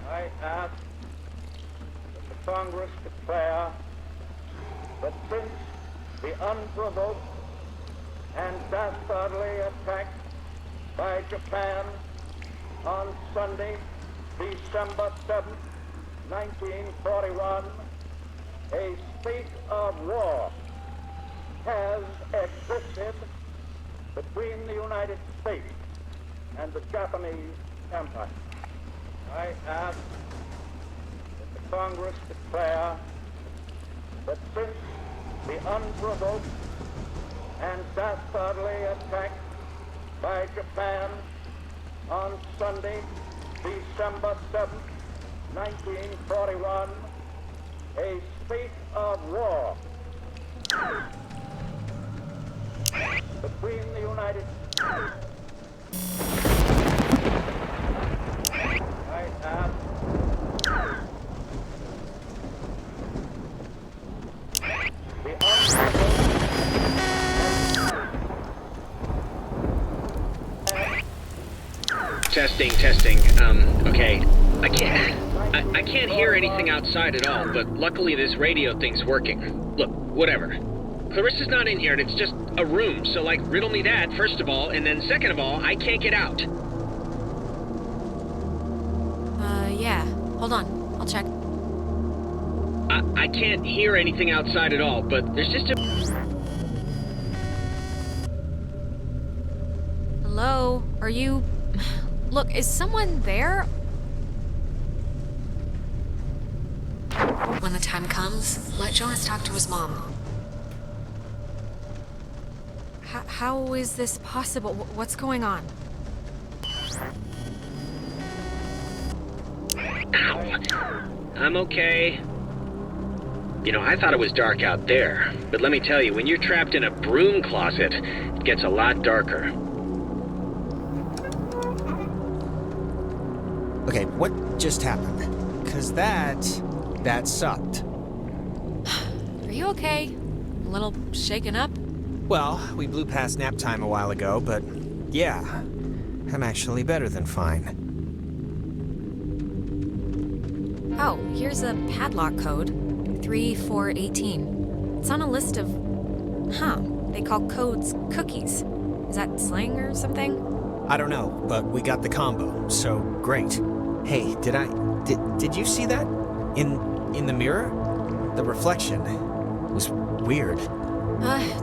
I ask that the Congress declare that since the unprovoked and dastardly attack by Japan on Sunday, December 7th, 1941, a state of war has existed between the United States and the Japanese Empire. I ask that the Congress declare that since the unprovoked and dastardly attack by Japan on Sunday, December 7th, 1941, a state of war between the United States. I ask the unprovoked. Testing. Okay. I can't hear anything outside at all, but luckily this radio thing's working. Look, whatever. Clarissa's not in here, and it's just a room, so, like, riddle me that, first of all, and then second of all, I can't get out. Yeah. Hold on. I'll check. I can't hear anything outside at all, but there's just a... Hello? Are you... Look, is someone there? When the time comes, let Jonas talk to his mom. How is this possible? What's going on? Ow. I'm okay. You know, I thought it was dark out there, but let me tell you, when you're trapped in a broom closet, it gets a lot darker. Okay, what just happened? 'Cause that sucked. Are you okay? A little shaken up? Well, we blew past nap time a while ago, but yeah, I'm actually better than fine. Oh, here's a padlock code. 3418. It's on a list of... They call codes cookies. Is that slang or something? I don't know, but we got the combo, so great. Hey, did you see that? In the mirror? The reflection was weird.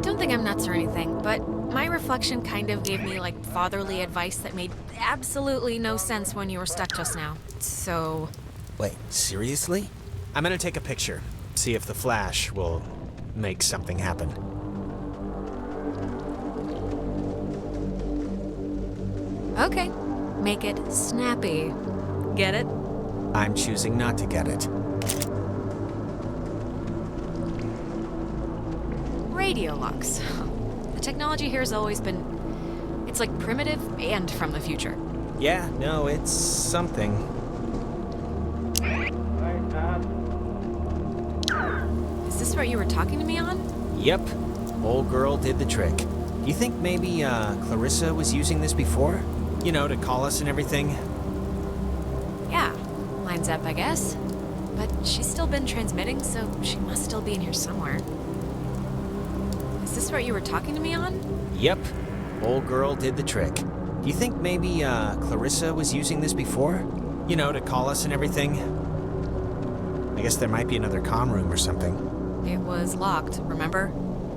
Don't think I'm nuts or anything, but my reflection kind of gave me, like, fatherly advice that made absolutely no sense when you were stuck just now. So... Wait, seriously? I'm gonna take a picture. See if the flash will make something happen. Okay. Make it snappy. Get it? I'm choosing not to get it. Radio locks. The technology here has always been... It's like primitive and from the future. Yeah, no, it's something. Is this what you were talking to me on? Yep. Old girl did the trick. You think maybe, Clarissa was using this before? You know, to call us and everything? Yeah. Lines up, I guess. But she's still been transmitting, so she must still be in here somewhere. Is this what you were talking to me on? Yep. Old girl did the trick. Do you think maybe, Clarissa was using this before? You know, to call us and everything? I guess there might be another comm room or something. It was locked, remember?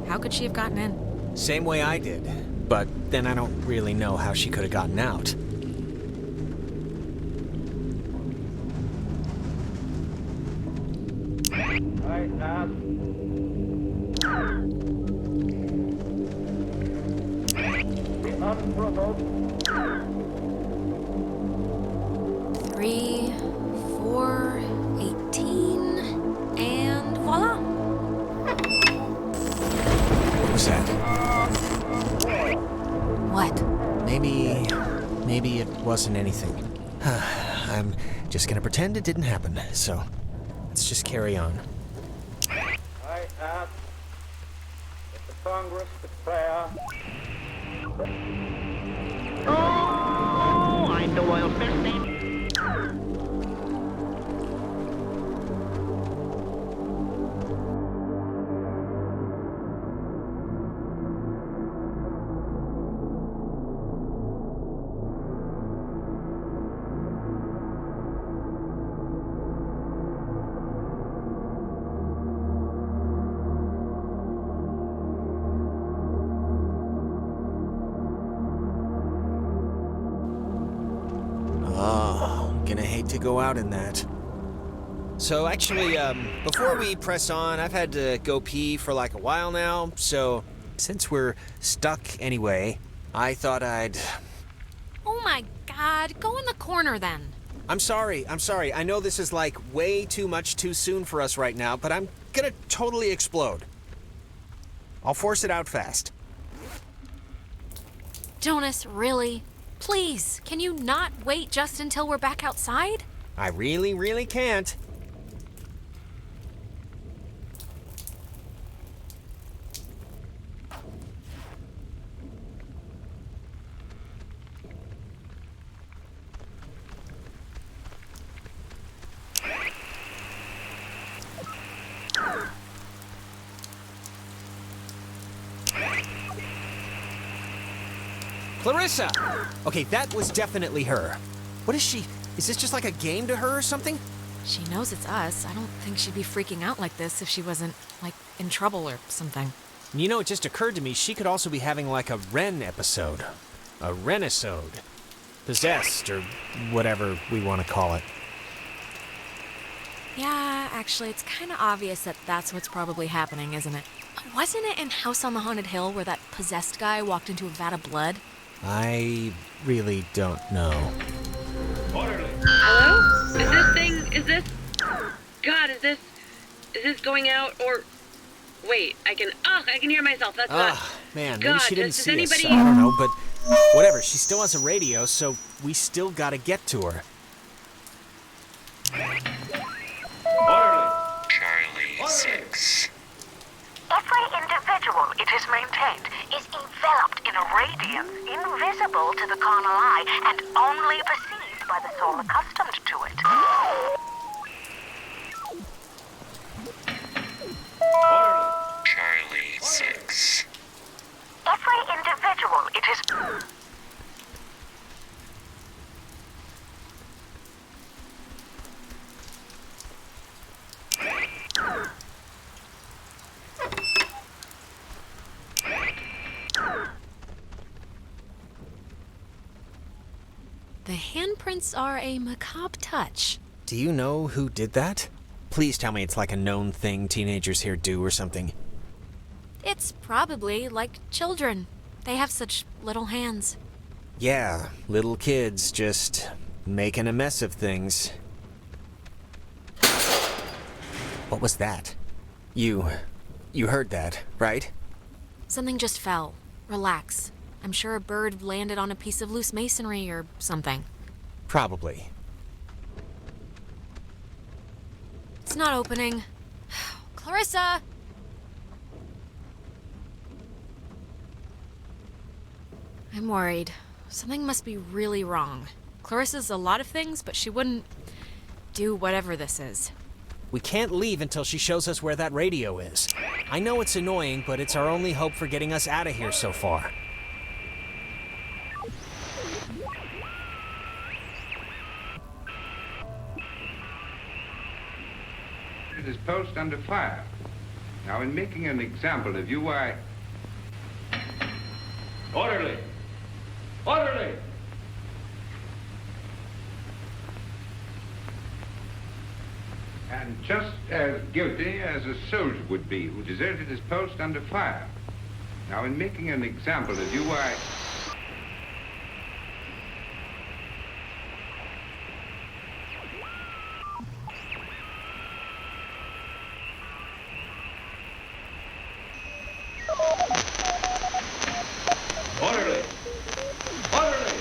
How could she have gotten in? Same way I did. But then I don't really know how she could have gotten out. Unprovoked. 3, 4, 18, and voila! What was that? What? Maybe it wasn't anything. I'm just gonna pretend it didn't happen, so let's just carry on. I ask that the Congress declare. Oh, I'm the royal first name. Gonna hate to go out in that. So actually, before we press on, I've had to go pee for like a while now, so since we're stuck anyway, I thought I'd... Oh my god, go in the corner then. I'm sorry. I know this is like way too much too soon for us right now, but I'm gonna totally explode. I'll force it out fast. Jonas, really? Please, can you not wait just until we're back outside? I really can't. Clarissa! Okay, that was definitely her. What is she? Is this just like a game to her or something? She knows it's us. I don't think she'd be freaking out like this if she wasn't, like, in trouble or something. You know, it just occurred to me she could also be having like a Ren episode. A Renisode. Possessed, or whatever we want to call it. Yeah, actually, it's kind of obvious that that's what's probably happening, isn't it? Wasn't it in House on the Haunted Hill where that possessed guy walked into a vat of blood? I really don't know. Hello? Is this... God, is this going out, or... Wait, I can hear myself, that's not... Man, God, maybe she didn't does see anybody... us. I don't know, but whatever, she still has a radio, so we still gotta get to her. Charlie 6. Every individual it is maintained is enveloped in a radiance invisible to the carnal eye and only perceived by the soul accustomed to it. Charlie 6. Every individual it is... The handprints are a macabre touch. Do you know who did that? Please tell me it's like a known thing teenagers here do or something. It's probably like children. They have such little hands. Yeah, little kids just making a mess of things. What was that? You heard that, right? Something just fell. Relax. I'm sure a bird landed on a piece of loose masonry or something. Probably. It's not opening. Clarissa! I'm worried. Something must be really wrong. Clarissa's a lot of things, but she wouldn't do whatever this is. We can't leave until she shows us where that radio is. I know it's annoying, but it's our only hope for getting us out of here so far. This post under fire. Now, in making an example of you, I... Orderly! Orderly! And just as guilty as a soldier would be who deserted his post under fire. Now, in making an example of you, I... Orderly! Orderly!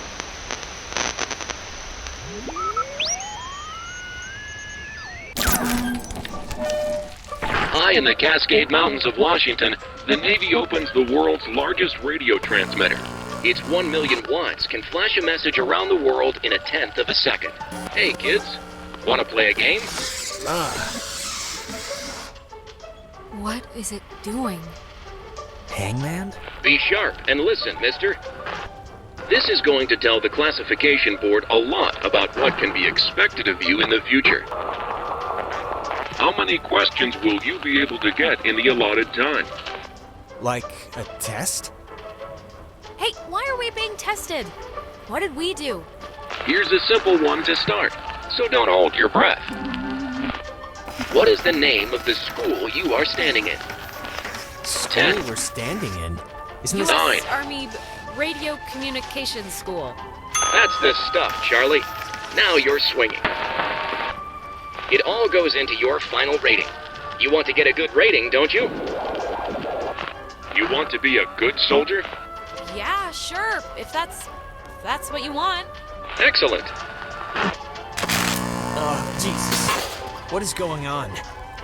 High in the Cascade Mountains of Washington, the Navy opens the world's largest radio transmitter. Its 1 million watts can flash a message around the world in a tenth of a second. Hey kids, wanna play a game? What is it doing? Hangman? Be sharp and listen, mister. This is going to tell the classification board a lot about what can be expected of you in the future. How many questions will you be able to get in the allotted time? Like a test? Hey, why are we being tested? What did we do? Here's a simple one to start, so don't hold your breath. What is the name of the school you are standing in? School we're standing in? Isn't this... U.S. Army Radio Communications School. That's the stuff, Charlie. Now you're swinging. It all goes into your final rating. You want to get a good rating, don't you? You want to be a good soldier? Yeah, sure, if that's what you want. Excellent. Oh, Jesus. What is going on?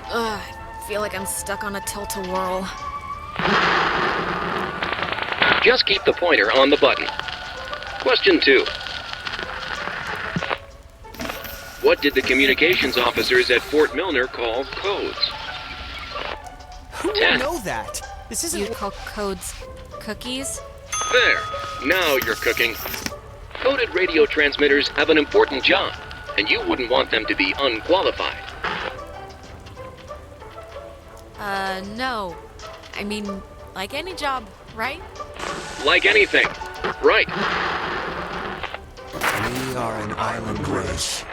I feel like I'm stuck on a tilt-a-whirl. Just keep the pointer on the button. Question 2. What did the communications officers at Fort Milner call codes? Who would know that? This isn't... You'd call codes cookies? There. Now you're cooking. Coded radio transmitters have an important job, and you wouldn't want them to be unqualified. No. I mean, like any job, right? Like anything. Right. We are an island race,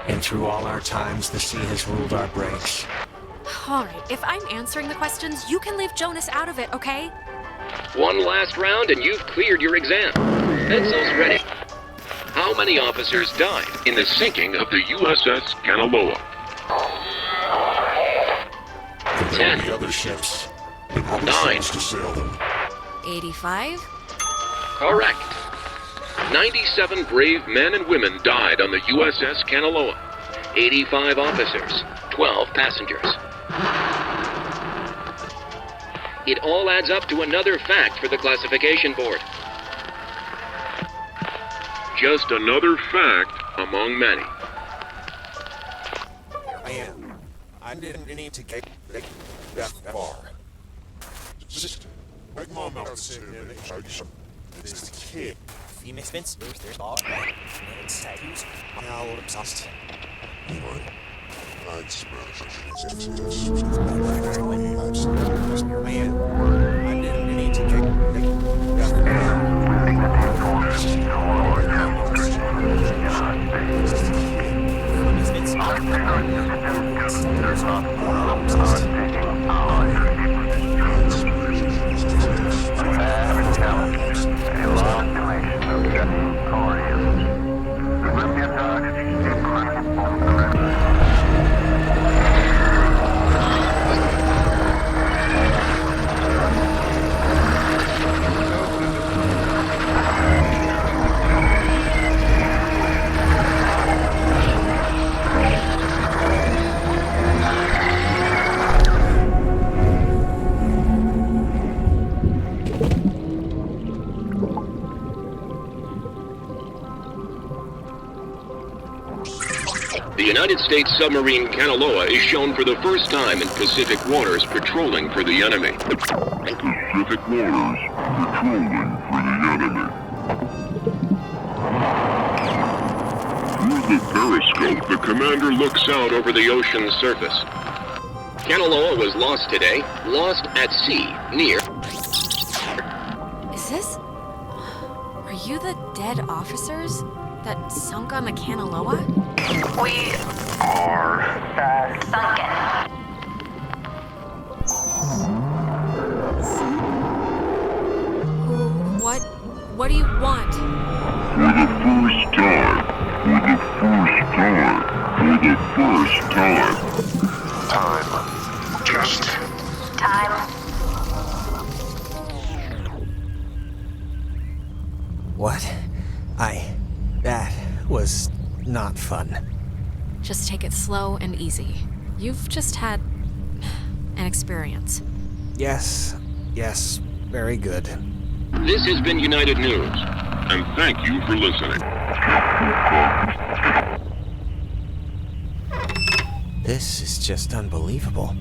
and through all our times, the sea has ruled our breaks. All right, if I'm answering the questions, you can leave Jonas out of it, okay? One last round and you've cleared your exam. Pencils ready. How many officers died in the sinking of the USS Kanaloa? 10. The other ships. 9. To sail them. 85? Correct. 97 brave men and women died on the USS Kanaloa. 85 officers, 12 passengers. It all adds up to another fact for the classification board. Just another fact among many. I didn't need to get that far. Just make mom out sick and this kid. Female fence, there's all it's tattoos. Now I'm exhausted. Anyway, I'd smash I didn't need to get that far. The United States submarine Kanaloa is shown for the first time in Pacific waters patrolling for the enemy. Pacific waters patrolling for the enemy. Through the periscope, the commander looks out over the ocean's surface. Kanaloa was lost today, lost at sea, near... Is this... Are you the dead officers that sunk on the Kanaloa? We are sunken. What do you want? For the first time. Time. Just time. What? That was not fun. Just take it slow and easy. You've just had an experience. Yes, very good. This has been United News, and thank you for listening. This is just unbelievable.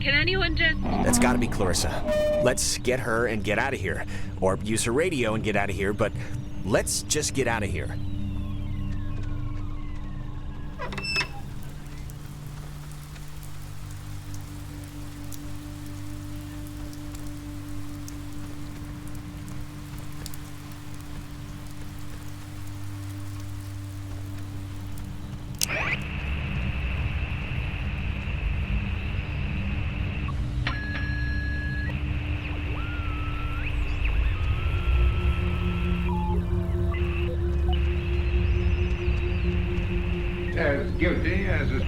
Can anyone just... That's gotta be Clarissa. Let's get her and get out of here. Or use her radio and get out of here, but let's just get out of here. As guilty as a...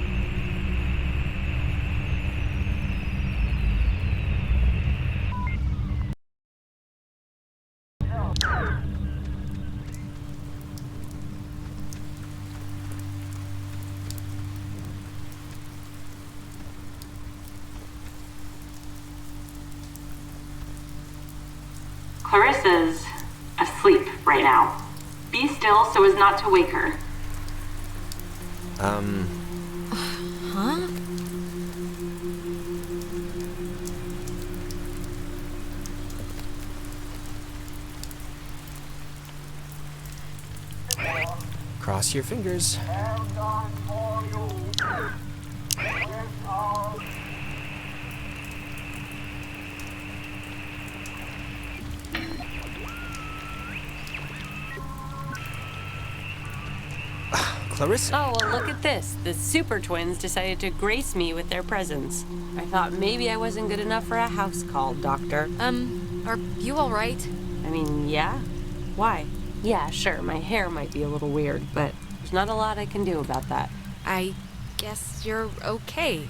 Clarissa's asleep right now. Be still so as not to wake her. Huh? Cross your fingers. Clarissa? Oh, well, look at this. The Super Twins decided to grace me with their presence. I thought maybe I wasn't good enough for a house call, Doctor. Are you all right? I mean, yeah. Why? Yeah, sure, my hair might be a little weird, but there's not a lot I can do about that. I guess you're okay.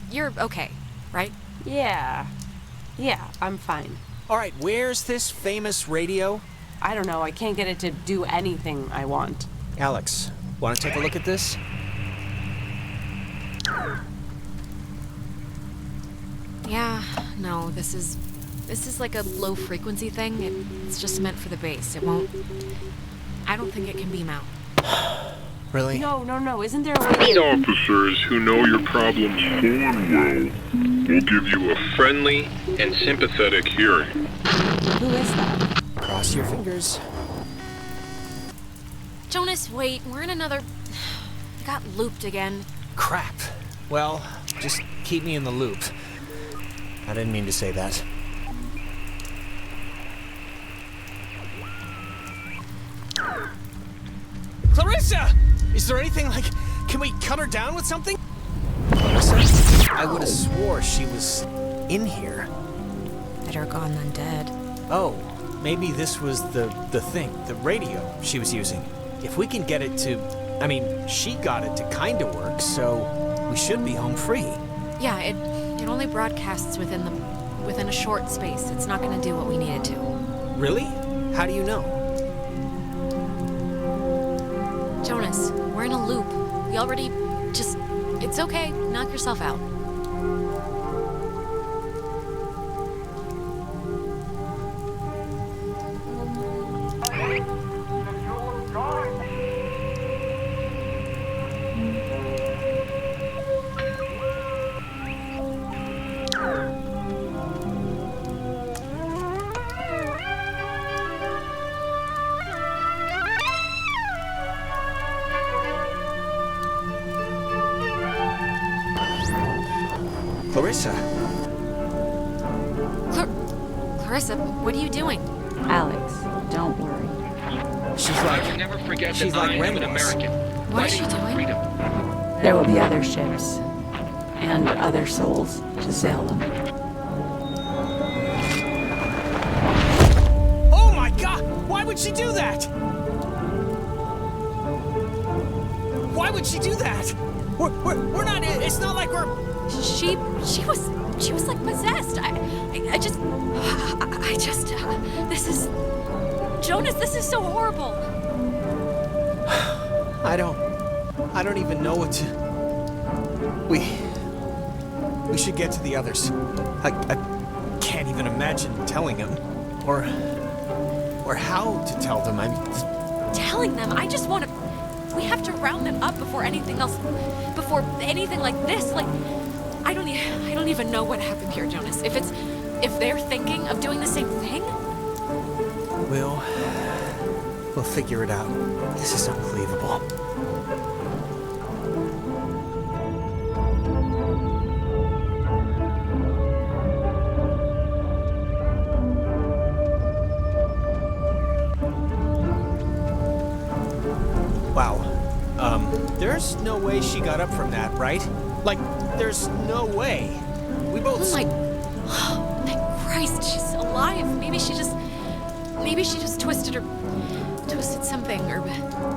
You're okay, right? Yeah, I'm fine. All right, where's this famous radio? I don't know, I can't get it to do anything I want. Alex, want to take a look at this? Yeah, no, this is like a low frequency thing. It's just meant for the bass. It won't... I don't think it can beam out. Really? No, isn't there a way These to... officers who know your problems full and well will give you a Friendly and sympathetic hearing. Who is that? Cross your fingers. Jonas, wait, we're in another... I got looped again. Crap. Well, just keep me in the loop. I didn't mean to say that. Clarissa! Is there anything like... Can we cut her down with something? Clarissa? I would have swore she was in here. Better gone than dead. Oh, maybe this was the thing, the radio she was using. If we can get it to... I mean, she got it to kind of work, so we should be home free. Yeah, it only broadcasts within a short space. It's not going to do what we need it to. Really? How do you know? Jonas, we're in a loop. We already just... It's okay. Knock yourself out. Clarissa. Clarissa, what are you doing? Alex, don't worry. She's like... You never forget she's that like I am an Reynolds. American. What is she Fighting for doing? freedom. There will be other ships and other souls to sail them. Oh my god! Why would she do that? Why would she do that? We're not... It's not like we're... She was like possessed. I just, this is... Jonas, this is so horrible. I don't even know what to... We should get to the others. I can't even imagine telling them. Or how to tell them. Telling them? I just want to... We have to round them up before anything else... Before anything like this, like... I don't even know what happened here, Jonas. If they're thinking of doing the same thing... We'll figure it out. This is unbelievable. Wow. There's no way she got up from that, right? Like, there's no way. We both... Oh my Christ, she's alive. Maybe she just twisted something, or...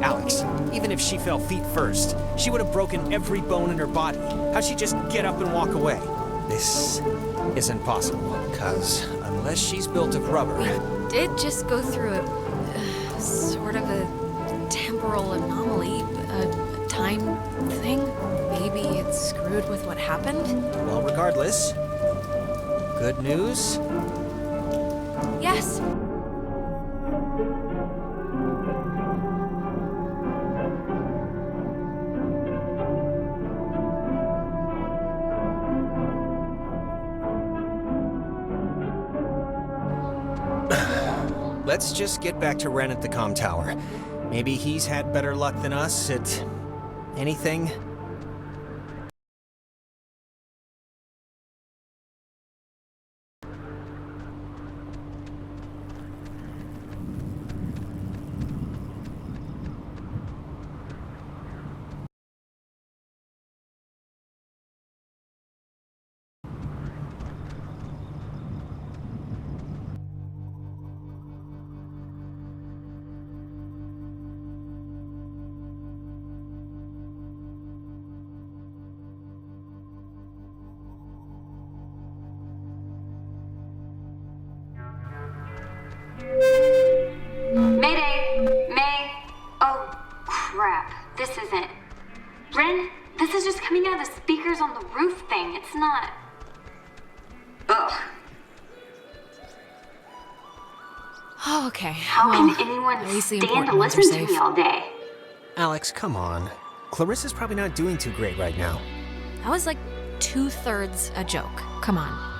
Alex, even if she fell feet first, she would have broken every bone in her body. How'd she just get up and walk away? This isn't possible, because unless she's built of rubber... We did just go through a sort of a temporal anomaly, a time thing. Maybe it's screwed with what happened? Well, regardless, good news? Yes. Let's just get back to Ren at the comm tower. Maybe he's had better luck than us at anything. Mayday! May! Oh, crap. This isn't... Ren, this is just coming out of the speakers on the roof thing. It's not... Ugh. Oh, okay. How well, can anyone at least the stand important to ones are listen to safe. me all day? Alex, come on. Clarissa's probably not doing too great right now. That was like 2/3 a joke. Come on.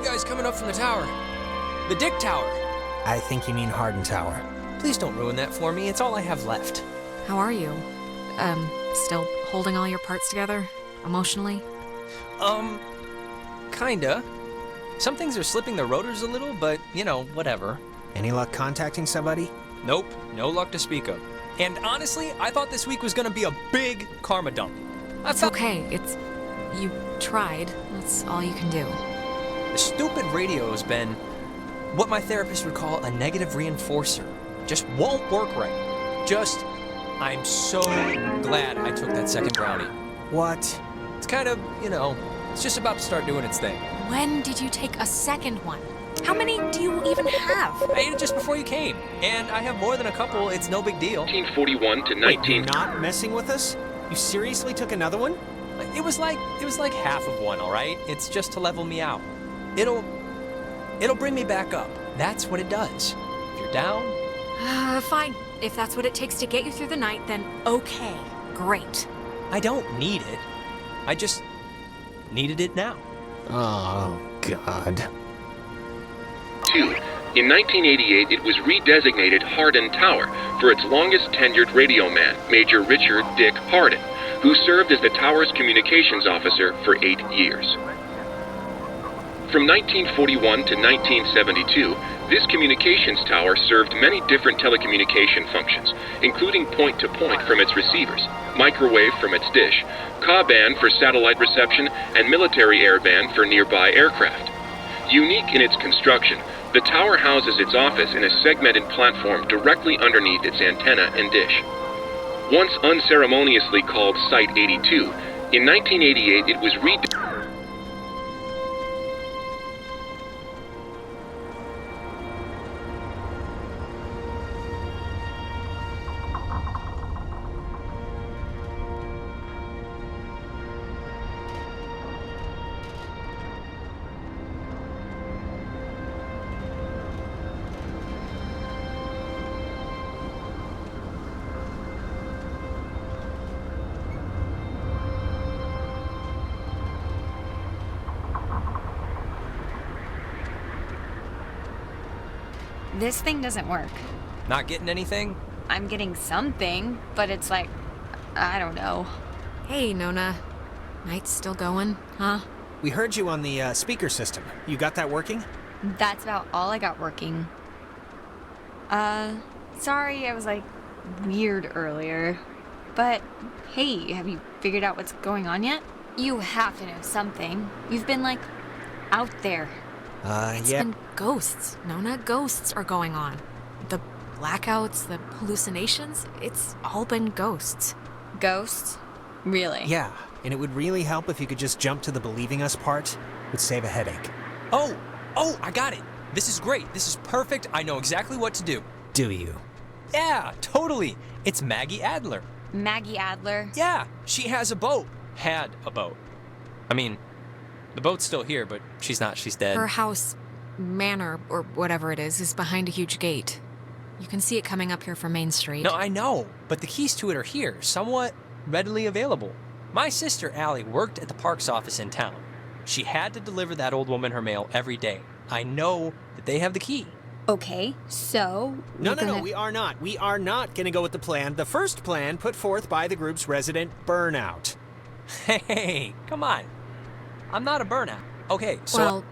you guys coming up from the tower. The Dick Tower. I think you mean Hardin Tower. Please don't ruin that for me. It's all I have left. How are you? Still holding all your parts together? Emotionally? Kinda. Some things are slipping the rotors a little, but, you know, whatever. Any luck contacting somebody? Nope, no luck to speak of. And honestly, I thought this week was gonna be a big karma dump. It's okay. You tried. That's all you can do. The stupid radio has been what my therapist would call a negative reinforcer. Just won't work right. I'm so glad I took that second brownie. What? It's kind of, it's just about to start doing its thing. When did you take a second one? How many do you even have? I ate it just before you came, and I have more than a couple. It's no big deal. 1941 to 19... Wait, you're not messing with us? You seriously took another one? It was like half of one, all right? It's just to level me out. It'll bring me back up. That's what it does. If you're down... Fine. If that's what it takes to get you through the night, then okay. Great. I don't need it. I just needed it now. Oh, God. 2. In 1988, it was redesignated Hardin Tower for its longest tenured radio man, Major Richard Dick Hardin, who served as the tower's communications officer for 8 years. From 1941 to 1972, this communications tower served many different telecommunication functions, including point-to-point from its receivers, microwave from its dish, Ka-band for satellite reception, and military airband for nearby aircraft. Unique in its construction, the tower houses its office in a segmented platform directly underneath its antenna and dish. Once unceremoniously called Site 82, in 1988 it was This thing doesn't work. Not getting anything? I'm getting something, but it's like, I don't know. Hey, Nona. Night's still going, huh? We heard you on the speaker system. You got that working? That's about all I got working. Sorry I was like weird earlier. But hey, have you figured out what's going on yet? You have to know something. You've been like out there. It's been ghosts, Nona. Ghosts are going on. The blackouts, the hallucinations, it's all been ghosts. Ghosts? Really? Yeah, and it would really help if you could just jump to the believing us part. Would save a headache. Oh, I got it. This is great. This is perfect. I know exactly what to do. Do you? Yeah, totally. It's Maggie Adler. Maggie Adler? Yeah, she has a boat. Had a boat. I mean, the boat's still here, but she's not. She's dead. Her house, manor, or whatever it is behind a huge gate. You can see it coming up here from Main Street. No, I know, but the keys to it are here, somewhat readily available. My sister, Allie, worked at the parks office in town. She had to deliver that old woman her mail every day. I know that they have the key. Okay, so... No, we are not. We are not going to go with the plan. The first plan put forth by the group's resident Burnout. Hey, come on. I'm not a burnout. Okay, so... Well,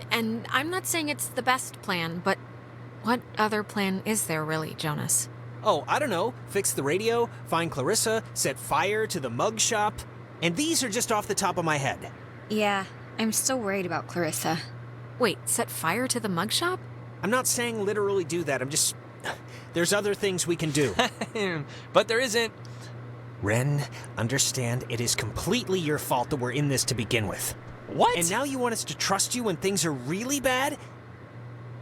and I'm not saying it's the best plan, but what other plan is there really, Jonas? Oh, I don't know. Fix the radio, find Clarissa, set fire to the mug shop. And these are just off the top of my head. Yeah, I'm still worried about Clarissa. Wait, set fire to the mug shop? I'm not saying literally do that. I'm just... There's other things we can do. But there isn't... Ren, understand it is completely your fault that we're in this to begin with. What? And now you want us to trust you when things are really bad?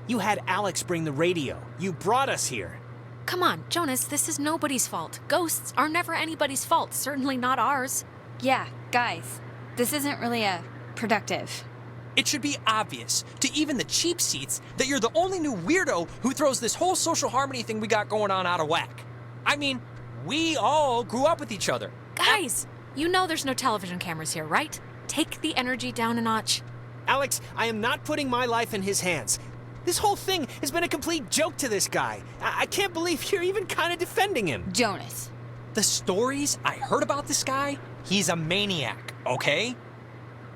You had Alex bring the radio. You brought us here. Come on, Jonas, this is nobody's fault. Ghosts are never anybody's fault, certainly not ours. Yeah, guys, this isn't really productive. It should be obvious to even the cheap seats that you're the only new weirdo who throws this whole social harmony thing we got going on out of whack. I mean, we all grew up with each other. Guys, you know there's no television cameras here, right? Take the energy down a notch. Alex, I am not putting my life in his hands. This whole thing has been a complete joke to this guy. I can't believe you're even kind of defending him. Jonas. The stories I heard about this guy, he's a maniac, okay?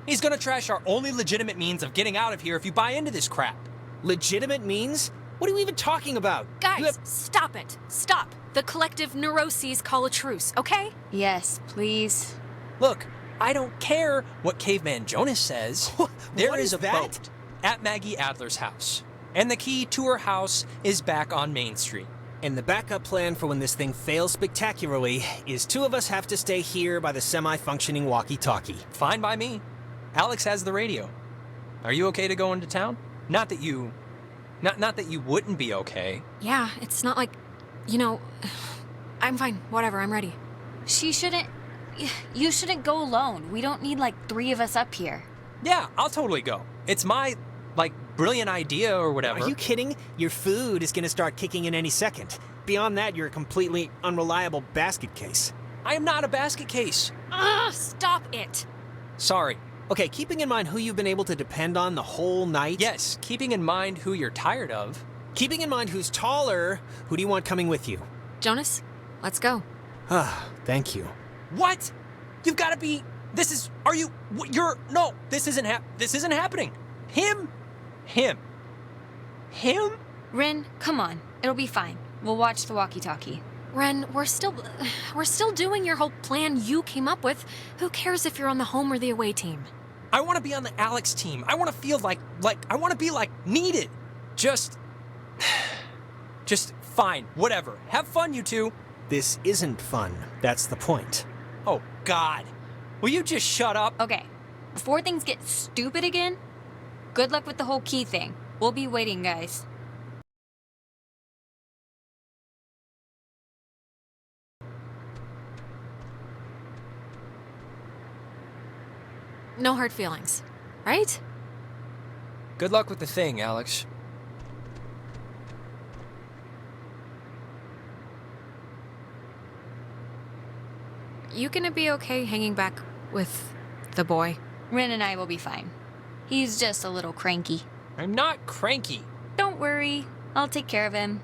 He's gonna trash our only legitimate means of getting out of here if you buy into this crap. Legitimate means? What are you even talking about? Guys, stop it. Stop. The collective neuroses call a truce, okay? Yes, please. Look, I don't care what Caveman Jonas says. There What is is a that? boat at Maggie Adler's house. And the key to her house is back on Main Street. And the backup plan for when this thing fails spectacularly is two of us have to stay here by the semi-functioning walkie-talkie. Fine by me. Alex has the radio. Are you okay to go into town? Not that you wouldn't be okay. Yeah, it's not like, I'm fine. Whatever, I'm ready. You shouldn't go alone. We don't need like 3 of us up here. Yeah, I'll totally go. It's my, brilliant idea or whatever. Are you kidding? Your food is gonna start kicking in any second. Beyond that, you're a completely unreliable basket case. I am not a basket case. Stop it. Sorry. Okay, keeping in mind who you've been able to depend on the whole night. Yes, keeping in mind who you're tired of. Keeping in mind who's taller, who do you want coming with you? Jonas, let's go. Thank you. What? You've got to be... This isn't happening. Him? Rin, come on. It'll be fine. We'll watch the walkie-talkie. Ren, we're still doing your whole plan you came up with. Who cares if you're on the home or the away team? I want to be on the Alex team. I want to feel like I want to be needed. Just fine. Whatever. Have fun, you two. This isn't fun. That's the point. Oh, God. Will you just shut up? Okay, before things get stupid again, good luck with the whole key thing. We'll be waiting, guys. No hard feelings, right? Good luck with the thing, Alex. You gonna be okay hanging back with the boy? Rin and I will be fine. He's just a little cranky. I'm not cranky. Don't worry. I'll take care of him.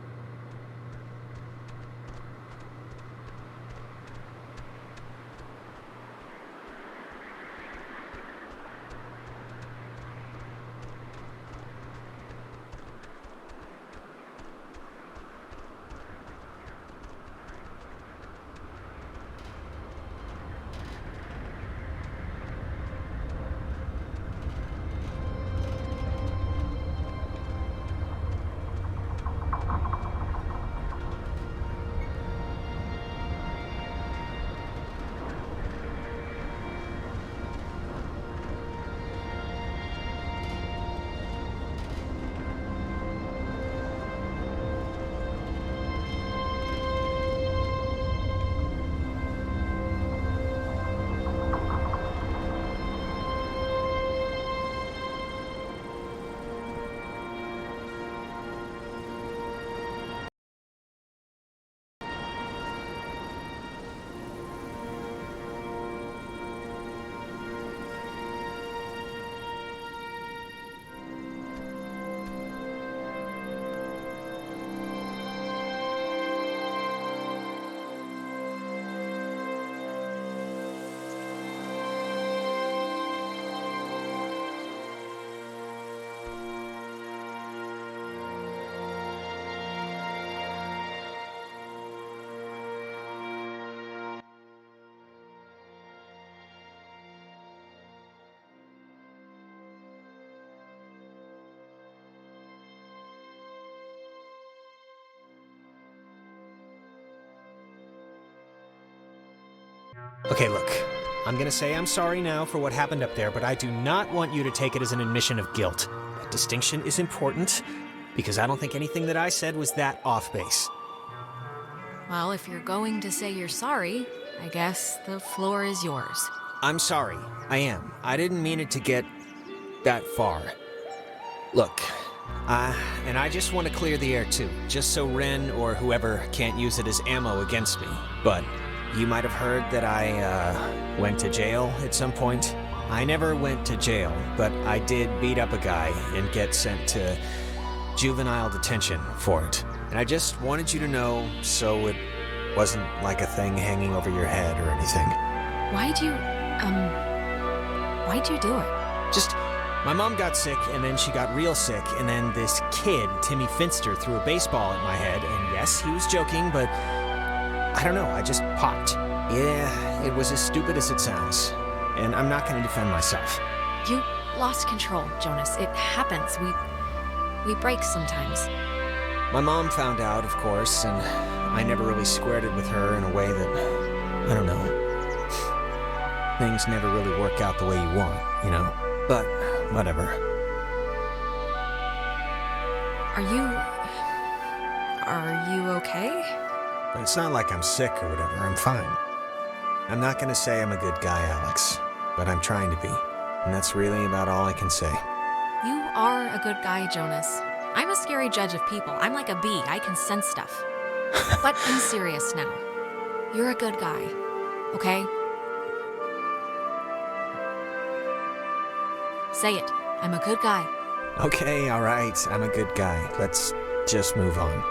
Okay, look. I'm gonna say I'm sorry now for what happened up there, but I do not want you to take it as an admission of guilt. That distinction is important, because I don't think anything that I said was that off base. Well, if you're going to say you're sorry, I guess the floor is yours. I'm sorry. I am. I didn't mean it to get that far. Look, and I just want to clear the air too, just so Ren or whoever can't use it as ammo against me. But you might have heard that I went to jail at some point. I never went to jail, but I did beat up a guy and get sent to juvenile detention for it. And I just wanted you to know so it wasn't like a thing hanging over your head or anything. Why'd you do it? Just, my mom got sick, and then she got real sick, and then this kid, Timmy Finster, threw a baseball at my head, and yes, he was joking, but I don't know, I just popped. Yeah, it was as stupid as it sounds, and I'm not gonna defend myself. You lost control, Jonas. It happens. We break sometimes. My mom found out, of course, and I never really squared it with her in a way that, I don't know, things never really work out the way you want, you know? But, whatever. Are you okay? But it's not like I'm sick or whatever, I'm fine. I'm not gonna say I'm a good guy, Alex, but I'm trying to be. And that's really about all I can say. You are a good guy, Jonas. I'm a scary judge of people. I'm like a bee. I can sense stuff. But I'm serious now. You're a good guy, okay? Say it. I'm a good guy. Okay, alright, I'm a good guy. Let's just move on.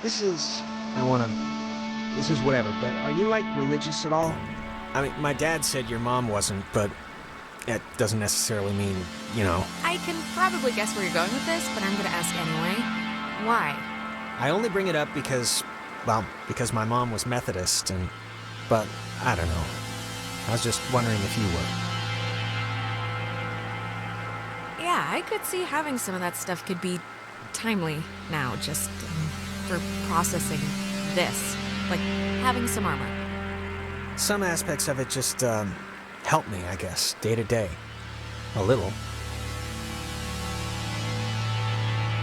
This is whatever, but are you, like, religious at all? I mean, my dad said your mom wasn't, but it doesn't necessarily mean, you know. I can probably guess where you're going with this, but I'm gonna ask anyway. Why? I only bring it up because, well, because my mom was Methodist, but I don't know. I was just wondering if you were. Yeah, I could see having some of that stuff could be timely now, just for processing this. Like having some armor. Some aspects of it just, help me, I guess, day to day. A little.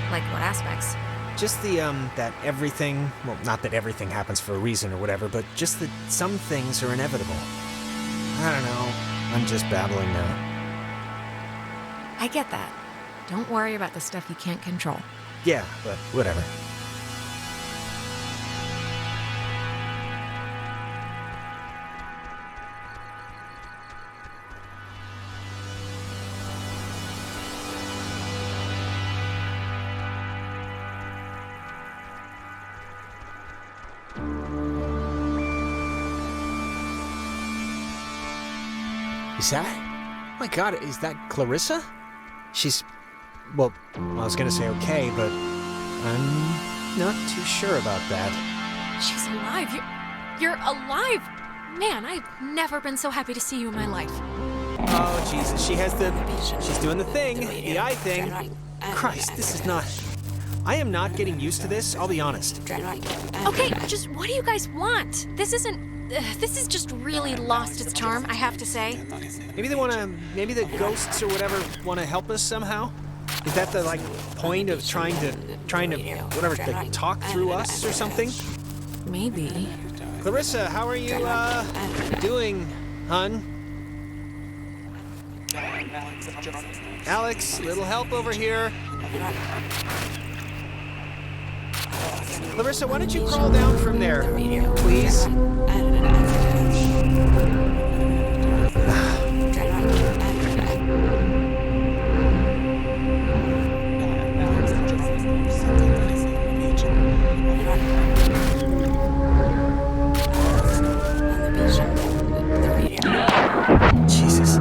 Like what aspects? Just the, that everything, well, not that everything happens for a reason or whatever, but just that some things are inevitable. I don't know. I'm just babbling now. I get that. Don't worry about the stuff you can't control. Yeah, but whatever. Is that? Oh my God, is that Clarissa? She's... well, I was gonna say okay, but I'm not too sure about that. She's alive. You're alive. Man, I've never been so happy to see you in my life. Oh, Jesus, she has the... she's doing the thing, the eye thing. Christ, this is not... I am not getting used to this, I'll be honest. Okay, just what do you guys want? This isn't... this is just really lost its charm, I have to say. Maybe they wanna... maybe the ghosts or whatever wanna help us somehow? Is that the, like, point of trying to, whatever, like, talk through us or something? Maybe. Clarissa, how are you, doing, hun? Alex, little help over here. Clarissa, why don't you crawl down from there, please? Jesus.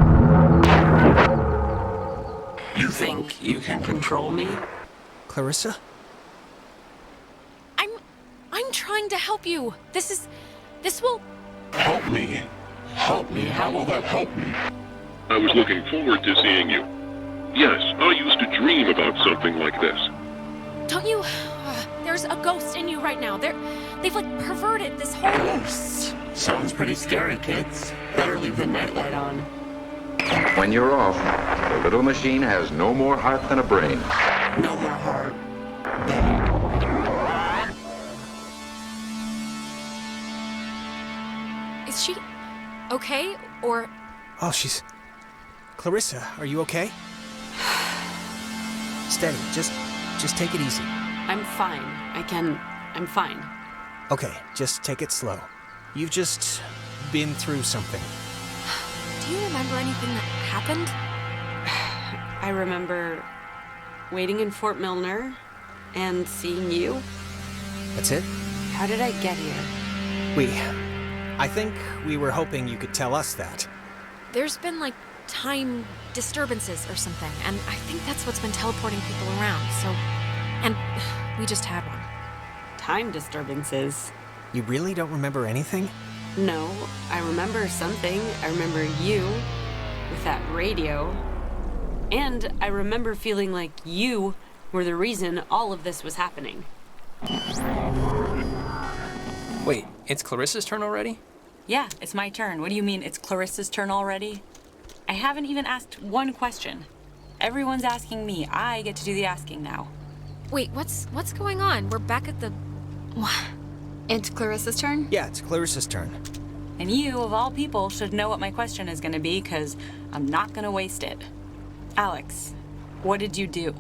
You think you can control me? Clarissa? I'm trying to help you. This will... Help me. Help me. How will that help me? I was looking forward to seeing you. Yes, I used to dream about something like this. Don't you... there's a ghost in you right now. They've like perverted this whole... Ghosts? Sounds pretty scary, kids. Better leave the nightlight on. When you're off, the little machine has no more heart than a brain. No more heart. Is she okay, or... Oh, she's... Clarissa, are you okay? Steady, just take it easy. I'm fine. I'm fine. Okay, just take it slow. You've just been through something. Do you remember anything that happened? I remember waiting in Fort Milner and seeing you. That's it? How did I get here? I think we were hoping you could tell us that. There's been, like, time disturbances or something, and I think that's what's been teleporting people around, so... And we just had one. Time disturbances? You really don't remember anything? No, I remember something. I remember you with that radio. And I remember feeling like you were the reason all of this was happening. Wait, it's Clarissa's turn already? Yeah, it's my turn. What do you mean it's Clarissa's turn already? I haven't even asked one question. Everyone's asking me. I get to do the asking now. Wait, what's going on? We're back at the... It's Clarissa's turn? Yeah, it's Clarissa's turn. And you, of all people, should know what my question is going to be, because I'm not going to waste it. Alex, what did you do?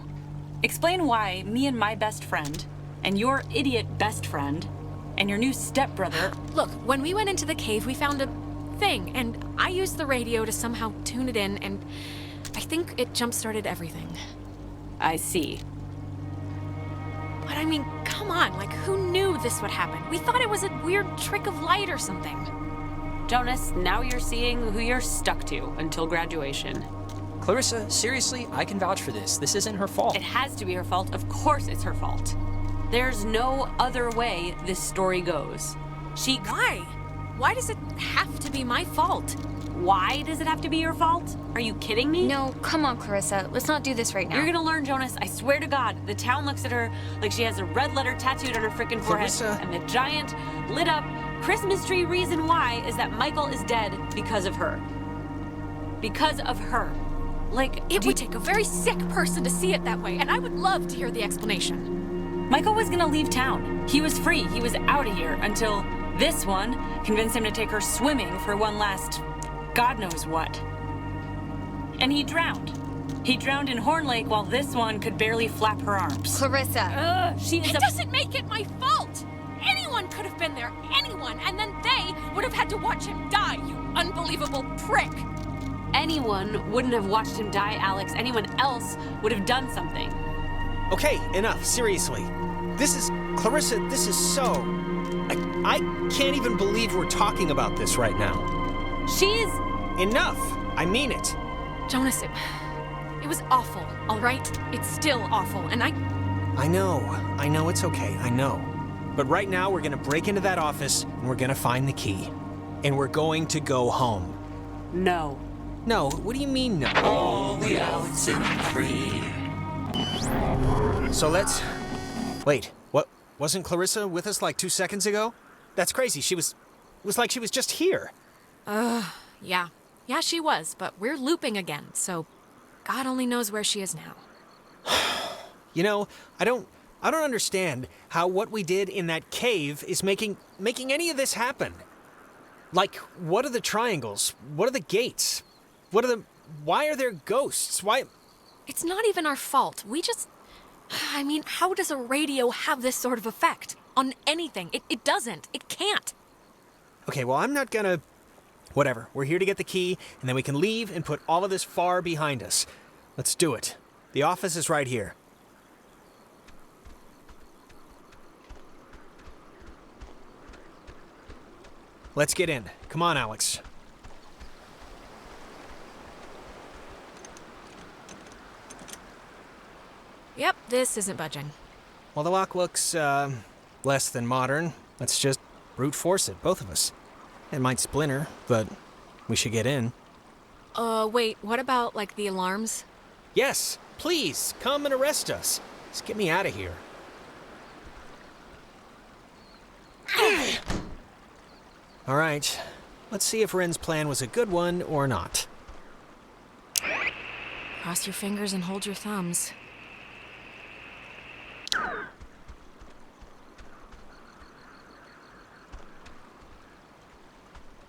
Explain why me and my best friend, and your idiot best friend, and your new stepbrother... Look, when we went into the cave, we found a thing, and I used the radio to somehow tune it in, and I think it jump-started everything. I see. But I mean, come on, like, who knew this would happen? We thought it was a weird trick of light or something. Jonas, now you're seeing who you're stuck to until graduation. Clarissa, seriously, I can vouch for this. This isn't her fault. It has to be her fault. Of course it's her fault. There's no other way this story goes. Why? Why does it have to be my fault? Why does it have to be your fault? Are you kidding me? No, come on, Clarissa. Let's not do this right now. You're gonna learn, Jonas. I swear to God. The town looks at her like she has a red letter tattooed on her frickin' forehead. Clarissa. And the giant, lit up Christmas tree reason why is that Michael is dead because of her. Because of her. Like, it would take a very sick person to see it that way, and I would love to hear the explanation. Michael was gonna leave town. He was free. He was out of here until this one convinced him to take her swimming for one last God knows what. And he drowned. He drowned in Horn Lake while this one could barely flap her arms. Clarissa. It doesn't make it my fault. Anyone could have been there. Anyone. And then they would have had to watch him die, you unbelievable prick. Anyone wouldn't have watched him die, Alex. Anyone else would have done something. Okay, enough. Seriously. Clarissa, this is so... I can't even believe we're talking about this right now. She's... Enough! I mean it. Jonas, it was awful, all right? It's still awful, and I know it's okay, I know. But right now we're gonna break into that office and we're gonna find the key. And we're going to go home. No. No, what do you mean no? All the Oxenfree. So let's... Wait, what? Wasn't Clarissa with us like 2 seconds ago? That's crazy, it was like she was just here. yeah. Yeah, she was, but we're looping again, so God only knows where she is now. You know, I don't understand how what we did in that cave is making any of this happen. Like, what are the triangles? What are the gates? Why are there ghosts? Why? It's not even our fault. I mean, how does a radio have this sort of effect on anything? It doesn't. It can't. Okay, well, I'm not gonna... Whatever, we're here to get the key, and then we can leave and put all of this far behind us. Let's do it. The office is right here. Let's get in. Come on, Alex. Yep, this isn't budging. Well, the lock looks, less than modern. Let's just brute force it, both of us. It might splinter, but we should get in. Wait, what about, like, the alarms? Yes, please, come and arrest us. Just get me out of here. All right, let's see if Ren's plan was a good one or not. Cross your fingers and hold your thumbs.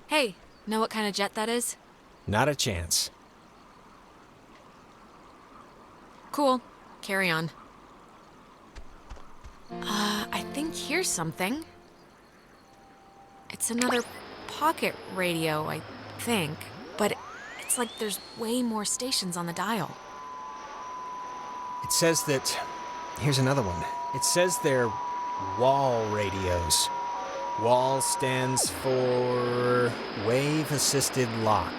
Hey, know what kind of jet that is? Not a chance. Cool. Carry on. I think here's something. It's another pocket radio, I think. But it's like there's way more stations on the dial. It says that... Here's another one. It says they're wall radios. WALL stands for wave-assisted lock.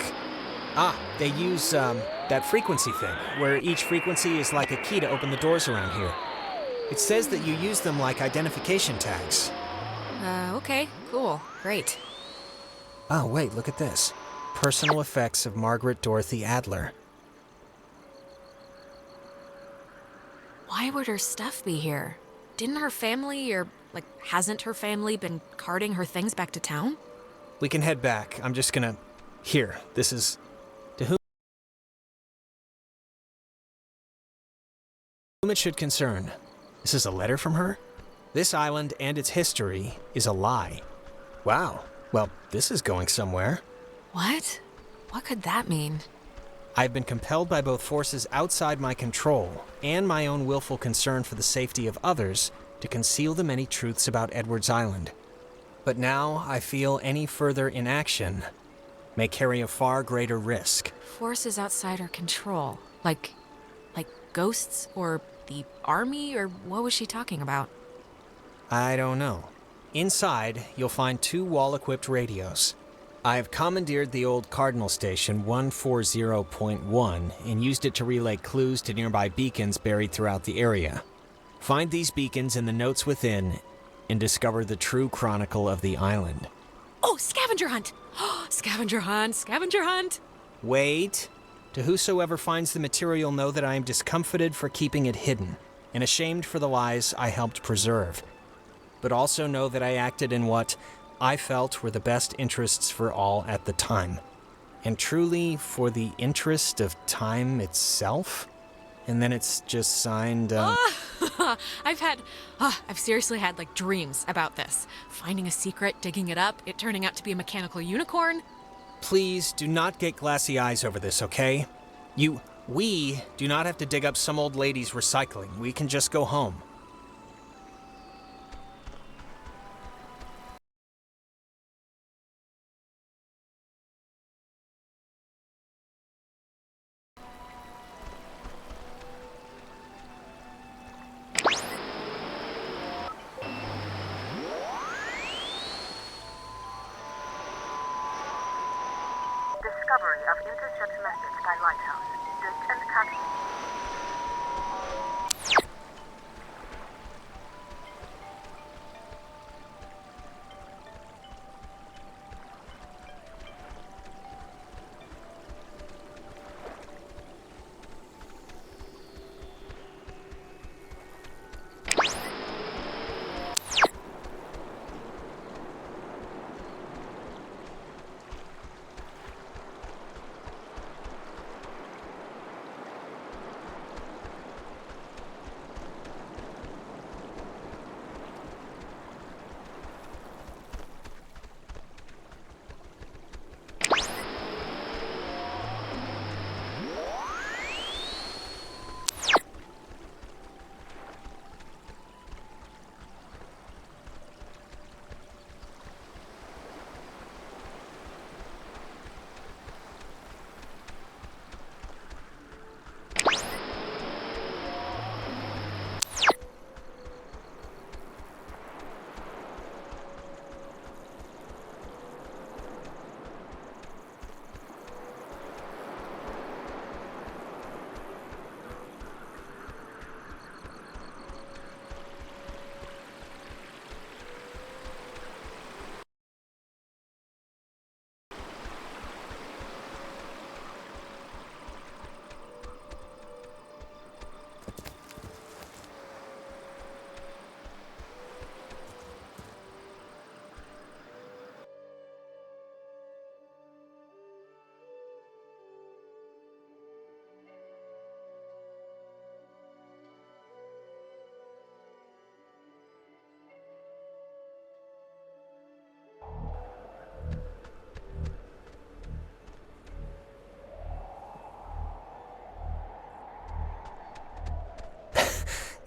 Ah, they use that frequency thing, where each frequency is like a key to open the doors around here. It says that you use them like identification tags. Okay, cool, great. Oh, wait, look at this. Personal effects of Margaret Dorothy Adler. Why would her stuff be here? Didn't her family, or, like, hasn't her family been carting her things back to town? We can head back. I'm just gonna... Here, this is... To whom it should concern. This is a letter from her? This island and its history is a lie. Wow. Well, this is going somewhere. What? What could that mean? I've been compelled by both forces outside my control and my own willful concern for the safety of others to conceal the many truths about Edwards Island. But now I feel any further inaction may carry a far greater risk. Forces outside our control. Like ghosts or the army, or what was she talking about? I don't know. Inside, you'll find 2 wall-equipped radios. I've commandeered the old Cardinal Station 140.1 and used it to relay clues to nearby beacons buried throughout the area. Find these beacons and the notes within, and discover the true chronicle of the island. Oh, scavenger hunt! Scavenger hunt, scavenger hunt! Wait. To whosoever finds the material, know that I am discomfited for keeping it hidden, and ashamed for the lies I helped preserve. But also know that I acted in what I felt were the best interests for all at the time. And truly for the interest of time itself? And then it's just signed, I've seriously had, like, dreams about this. Finding a secret, digging it up, it turning out to be a mechanical unicorn. Please do not get glassy eyes over this, okay? We do not have to dig up some old lady's recycling. We can just go home. Discovery of intercept message by Lighthouse. Date and time.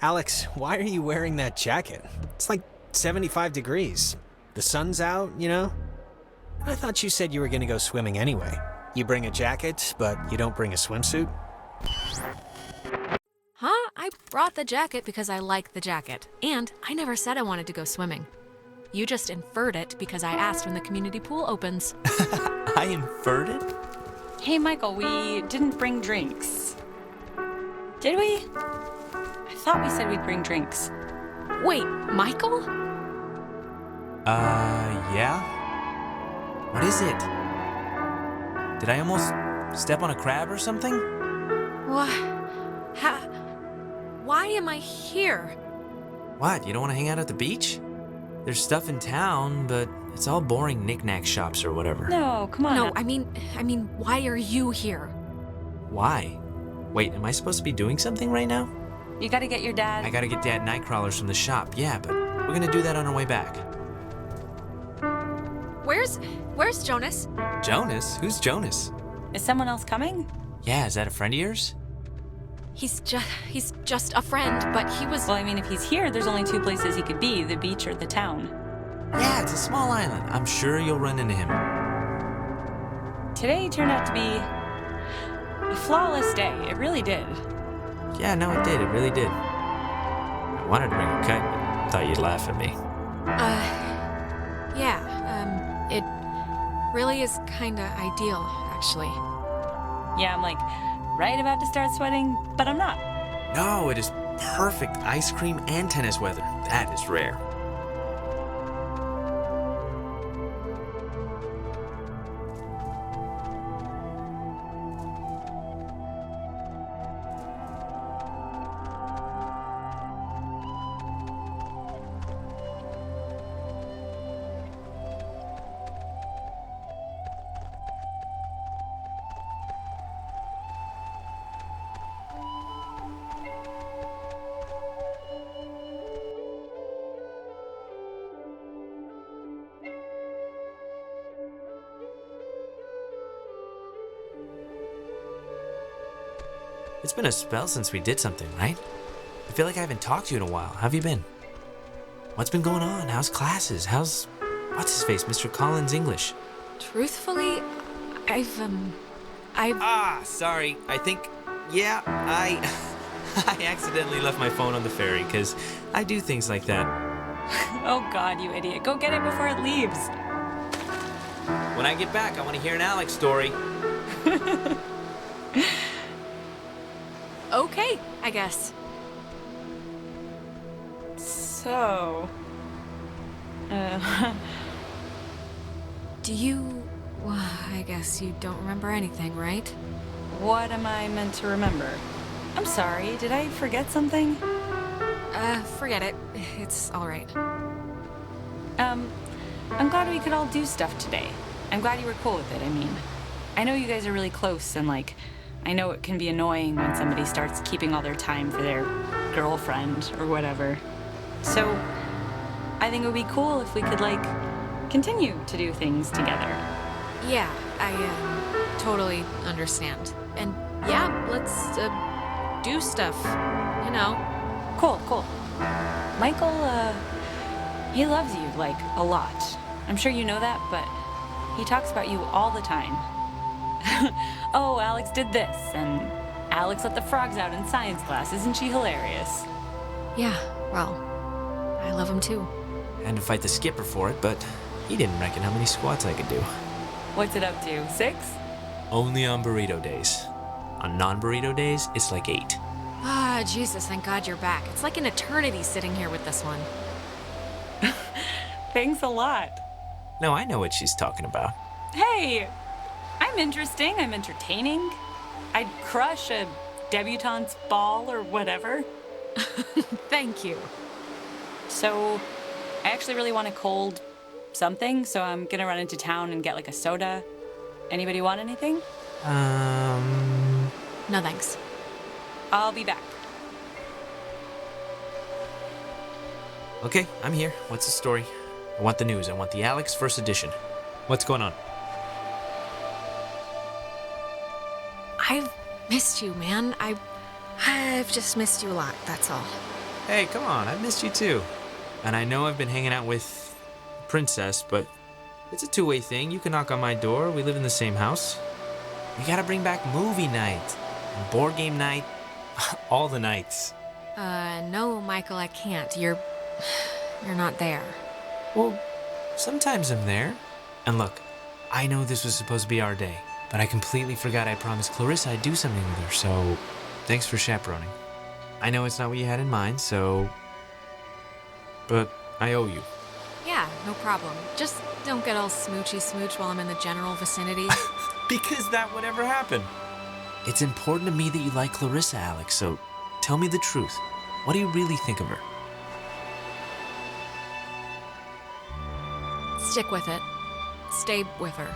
Alex, why are you wearing that jacket? It's like 75 degrees. The sun's out, you know? I thought you said you were gonna go swimming anyway. You bring a jacket, but you don't bring a swimsuit? Huh? I brought the jacket because I like the jacket. And I never said I wanted to go swimming. You just inferred it because I asked when the community pool opens. I inferred it? Hey, Michael, we didn't bring drinks. Did we? I thought we said we'd bring drinks. Wait, Michael? Yeah? What is it? Did I almost step on a crab or something? What? Why am I here? What, you don't want to hang out at the beach? There's stuff in town, but it's all boring knick-knack shops or whatever. No, come on. No, I mean, why are you here? Why? Wait, am I supposed to be doing something right now? You gotta get your dad. I gotta get Dad nightcrawlers from the shop, yeah, but we're gonna do that on our way back. Where's Jonas? Jonas? Who's Jonas? Is someone else coming? Yeah, is that a friend of yours? He's just a friend, but he was... Well, I mean, if he's here, there's only two places he could be, the beach or the town. Yeah, it's a small island. I'm sure you'll run into him. Today turned out to be a flawless day. It really did. Yeah, no, it did. It really did. I wanted to bring a kite, but thought you'd laugh at me. It really is kinda ideal, actually. Yeah, I'm like right about to start sweating, but I'm not. No, it is perfect ice cream and tennis weather. That is rare. It's been a spell since we did something, right? I feel like I haven't talked to you in a while. How have you been? What's been going on? How's classes? How's... what's his face? Mr. Collins' English? Truthfully, I've Sorry. I think... yeah, I accidentally left my phone on the ferry, because I do things like that. Oh God, you idiot. Go get it before it leaves. When I get back, I want to hear an Alex story. Okay, I guess. So... Do you... well, I guess you don't remember anything, right? What am I meant to remember? I'm sorry, did I forget something? Forget it. It's alright. I'm glad we could all do stuff today. I'm glad you were cool with it, I mean. I know you guys are really close, and like, I know it can be annoying when somebody starts keeping all their time for their girlfriend or whatever. So, I think it would be cool if we could, like, continue to do things together. Yeah, I totally understand. And yeah, let's do stuff, you know. Cool. Michael, he loves you, like, a lot. I'm sure you know that, but he talks about you all the time. Oh, Alex did this, and Alex let the frogs out in science class. Isn't she hilarious? Yeah, well, I love him too. I had to fight the skipper for it, but he didn't reckon how many squats I could do. What's it up to, 6? Only on burrito days. On non-burrito days, it's like 8. Ah, Jesus, thank God you're back. It's like an eternity sitting here with this one. Thanks a lot. No, I know what she's talking about. Hey, I'm interesting, I'm entertaining. I'd crush a debutante's ball or whatever. Thank you. So, I actually really want a cold something, so I'm gonna run into town and get like a soda. Anybody want anything? No thanks. I'll be back. Okay, I'm here. What's the story? I want the news. I want the Alex first edition. What's going on? I've missed you, man. I've just missed you a lot, that's all. Hey, come on. I've missed you too. And I know I've been hanging out with Princess, but it's a two-way thing. You can knock on my door. We live in the same house. We gotta bring back movie night and board game night. All the nights. No, Michael, I can't. You're not there. Well, sometimes I'm there. And look, I know this was supposed to be our day, but I completely forgot I promised Clarissa I'd do something with her, so thanks for chaperoning. I know it's not what you had in mind, so... but I owe you. Yeah, no problem. Just don't get all smoochy smooch while I'm in the general vicinity. Because that would ever happen. It's important to me that you like Clarissa, Alex, so tell me the truth. What do you really think of her? Stick with it. Stay with her.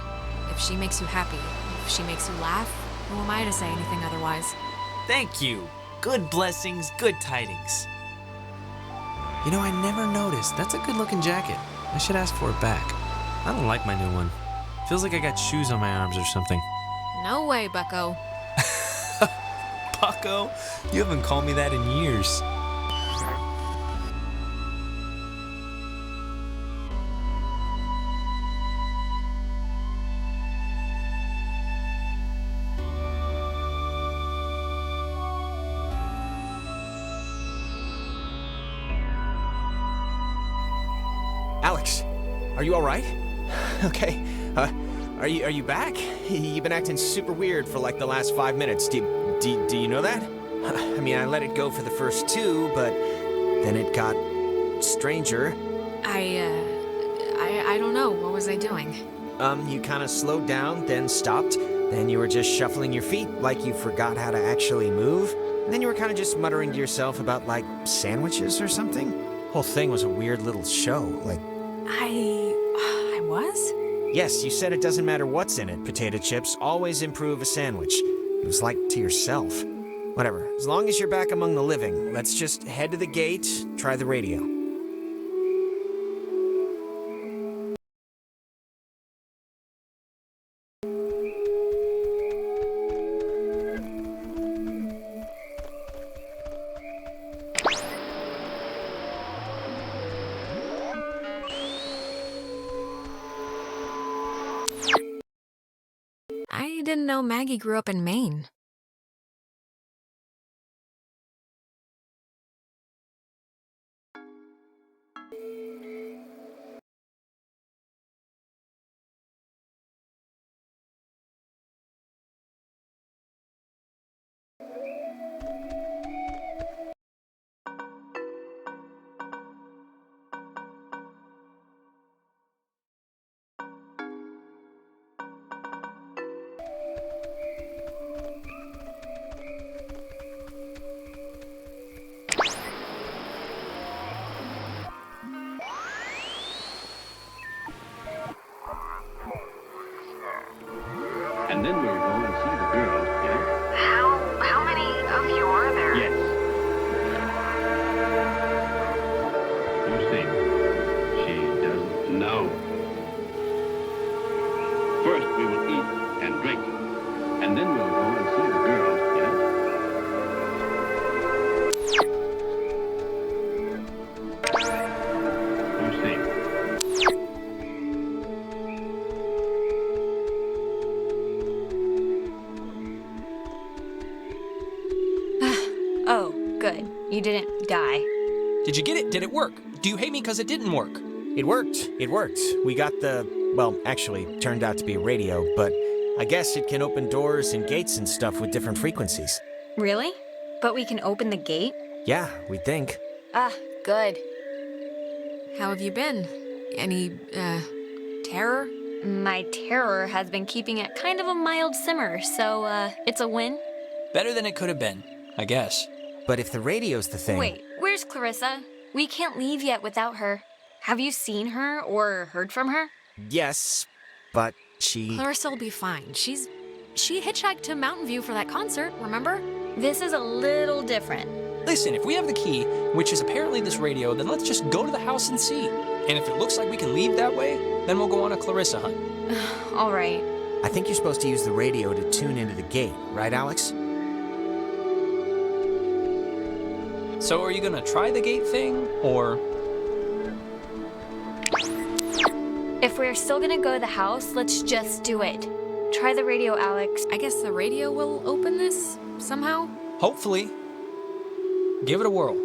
If she makes you happy, if she makes you laugh, who am I to say anything otherwise? Thank you. Good blessings, good tidings. You know, I never noticed. That's a good-looking jacket. I should ask for it back. I don't like my new one. Feels like I got shoes on my arms or something. No way, bucko. Bucko? You haven't called me that in years. Alex, are you all right? Okay. Are you back? You've been acting super weird for like the last 5 minutes. Do you know that? I mean, I let it go for the first 2, but then it got stranger. I don't know. What was I doing? You kind of slowed down, then stopped. Then you were just shuffling your feet like you forgot how to actually move. And then you were kind of just muttering to yourself about, like, sandwiches or something. Whole thing was a weird little show, like... I was? Yes, you said it doesn't matter what's in it. Potato chips always improve a sandwich. It was like to yourself. Whatever, as long as you're back among the living, let's just head to the gate, try the radio. I didn't know Maggie grew up in Maine. And then we'll go and see the girl, yeah? How many of you are there? Yes. You see, she doesn't know. First we will eat and drink, and then we'll go and see the girl, yeah? You see. Oh, good. You didn't die. Did you get it? Did it work? Do you hate me because it didn't work? It worked. It worked. We got the... Well, actually, turned out to be a radio, but I guess it can open doors and gates and stuff with different frequencies. Really? But we can open the gate? Yeah, we think. Ah, good. How have you been? Any, terror? My terror has been keeping it kind of a mild simmer, so, it's a win. Better than it could have been, I guess. But if the radio's the thing... Wait, where's Clarissa? We can't leave yet without her. Have you seen her or heard from her? Yes, but she... Clarissa will be fine. She hitchhiked to Mountain View for that concert, remember? This is a little different. Listen, if we have the key, which is apparently this radio, then let's just go to the house and see. And if it looks like we can leave that way, then we'll go on a Clarissa hunt. All right. I think you're supposed to use the radio to tune into the gate, right, Alex? So are you gonna try the gate thing, or...? If we're still gonna go to the house, let's just do it. Try the radio, Alex. I guess the radio will open this, somehow? Hopefully. Give it a whirl.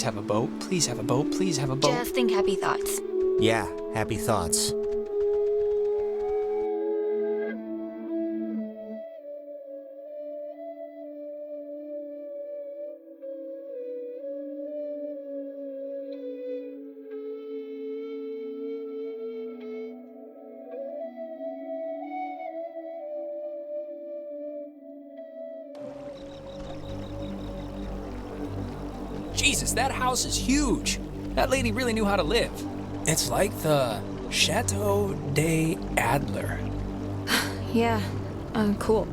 please have a boat. Please have a boat. Please have a boat. Just think happy thoughts. Yeah, happy thoughts. Jesus, that house is huge. That lady really knew how to live. It's like the Chateau de Adler. Yeah, cool.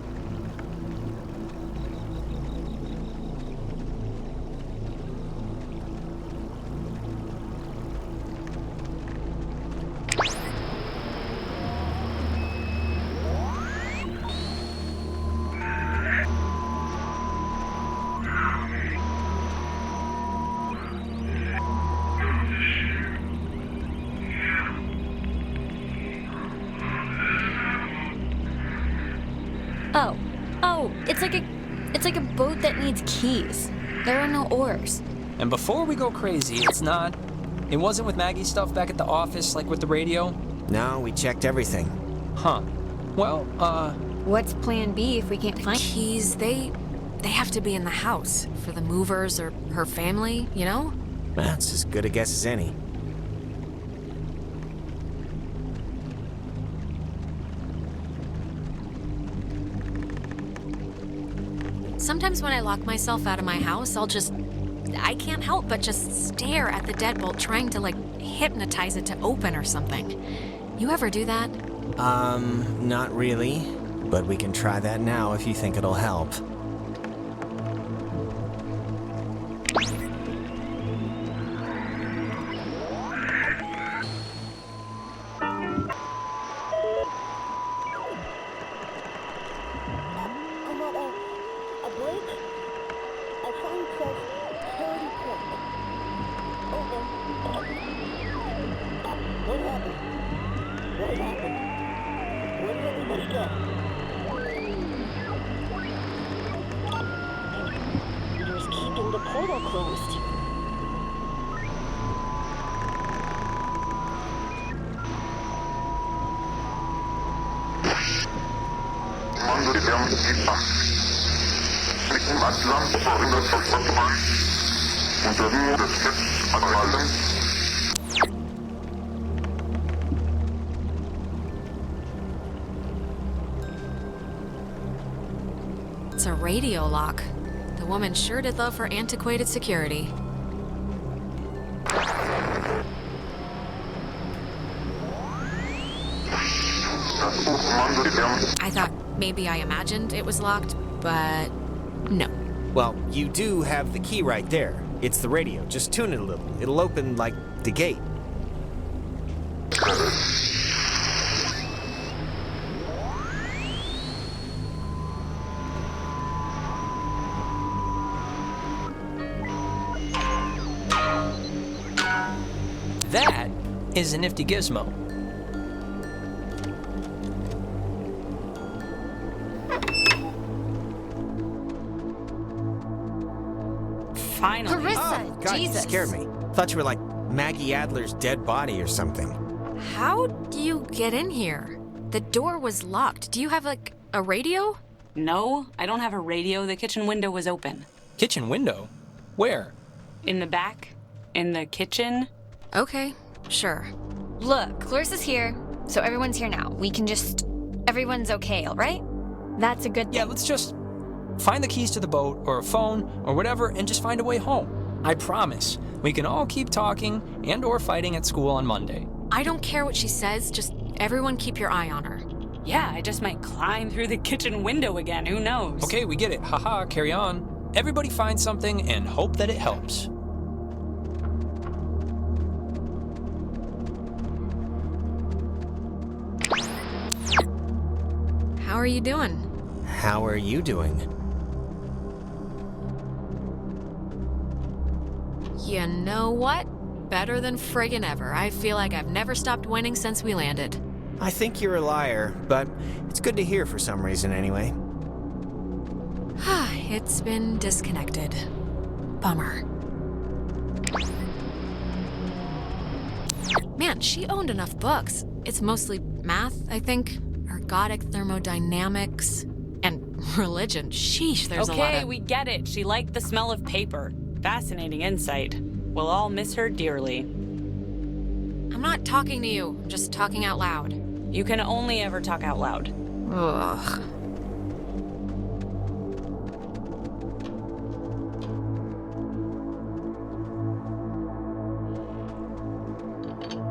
Oh, it's like a boat that needs keys. There are no oars. And before we go crazy, it wasn't with Maggie's stuff back at the office, like with the radio? No, we checked everything. Huh. Well, What's plan B if we can't find keys? They have to be in the house for the movers or her family, you know? That's as good a guess as any. Sometimes when I lock myself out of my house, I can't help but just stare at the deadbolt, trying to, hypnotize it to open or something. You ever do that? Not really. But we can try that now if you think it'll help. It's a radio lock. The woman sure did love her antiquated security. I thought maybe I imagined it was locked, but no. Well, you do have the key right there. It's the radio. Just tune it a little. It'll open, like, the gate. That is a nifty gizmo. Finally. Clarissa, Oh, God, Jesus. you scared me. Thought you were like Maggie Adler's dead body or something. How do you get in here? The door was locked. Do you have, a radio? No, I don't have a radio. The kitchen window was open. Kitchen window? Where? In the back? In the kitchen? Okay, sure. Look, Clarissa's here, so everyone's here now. Everyone's okay, all right? That's a good thing. Yeah, let's just find the keys to the boat or a phone or whatever and just find a way home. I promise. We can all keep talking and or fighting at school on Monday. I don't care what she says, just everyone keep your eye on her. Yeah, I just might climb through the kitchen window again. Who knows? Okay, we get it. Haha, carry on. Everybody find something and hope that it helps. How are you doing? How are you doing? You know what? Better than friggin' ever. I feel like I've never stopped winning since we landed. I think you're a liar, but it's good to hear for some reason anyway. It's been disconnected. Bummer. Man, she owned enough books. It's mostly math, I think, ergodic thermodynamics, and religion. Sheesh, there's a lot Okay, of... we get it. She liked the smell of paper. Fascinating insight. We'll all miss her dearly. I'm not talking to you. I'm just talking out loud. You can only ever talk out loud. Ugh.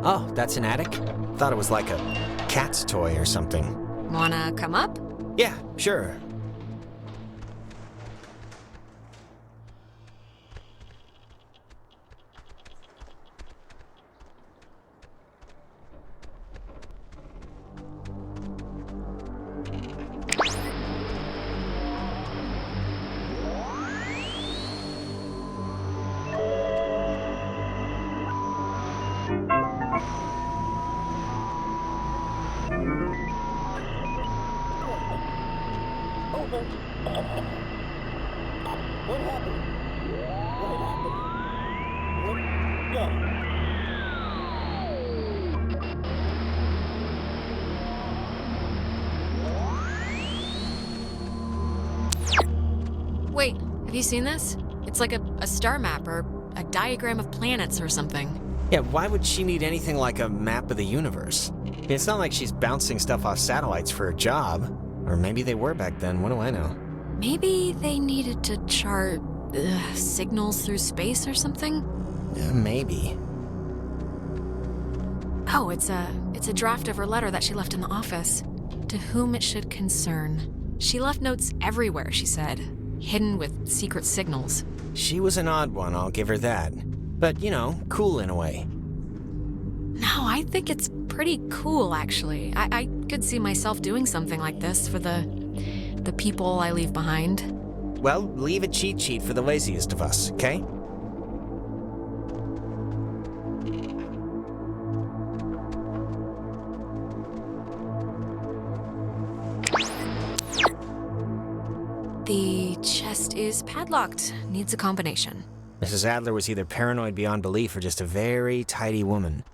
Oh, that's an attic? Thought it was like a cat's toy or something. Wanna come up? Yeah, sure. What happened? What happened? What? No. Wait, have you seen this? It's like a star map or a diagram of planets or something. Yeah, why would she need anything like a map of the universe? It's not like she's bouncing stuff off satellites for a job. Or maybe they were back then, what do I know? Maybe they needed to chart signals through space or something? Yeah, maybe. Oh, it's a draft of her letter that she left in the office. To whom it should concern. She left notes everywhere, she said. Hidden with secret signals. She was an odd one, I'll give her that. But, you know, cool in a way. No, I think it's pretty cool, actually. I could see myself doing something like this for the people I leave behind. Well, leave a cheat sheet for the laziest of us, okay? The chest is padlocked. Needs a combination. Mrs. Adler was either paranoid beyond belief or just a very tidy woman.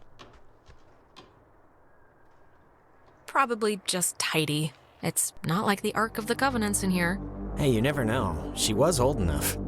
Probably just tidy. It's not like the Ark of the Covenants in here. Hey, you never know. She was old enough.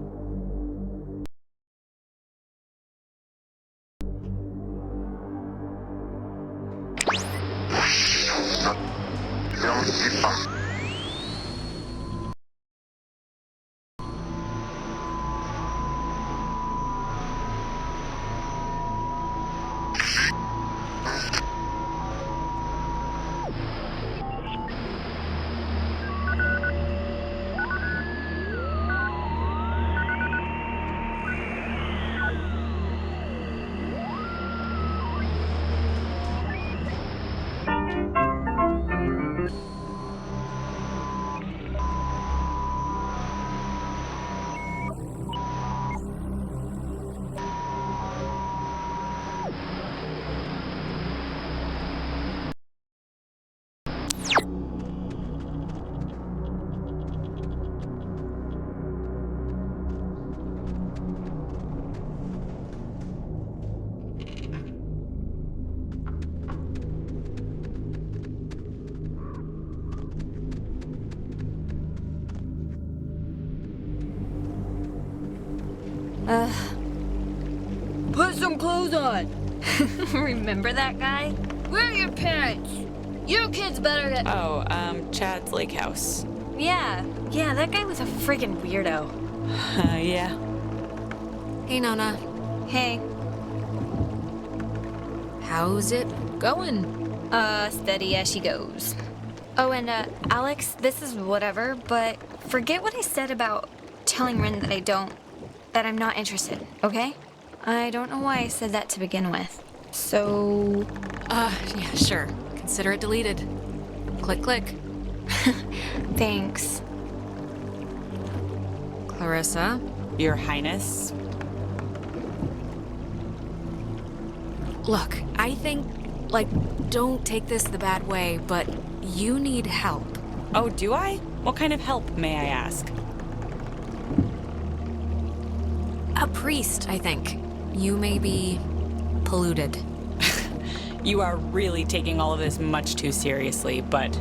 Put some clothes on. Remember that guy? Where are your parents? You kids better get... Oh, Chad's lake house. Yeah, that guy was a friggin' weirdo. Yeah. Hey, Nona. Hey. How's it going? Steady as she goes. Oh, and, Alex, this is whatever, but forget what I said about telling Rin that I'm not interested, okay? I don't know why I said that to begin with. So... yeah, sure. Consider it deleted. Click, click. Thanks. Clarissa? Your Highness? Look, I think, don't take this the bad way, but you need help. Oh, do I? What kind of help, may I ask? A priest, I think. You may be polluted. You are really taking all of this much too seriously, but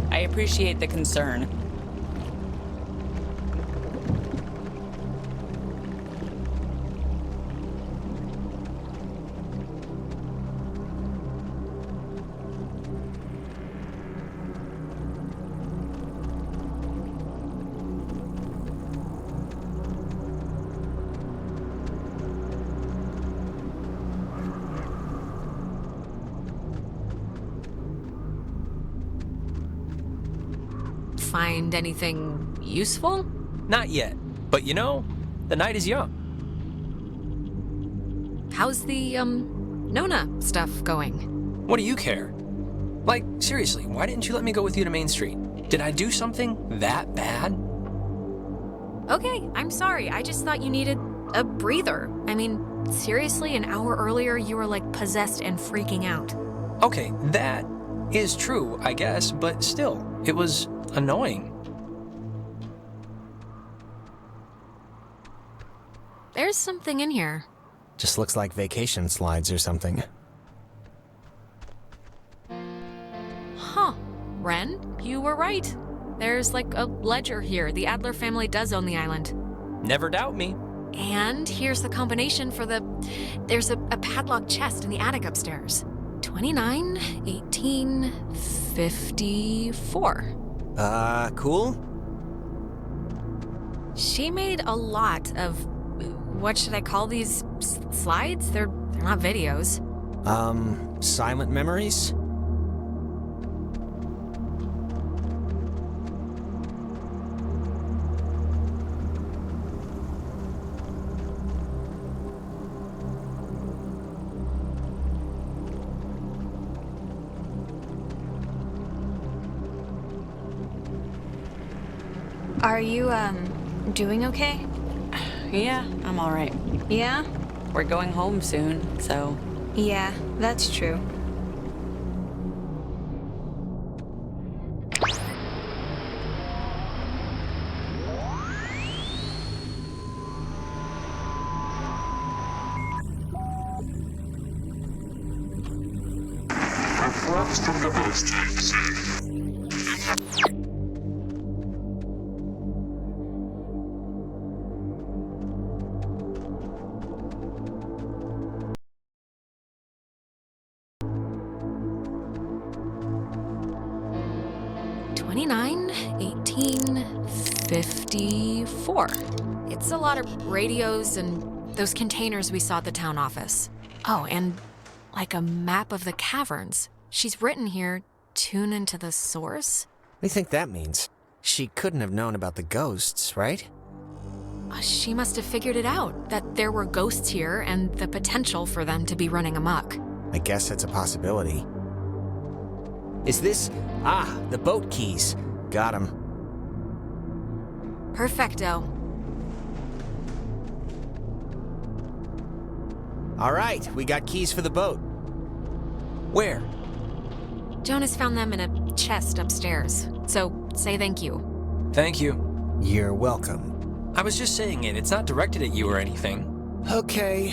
I appreciate the concern. Find anything useful? Not yet, but you know, the night is young. How's the, Nona stuff going? What do you care? Like, seriously, why didn't you let me go with you to Main Street? Did I do something that bad? Okay, I'm sorry. I just thought you needed a breather. I mean, seriously, an hour earlier you were like possessed and freaking out. Okay, that is true, I guess, but still, it was annoying. There's something in here. Just looks like vacation slides or something. Huh. Ren, you were right. There's like a ledger here. The Adler family does own the island. Never doubt me. And here's the combination for the... There's a padlocked chest in the attic upstairs. 29, 18, 54. Cool? She made a lot of... What should I call these slides? They're not videos. Silent memories? Are you, doing okay? Yeah, I'm all right. Yeah? We're going home soon, so... Yeah, that's true. From the most It's a lot of radios and those containers we saw at the town office. Oh, and like a map of the caverns. She's written here, tune into the source? What do you think that means? She couldn't have known about the ghosts, right? She must have figured it out, that there were ghosts here and the potential for them to be running amok. I guess that's a possibility. Is this... Ah, the boat keys. Got 'em. Perfecto. All right, we got keys for the boat. Where? Jonas found them in a chest upstairs, so say thank you. Thank you. You're welcome. I was just saying it. It's not directed at you or anything. Okay.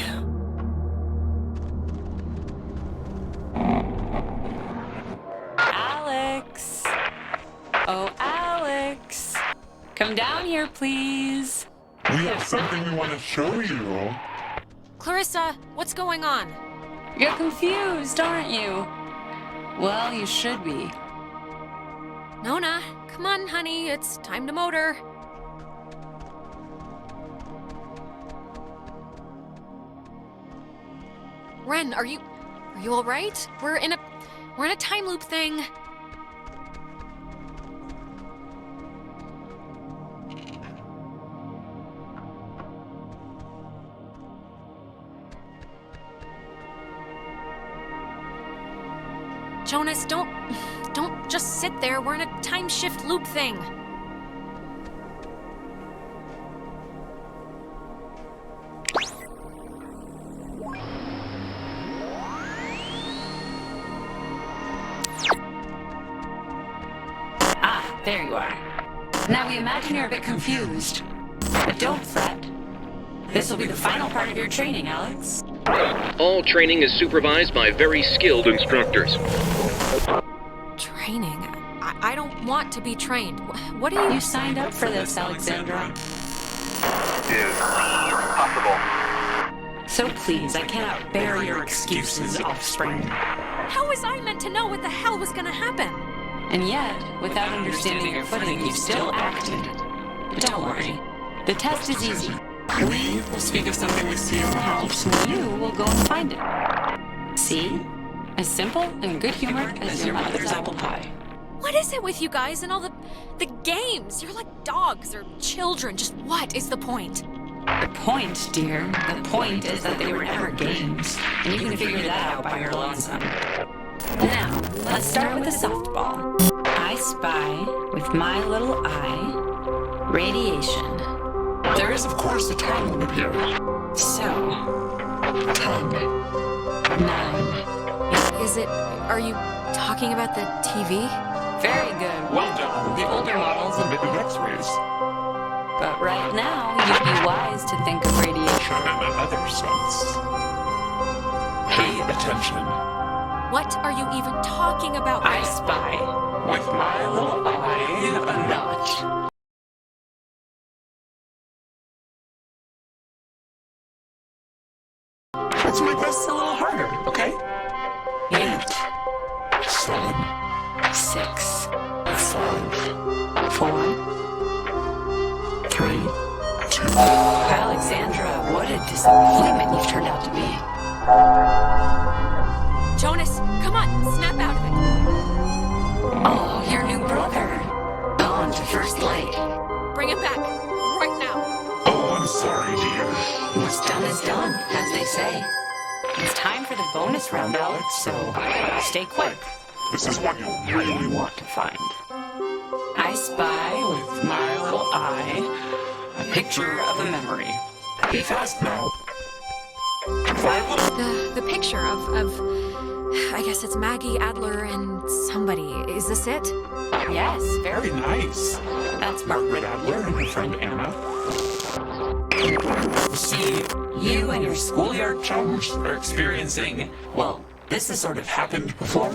Alex! Oh, Alex! Come down here, please. We have something we want to show you. Clarissa, what's going on? You're confused, aren't you? Well, you should be. Nona, come on, honey. It's time to motor. Ren, are you all right? We're in a time loop thing. Jonas, don't just sit there. We're in a time shift loop thing. Ah, there you are. Now we imagine you're a bit confused. But don't fret. This will be the final part of your training, Alex. All training is supervised by very skilled instructors. Training? I don't want to be trained. What are you... You signed up for this, Alexandra. Is possible. So please, I cannot bear your excuses, offspring. How was I meant to know what the hell was gonna happen? And yet, without understanding your footing, you still acted. But don't worry. The test is easy. We will speak of something we see in the house, and you will go and find it. See? As simple and good-humored as your mother's apple pie. What is it with you guys and all the games? You're like dogs or children. Just what is the point? The point, dear, the point is that they were never games, and you can figure that out by your lonesome. Now, let's start with the softball. I spy, with my little eye, radiation. There is, of course, a time limit here. So, 10. 9. Is it... Are you talking about the TV? Very good. Well done. The older models emitted X-rays. But right now, you'd be wise to think of radiation In another sense. Pay attention. What are you even talking about? I spy, with my little eye, a notch. Let's make this a little harder, okay? 8, 7, 6, 5, 4, 3, 2. Alexandra, what a disappointment you've turned out to be. Jonas, come on, snap out of it. Oh, your new brother. Gone to first light. Bring him back, right now. Oh, I'm sorry, dear. What's done is done, as they say. It's time for the bonus round, Alex, so stay quick. This is what you really want to find. I spy, with my little eye, a picture of a memory. Be fast now. The picture of I guess it's Maggie, Adler, and somebody. Is this it? Yes, Very nice. That's Margaret Adler and her friend Anna. See, you and your schoolyard chums are experiencing, well, this has sort of happened before.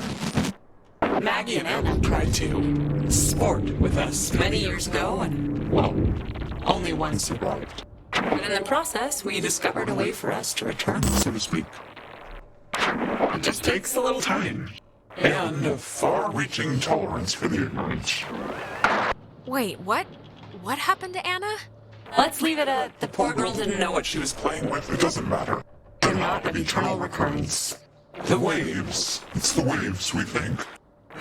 Maggie and Anna tried to sport with us many years ago, and, well, only one survived. But in the process, we discovered a way for us to return, So to speak. It just takes a little time. And a far-reaching tolerance for the ignorance. Wait, what? What happened to Anna? Let's leave it at the poor girl didn't know what she was Playing with, it doesn't matter. They're not an eternal recurrence. The waves. It's the waves, we think.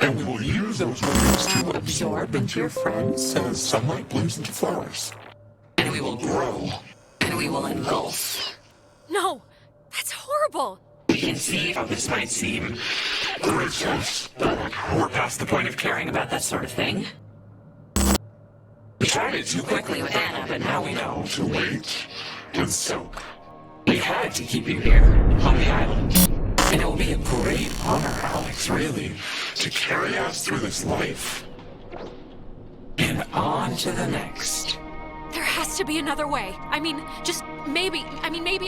And we will use those waves to absorb into your friends as sunlight blooms into flowers. and we will grow, and we will engulf. No, that's horrible. We can see how this might seem gracious, but we're past the point of caring about that sort of thing. We tried it too quickly with Anna, but now we know To wait and soak. we had to keep you here on the island. And it will be a great honor, Alex, really, To carry us through this life. and on to the next. There has to be another way. I mean, maybe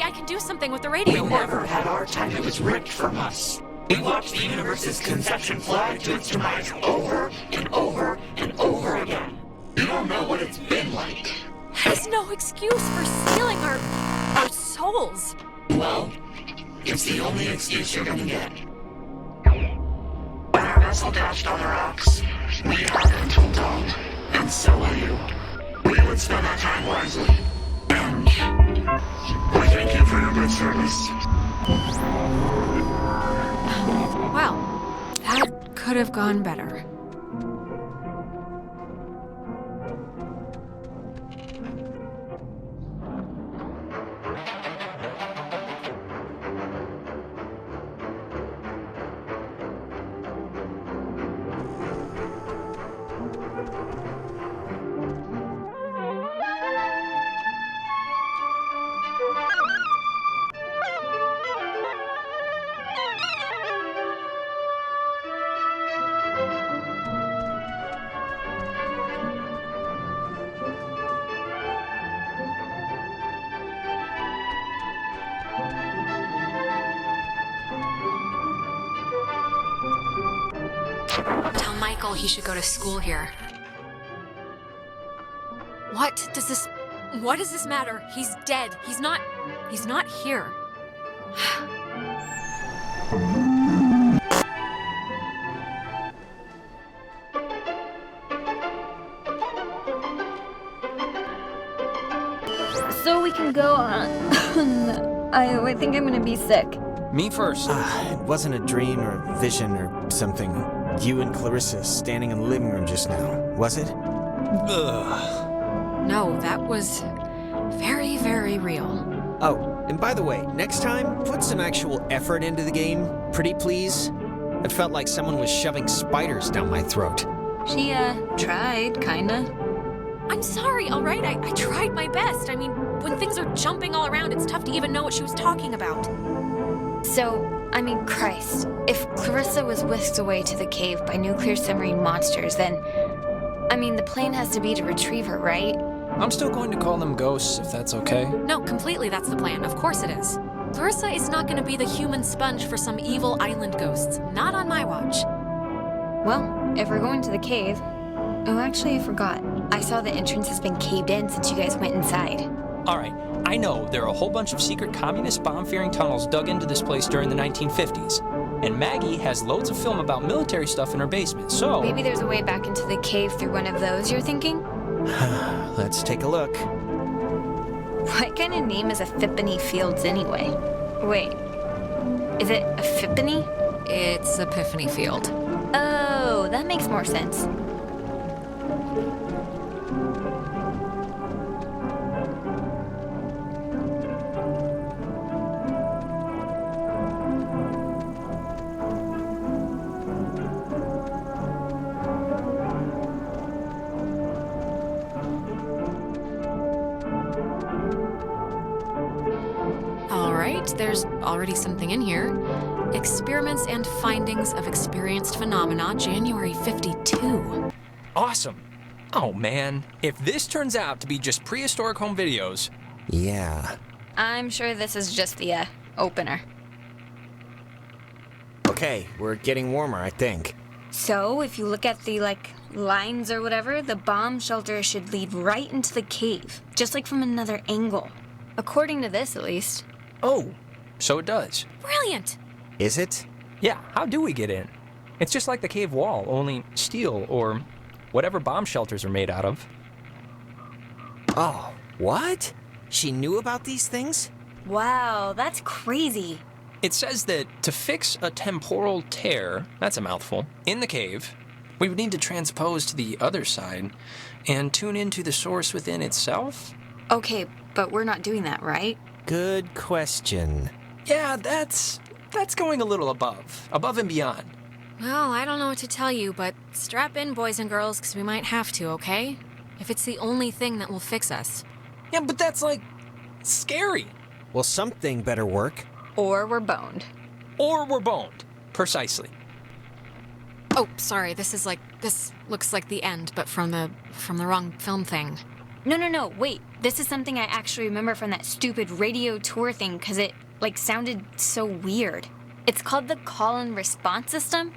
I can do something with the radio. We never had our time. It was ripped from us. We watched the universe's conception fly to its demise over and over and over again. You don't know what it's been like. Has no excuse for stealing our souls. Well, it's the only excuse you're gonna get. When our vessel dashed on the rocks, we had until dawn, and so will you. We would spend our time wisely. And we thank you for your good service. Well, that could have gone better. Tell Michael he should go to school here. What does this matter? He's dead. He's not here. So we can go on. I think I'm gonna be sick. Me first. It wasn't a dream or a vision or something. You and Clarissa standing in the living room just now, was it? Ugh. No, that was very, very real. Oh, and by the way, next time, put some actual effort into the game, pretty please. It felt like someone was shoving spiders down my throat. She, tried, kinda. I'm sorry, all right? I tried my best. I mean, when things are jumping all around, it's tough to even know what she was talking about. So, I mean, Christ, if Clarissa was whisked away to the cave by nuclear submarine monsters, then, I mean, the plan has to be to retrieve her, right? I'm still going to call them ghosts, if that's okay. No, completely that's the plan. Of course it is. Clarissa is not going to be the human sponge for some evil island ghosts. Not on my watch. Well, if we're going to the cave... Oh, actually, I forgot. I saw the entrance has been caved in since you guys went inside. All right, I know there are a whole bunch of secret communist bomb-fearing tunnels dug into this place during the 1950s. And Maggie has loads of film about military stuff in her basement, so... Maybe there's a way back into the cave through one of those, you're thinking? Let's take a look. What kind of name is Epiphany Fields anyway? Wait, is it Epiphany? It's Epiphany Field. Oh, that makes more sense. There's already something in here. Experiments and Findings of Experienced Phenomena, January 52. Awesome. Oh man, if this turns out to be just prehistoric home videos... Yeah. I'm sure this is just the, opener. Okay, we're getting warmer, I think. So, if you look at the, lines or whatever, the bomb shelter should lead right into the cave, just like from another angle. According to this, at least. Oh, so it does. Brilliant! Is it? Yeah, how do we get in? It's just like the cave wall, only steel or whatever bomb shelters are made out of. Oh, what? She knew about these things? Wow, that's crazy. It says that to fix a temporal tear, that's a mouthful, in the cave, we would need to transpose to the other side and tune into the source within itself. Okay, but we're not doing that, right? Good question. Yeah, that's going a little above and beyond. Well, I don't know what to tell you, but strap in, boys and girls, because we might have to, okay? If it's the only thing that will fix us. Yeah, but that's, scary. Well, something better work. Or we're boned. Or we're boned. Precisely. Oh, sorry, this looks like the end, but from the wrong film thing. No, wait. This is something I actually remember from that stupid radio tour thing, because it, sounded so weird. It's called the call and response system.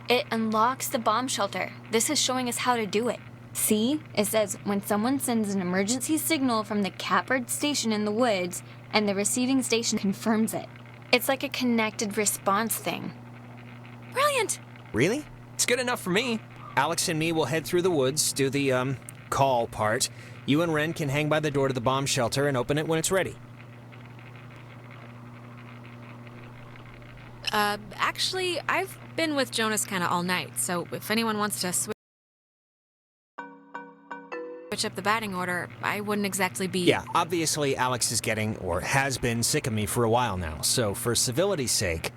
It unlocks the bomb shelter. This is showing us how to do it. See? It says, when someone sends an emergency signal from the Catbird station in the woods, and the receiving station confirms it. It's like a connected response thing. Brilliant! Really? It's good enough for me. Alex and me will head through the woods, do the, call part. You and Ren can hang by the door to the bomb shelter and open it when it's ready. Actually, I've been with Jonas kinda all night, so if anyone wants to switch up the batting order, I wouldn't exactly be... Yeah, obviously Alex is getting, or has been, sick of me for a while now, so for civility's sake...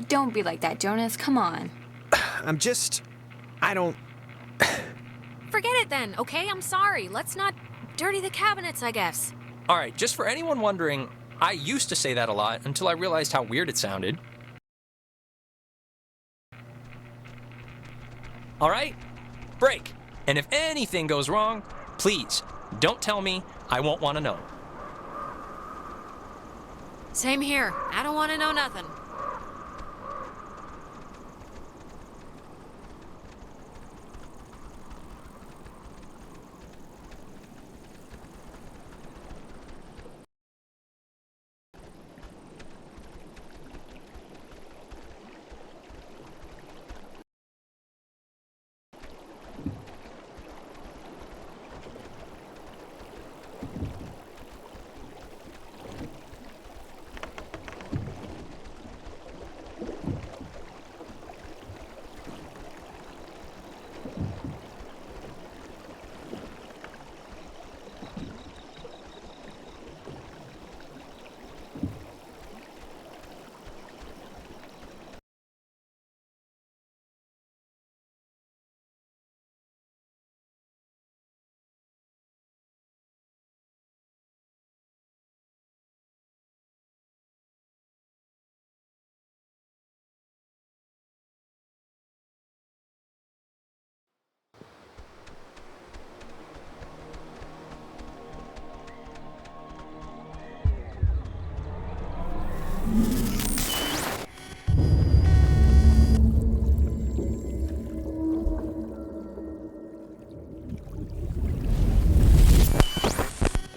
Don't be like that, Jonas, come on. I don't... Forget it then, okay? I'm sorry. Let's not dirty the cabinets, I guess. All right, just for anyone wondering, I used to say that a lot until I realized how weird it sounded. All right, break. And if anything goes wrong, please, don't tell me. I won't want to know. Same here. I don't want to know nothing.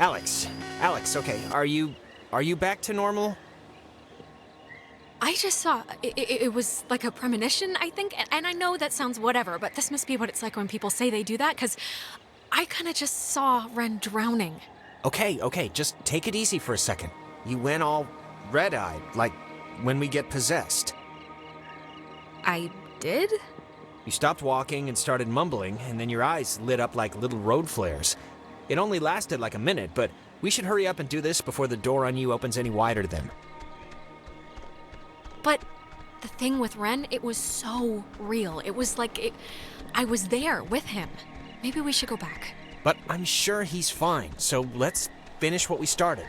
Alex, okay, are you back to normal? I just saw, it was like a premonition, I think, and I know that sounds whatever, but this must be what it's like when people say they do that, because I kind of just saw Ren drowning. Okay, just take it easy for a second. You went all red-eyed, like when we get possessed. I did? You stopped walking and started mumbling, and then your eyes lit up like little road flares. It only lasted like a minute, but we should hurry up and do this before the door on you opens any wider then. But the thing with Ren, it was so real. It was like I was there with him. Maybe we should go back. But I'm sure he's fine, so let's finish what we started.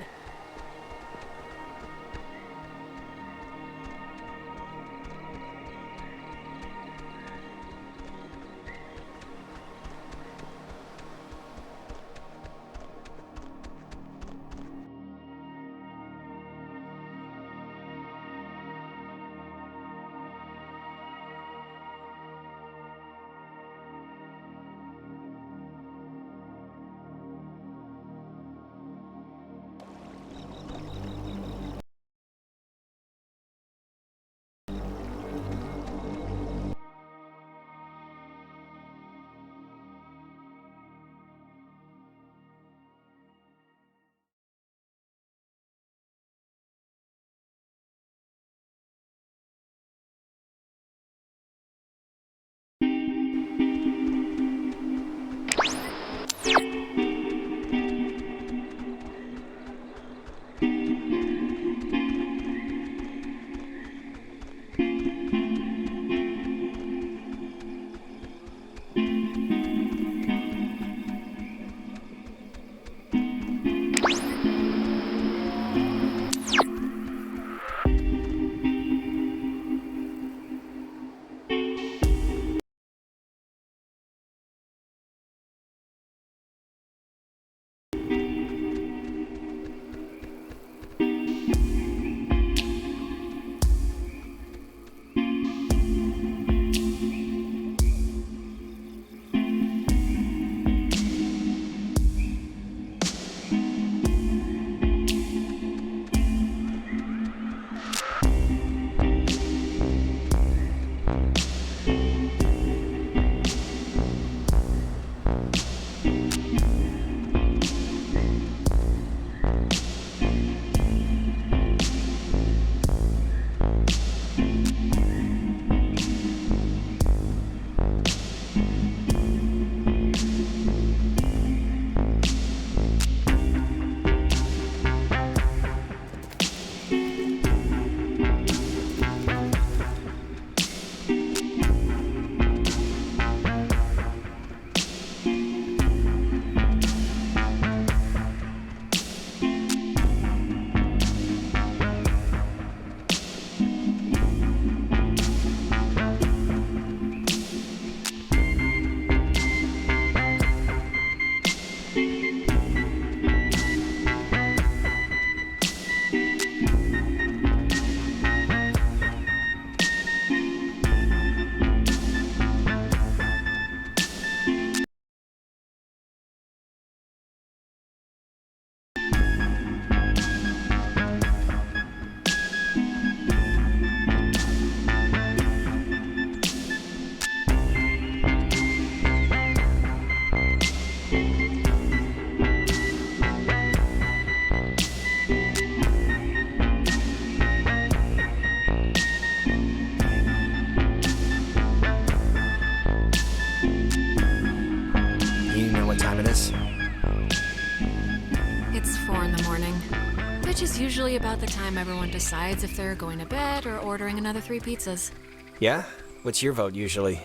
Which is usually about the time everyone decides if they're going to bed or ordering another 3 pizzas. Yeah? What's your vote usually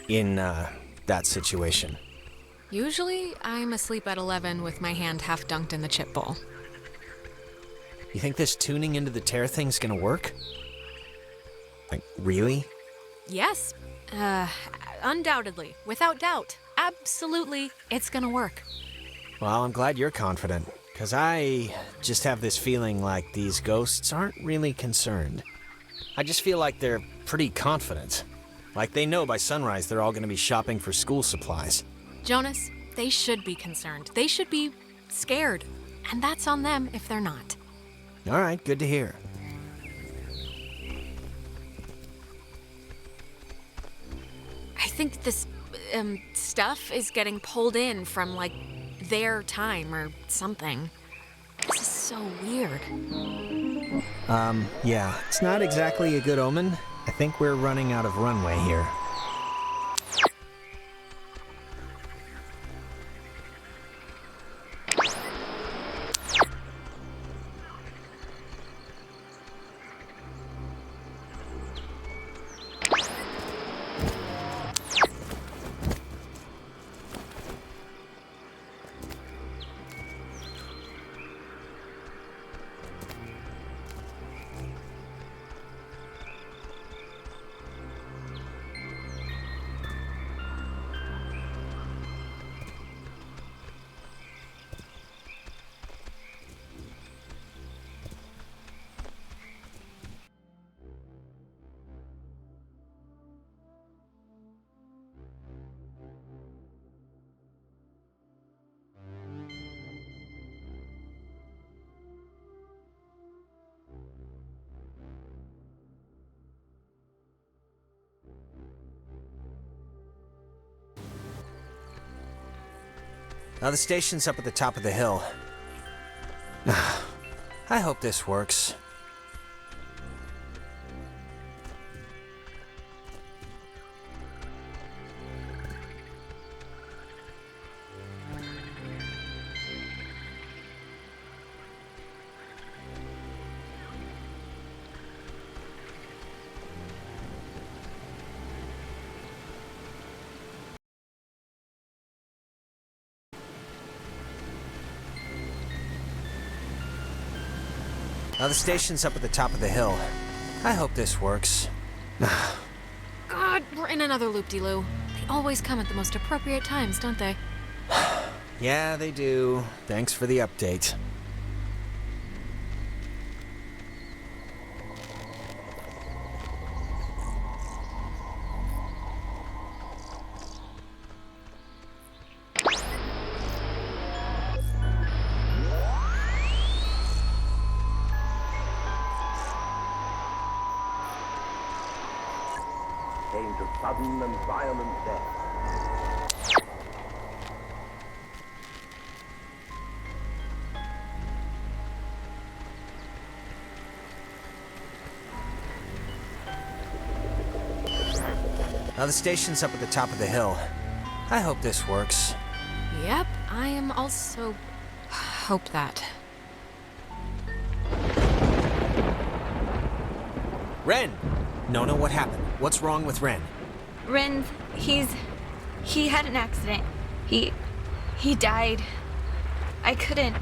in, that situation? Usually, I'm asleep at 11 with my hand half dunked in the chip bowl. You think this tuning into the tear thing's gonna work? Like, really? Yes. Undoubtedly. Without doubt. Absolutely, it's gonna work. Well, I'm glad you're confident, because I just have this feeling like these ghosts aren't really concerned. I just feel like they're pretty confident. Like they know by sunrise they're all gonna be shopping for school supplies. Jonas, they should be concerned. They should be scared. And that's on them if they're not. All right, good to hear. I think this, stuff is getting pulled in from, like, their time or something. This is so weird. Yeah, it's not exactly a good omen. I think we're running out of runway here. Now the station's up at the top of the hill. I hope this works. Now the station's up at the top of the hill. I hope this works. God, we're in another loop-de-loo. They always come at the most appropriate times, don't they? Yeah, they do. Thanks for the update. Came to sudden and violent death. Now the station's up at the top of the hill. I hope this works. Yep, I am also... hope that. Ren! Nona, what happened? What's wrong with Ren? Ren, he had an accident. He died. I couldn't.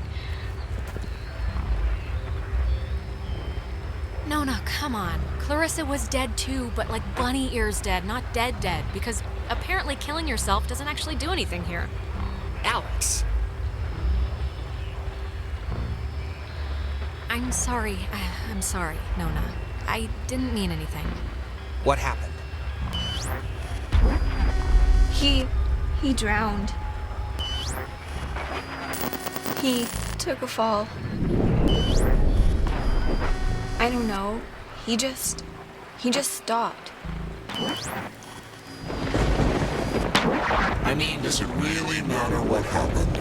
Nona, come on. Clarissa was dead too, but like bunny ears dead, not dead, because apparently killing yourself doesn't actually do anything here. Alex! I'm sorry. I'm sorry, Nona. I didn't mean anything. What happened? He drowned. He took a fall. I don't know. He just stopped. I mean, does it really matter what happened?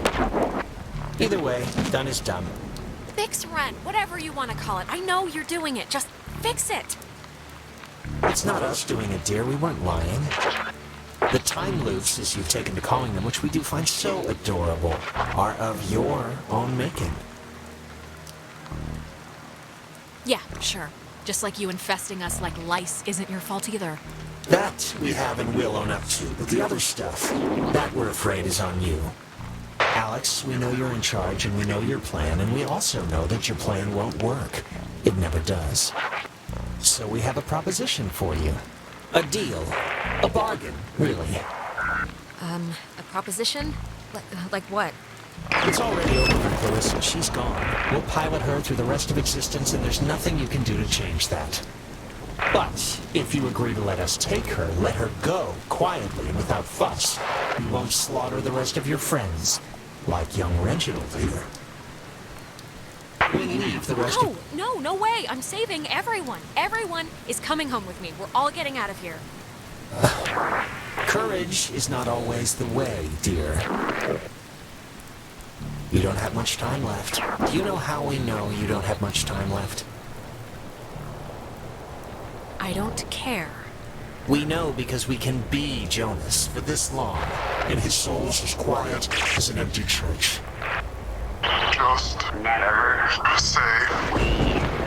Either way, done is done. Fix Ren, whatever you want to call it. I know you're doing it. Just fix it. It's not us doing it, dear. We weren't lying. The time loops, as you've taken to calling them, which we do find so adorable, are of your own making. Yeah, sure. Just like you infesting us like lice isn't your fault either. That we have and will own up to, but the other stuff, that we're afraid is on you. Alex, we know you're in charge and we know your plan, and we also know that your plan won't work. It never does. So we have a proposition for you. A deal. A bargain, really. A proposition? Like what? It's already over for Clarissa. She's gone. We'll pilot her through the rest of existence, and there's nothing you can do to change that. But if you agree to let us take her, let her go, quietly and without fuss, you won't slaughter the rest of your friends, like young Reginald here. We'll leave the rest of... No way. I'm saving everyone. Everyone is coming home with me. We're all getting out of here. Courage is not always the way, dear. You don't have much time left. Do you know how we know you don't have much time left? I don't care. We know because we can be Jonas for this long, and his soul's as quiet as an empty church. Just never say we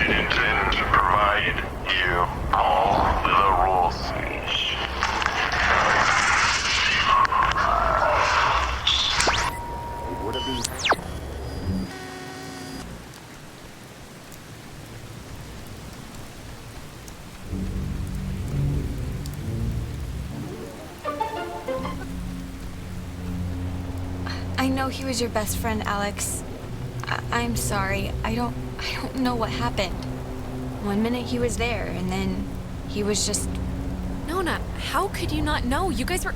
intend to provide you all the rules. It would have been... I know he was your best friend, Alex. I'm sorry. I don't know what happened. One minute he was there, and then he was just... Nona, how could you not know? You guys were...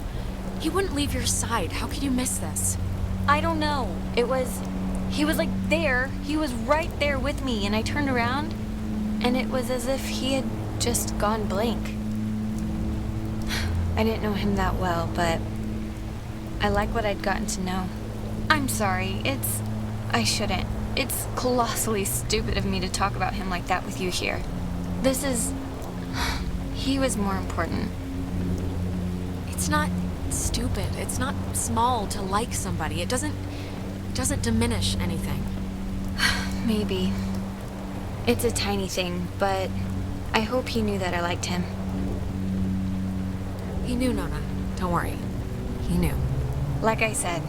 He wouldn't leave your side. How could you miss this? I don't know. It was... He was like there. He was right there with me, and I turned around, and it was as if he had just gone blank. I didn't know him that well, but I like what I'd gotten to know. I'm sorry. I shouldn't. It's colossally stupid of me to talk about him like that with you here. He was more important. It's not stupid. It's not small to like somebody. It doesn't diminish anything. Maybe. It's a tiny thing, but I hope he knew that I liked him. He knew, Nona. Don't worry. He knew. Like I said,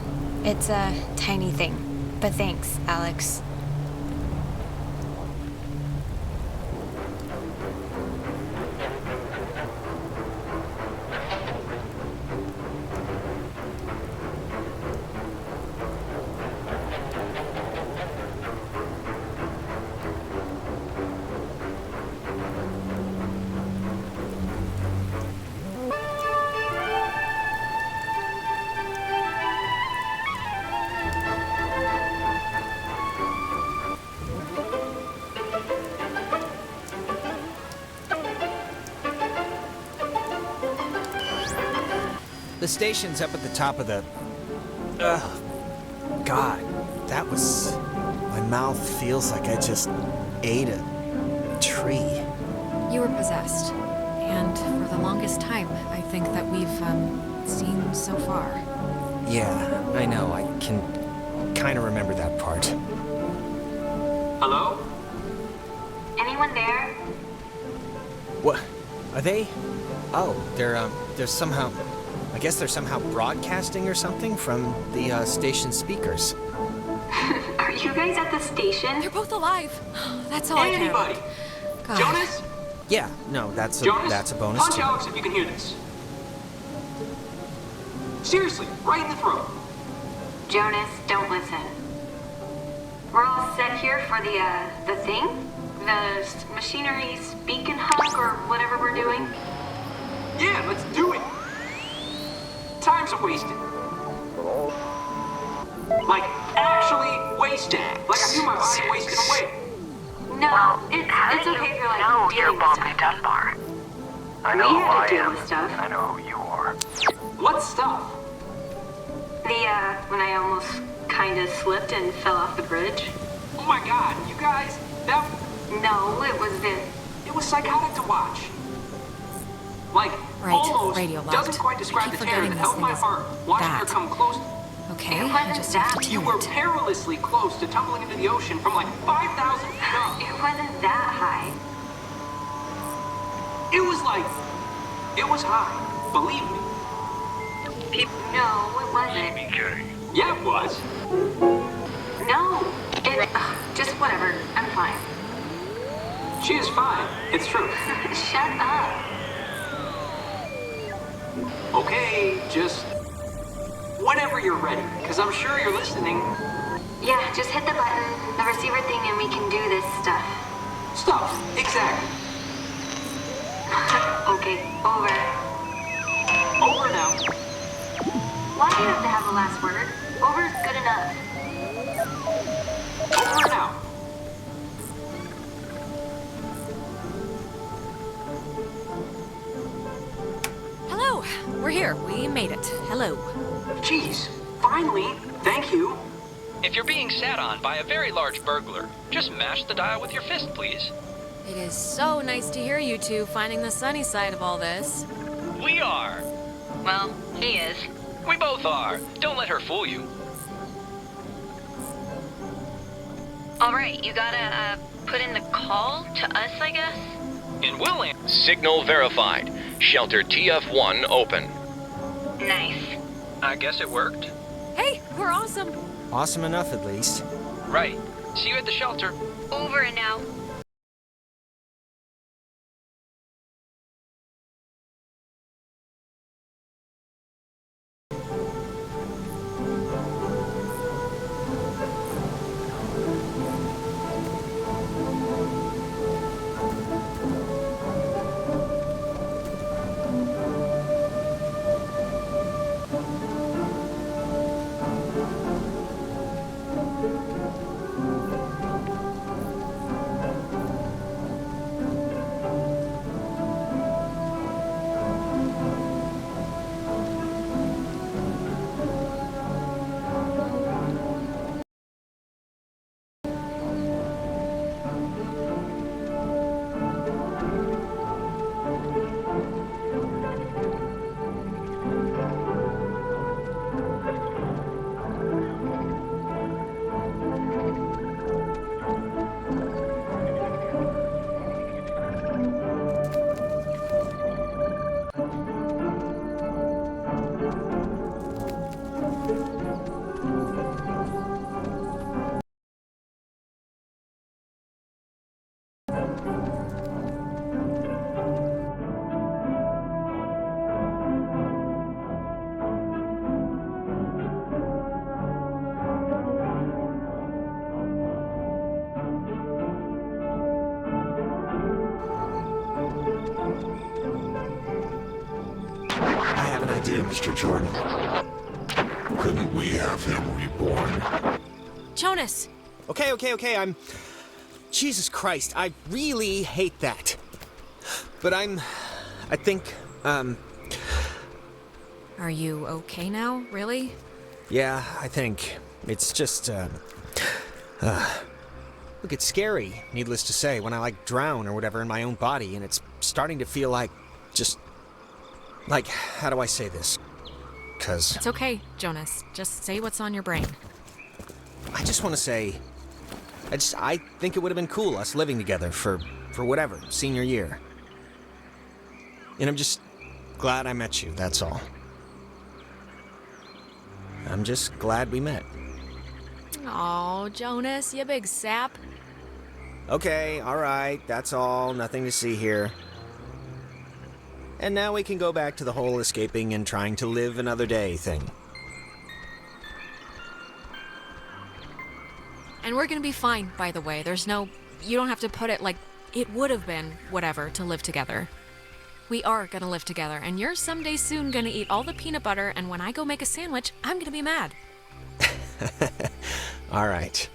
it's a tiny thing. But thanks, Alex. The station's up at the top of the... God, that was... My mouth feels like I just ate a tree. You were possessed. And for the longest time, I think that we've, seen so far. Yeah, I know. I can kind of remember that part. Hello? Anyone there? What? Are they... Oh, they're somehow... I guess they're somehow broadcasting or something from the station speakers. Are you guys at the station? They're both alive. That's all I care about. Anybody? God. Jonas? Yeah, no, that's a bonus Punch too. Alex if you can hear this. Seriously, right in the throat. Jonas, don't listen. We're all set here for the thing? The machinery speak and hug or whatever we're doing? Yeah, let's do it. Time's a wasted. Like, actually wasted. Like I feel my body wasting away. No, it's okay if you're like dealing with stuff. Dunbar. I We know who had I to deal am. with stuff. I know who you are. What stuff? When I almost kinda slipped and fell off the bridge. Oh my god, you guys, that... No, it was this. It was psychotic to watch. Like, Right, almost radio locked. doesn't quite describe I keep the terror forgetting that this held my thing is heart watching her that. come close. Okay, It I wasn't just have to that. You tune were it. perilously close to tumbling into the ocean from like 5,000 feet up. It wasn't that high. It was like... It was high. Believe me. No, it wasn't. Yeah, it was. No, just whatever. I'm fine. She is fine. It's true. Shut up. Okay, just... Whenever you're ready, because I'm sure you're listening. Yeah, just hit the button, the receiver thing, and we can do this stuff. Stuff, exactly. Okay, over. Over now. Why do you have to have the last word? Over is good enough. Over now. we're here. We made it. Hello. Jeez, finally, thank you. If you're being sat on by a very large burglar, just mash the dial with your fist, please. It is so nice to hear you two finding the sunny side of all this. We are. Well, he is. We both are. Don't let her fool you. All right, you gotta, put in the call to us, I guess? And we'll Signal verified. Shelter TF1 open. Nice. I guess it worked. Hey, we're awesome. Awesome enough, at least. Right. See you at the shelter. Over and out. Idea, Mr. Jordan. Couldn't we have him reborn? Jonas! Okay, I'm... Jesus Christ, I really hate that. But I think, Are you okay now, really? yeah, I think. It's just, look, it's scary, needless to say, when I, drown or whatever in my own body, and it's starting to feel like, how do I say this? 'Cause... It's okay, Jonas. Just say what's on your brain. I just want to say, I think it would have been cool us living together for whatever, senior year. And I'm just glad I met you, that's all. I'm just glad we met. Oh, Jonas, you big sap. Okay, alright, that's all, nothing to see here. And now we can go back to the whole escaping and trying to live another day thing. And we're gonna be fine, by the way. You don't have to put it like it would have been whatever to live together. We are gonna live together, and you're someday soon gonna eat all the peanut butter, and when I go make a sandwich, I'm gonna be mad. Alright.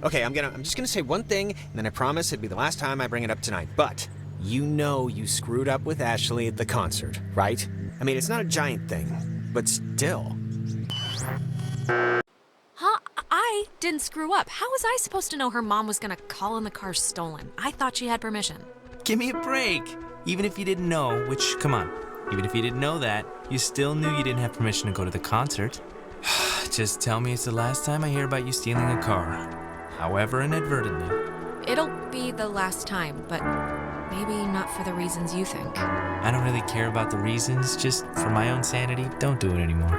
Okay, I'm just gonna say one thing, and then I promise it'd be the last time I bring it up tonight. But you know you screwed up with Ashley at the concert, right? I mean, it's not a giant thing, but still. Huh? I didn't screw up. How was I supposed to know her mom was gonna call in the car stolen? I thought she had permission. Give me a break. Even if you didn't know, which, come on, even if you didn't know that, you still knew you didn't have permission to go to the concert. Just tell me it's the last time I hear about you stealing a car. However inadvertently. It'll be the last time, but maybe not for the reasons you think. I don't really care about the reasons, just for my own sanity, don't do it anymore.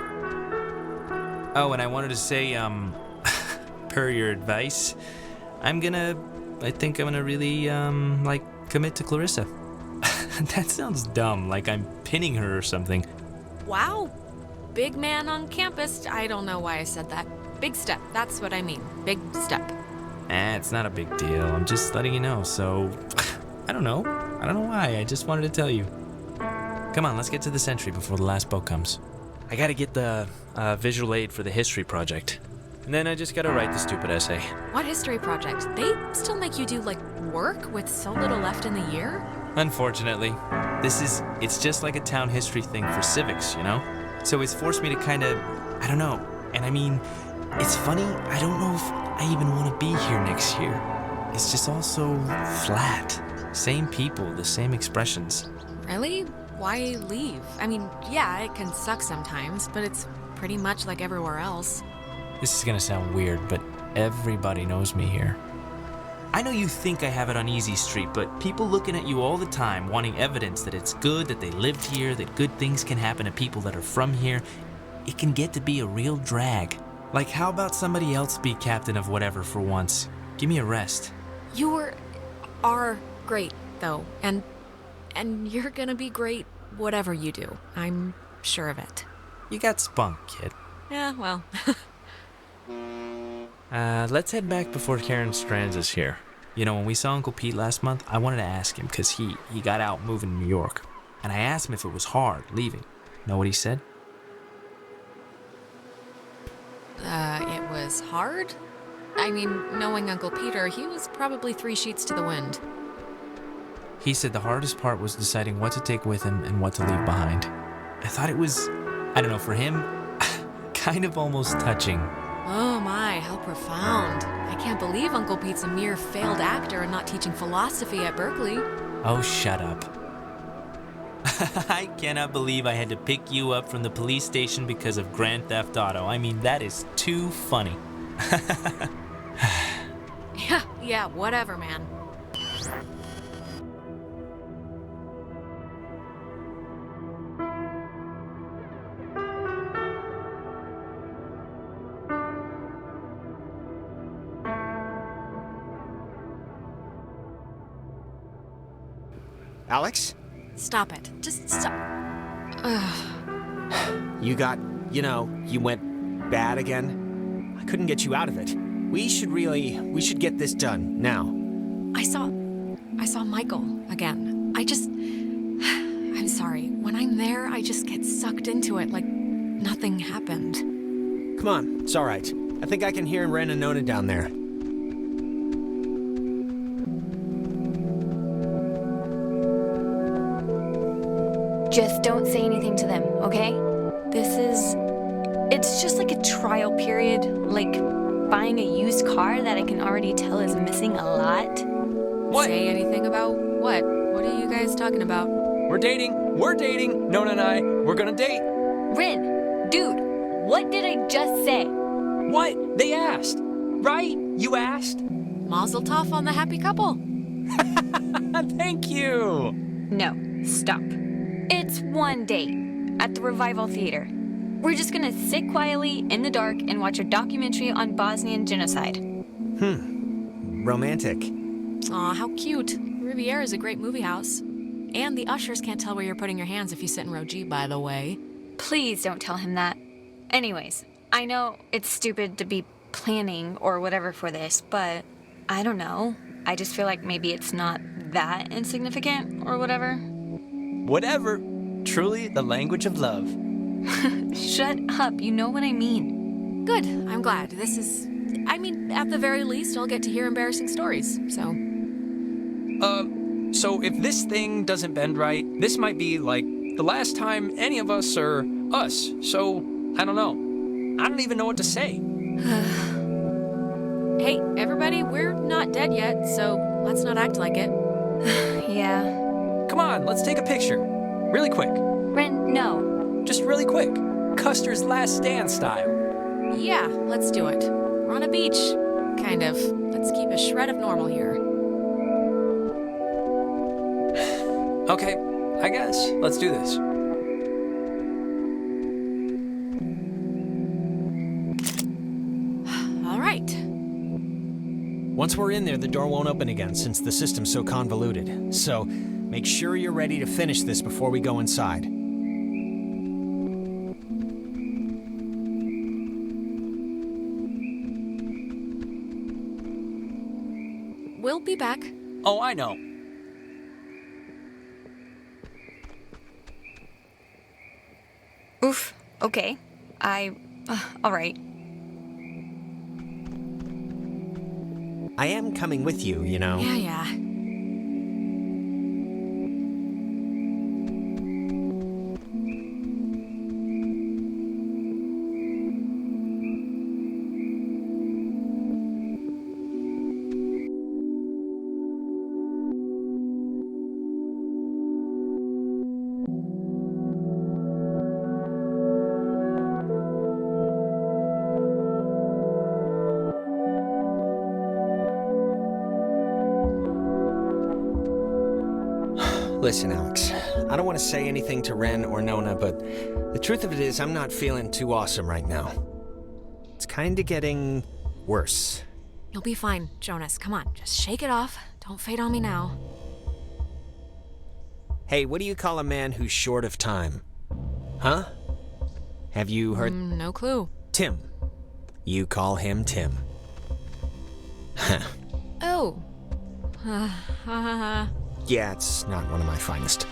Oh, and I wanted to say, per your advice, I'm gonna I think I'm gonna really, commit to Clarissa. That sounds dumb, like I'm pinning her or something. Wow. Big man on campus. I don't know why I said that. Big step. That's what I mean. Big step. It's not a big deal. I'm just letting you know, so... I don't know why. I just wanted to tell you. Come on, let's get to the Sentry before the last boat comes. I gotta get the visual aid for the history project. And then I just gotta write the stupid essay. What history project? They still make you do, work with so little left in the year? Unfortunately. It's just like a town history thing for civics, you know? So it's forced me to I don't know. And I mean, it's funny, I don't know if I even want to be here next year. It's just all so flat. Same people, the same expressions. Really? Why leave? I mean, yeah, it can suck sometimes, but it's pretty much like everywhere else. This is gonna sound weird, but everybody knows me here. I know you think I have it on easy street, but people looking at you all the time, wanting evidence that it's good, that they lived here, that good things can happen to people that are from here, it can get to be a real drag. Like, how about somebody else be captain of whatever for once? Give me a rest. You are great, though, and you're gonna be great whatever you do. I'm sure of it. You got spunk, kid. Yeah, well. Let's head back before Karen Strands is here. You know, when we saw Uncle Pete last month, I wanted to ask him, because he got out moving to New York. And I asked him if it was hard leaving. Know what he said? It was hard? I mean, knowing Uncle Peter, he was probably 3 sheets to the wind. He said the hardest part was deciding what to take with him and what to leave behind. I thought it was, I don't know, for him, kind of almost touching. Oh my, how profound. I can't believe Uncle Pete's a mere failed actor and not teaching philosophy at Berkeley. Oh, shut up. I cannot believe I had to pick you up from the police station because of Grand Theft Auto. I mean, that is too funny. Yeah, whatever, man. Alex? Stop it. Just stop. Ugh. You went bad again. I couldn't get you out of it. We should get this done, now. I saw Michael again. I'm sorry. When I'm there, I just get sucked into it like nothing happened. Come on, it's all right. I think I can hear Ren and Nona down there. Just don't say anything to them, okay? It's just like a trial period, like buying a used car that I can already tell is missing a lot. What? Say anything about what? What are you guys talking about? We're dating. Nona and I, we're gonna date. Rin, dude, what did I just say? What? They asked. Right? You asked? Mazel tov on the happy couple. Thank you. No, stop. It's one date at the Revival Theater. We're just gonna sit quietly in the dark and watch a documentary on Bosnian genocide. Romantic. Aw, how cute. Riviera is a great movie house. And the ushers can't tell where you're putting your hands if you sit in row G, by the way. Please don't tell him that. Anyways, I know it's stupid to be planning or whatever for this, but I don't know. I just feel like maybe it's not that insignificant or whatever. Whatever. Truly the language of love. Shut up, you know what I mean. Good, I'm glad. At the very least, I'll get to hear embarrassing stories, so. So if this thing doesn't bend right, this might be like the last time any of us are us. So, I don't know. I don't even know what to say. Hey, everybody, we're not dead yet, so let's not act like it. Yeah. Come on, let's take a picture. Really quick. Ren, no. Just really quick. Custer's Last Stand style. Yeah, let's do it. We're on a beach. Kind of. Let's keep a shred of normal here. Okay, I guess. Let's do this. All right. Once we're in there, the door won't open again since the system's so convoluted. So, make sure you're ready to finish this before we go inside. We'll be back. Oh, I know. Oof. Okay. All right. I am coming with you, you know. Yeah. Listen, Alex, I don't want to say anything to Ren or Nona, but the truth of it is I'm not feeling too awesome right now. It's kind of getting worse. You'll be fine, Jonas. Come on, just shake it off. Don't fade on me now. Hey, what do you call a man who's short of time? Huh? Have you heard? No clue. Tim. You call him Tim. Oh. Yeah, it's not one of my finest.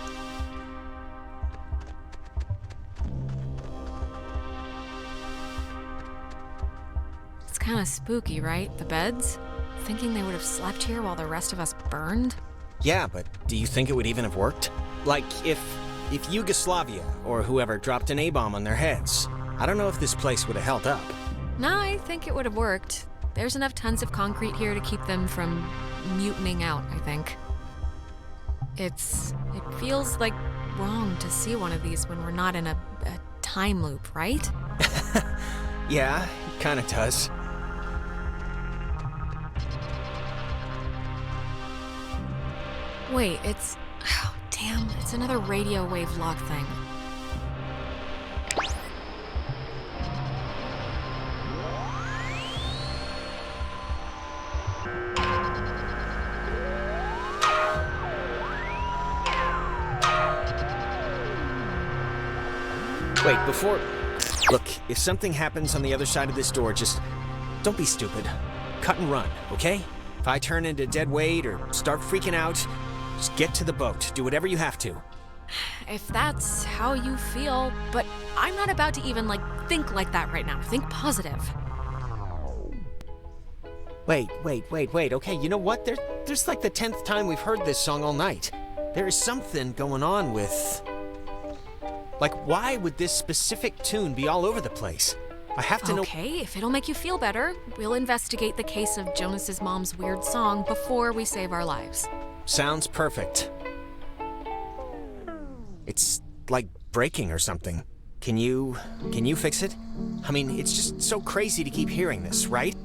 It's kind of spooky, right? The beds? Thinking they would have slept here while the rest of us burned? Yeah, but do you think it would even have worked? Like, if Yugoslavia or whoever dropped an A-bomb on their heads, I don't know if this place would have held up. No, I think it would have worked. There's enough tons of concrete here to keep them from mutinying out, I think. It feels like wrong to see one of these when we're not in a time loop, right? Yeah, it kind of does. Wait, oh, damn, it's another radio wave lock thing. Wait, before... Look, if something happens on the other side of this door, just don't be stupid. Cut and run, okay? If I turn into dead weight or start freaking out, just get to the boat. Do whatever you have to. If that's how you feel, but I'm not about to even, think like that right now. Think positive. Wait. Okay, you know what? There's like the 10th time we've heard this song all night. There is something going on with... Like, why would this specific tune be all over the place? I have to know... Okay, if it'll make you feel better, we'll investigate the case of Jonas's mom's weird song before we save our lives. Sounds perfect. It's like breaking or something. Can you fix it? I mean, it's just so crazy to keep hearing this, right?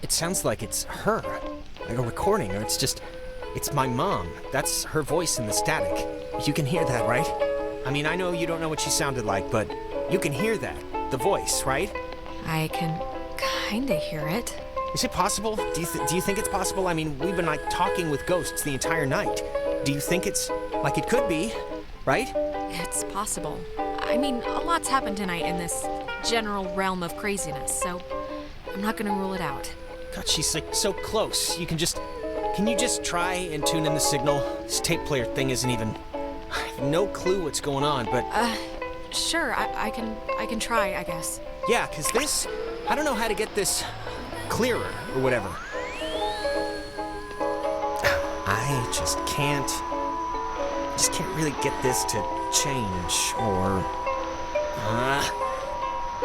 It sounds like it's her, like a recording, or it's my mom. That's her voice in the static. You can hear that, right? I mean, I know you don't know what she sounded like, but you can hear that, the voice, right? I can kinda hear it. Is it possible? Do you think it's possible? I mean, we've been talking with ghosts the entire night. Do you think it's it could be, right? It's possible. I mean, a lot's happened tonight in this general realm of craziness, so I'm not gonna rule it out. God, she's so close. Can you just try and tune in the signal? This tape player thing isn't even... I have no clue what's going on, but... Sure, I can try, I guess. Yeah, 'cause this... I don't know how to get this clearer or whatever. I just can't really get this to change or...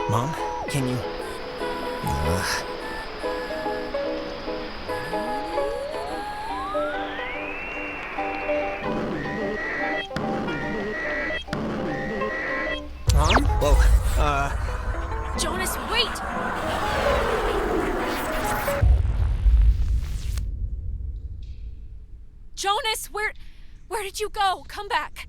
Mom, can you... Mom? Whoa, Jonas, wait! Jonas, where did you go? Come back.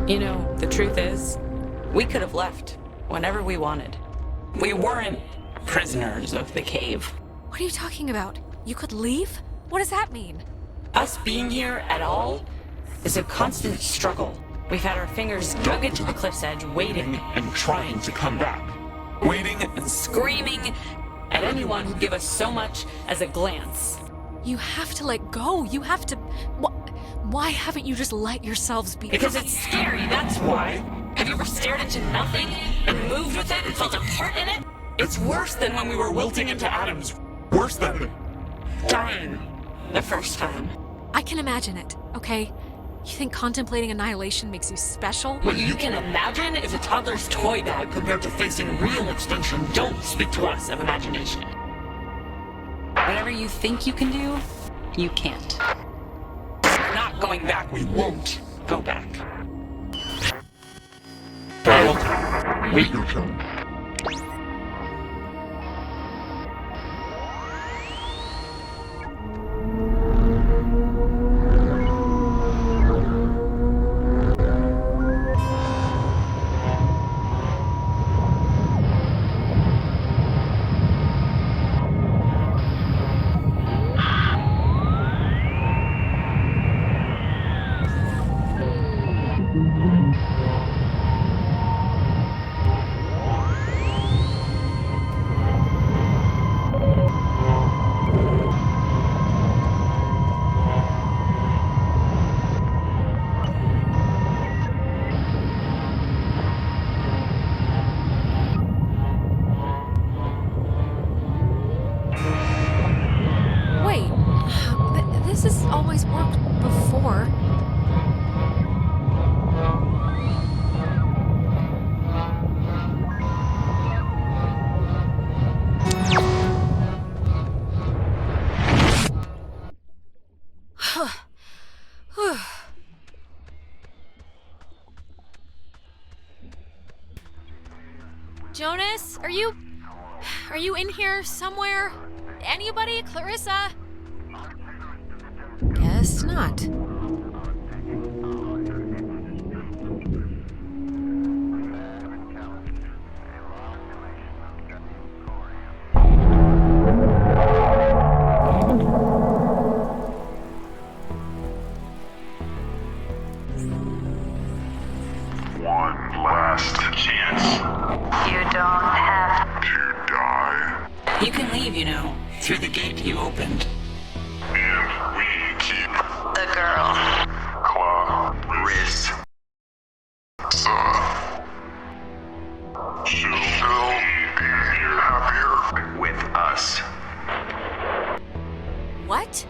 You know, the truth is, we could have left whenever we wanted. We weren't prisoners of the cave. What are you talking about? You could leave? What does that mean? Us being here at all is a constant struggle. We've had our fingers dug into the cliff's edge, waiting and trying to come back. Waiting and screaming at anyone who'd give us so much as a glance. You have to let go. You have to... Why haven't you just let yourselves be? Because it's scary, that's why. Have you ever stared into nothing and moved with it and felt a part in it? It's worse than when we were wilting into atoms. Worse than dying the first time. I can imagine it, okay? You think contemplating annihilation makes you special? What you can imagine is a toddler's toy bag compared to facing real extinction. Don't speak to us of imagination. Whatever you think you can do, you can't. We're not going back. We won't go back. Wait your turn. This has always worked before. Jonas, are you in here somewhere? Anybody? Clarissa? Guess not. One last chance. You don't have to die. You can leave, you know, through the gate you opened. And we keep the girl. Clarissa. She'll be happier with us. What?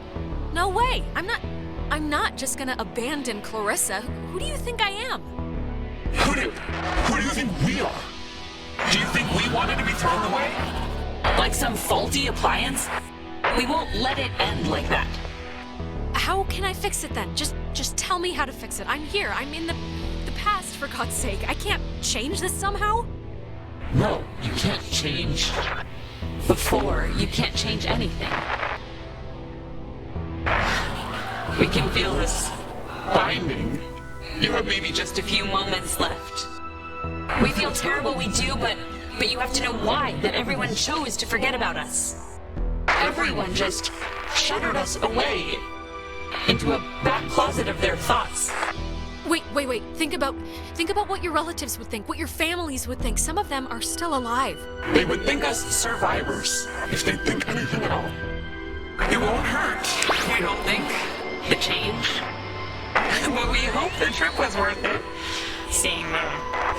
No way. I'm not just gonna abandon Clarissa. Who do you think I am? Who do you think we are? Do you think we wanted to be thrown away? Like some faulty appliance? We won't let it end like that. How can I fix it then? Just tell me how to fix it. I'm here. I'm in the past, for God's sake. I can't change this somehow? No, you can't change. Before, you can't change anything. We can feel this binding. You have maybe just a few moments left. We feel terrible, we do, but you have to know why, that everyone chose to forget about us. Everyone just shuttered us away into a back closet of their thoughts. Wait. Think about what your relatives would think, what your families would think. Some of them are still alive. They would think us survivors, if they think anything at all. It won't hurt, we don't think. The change? But we hope the trip was worth it. Seeing the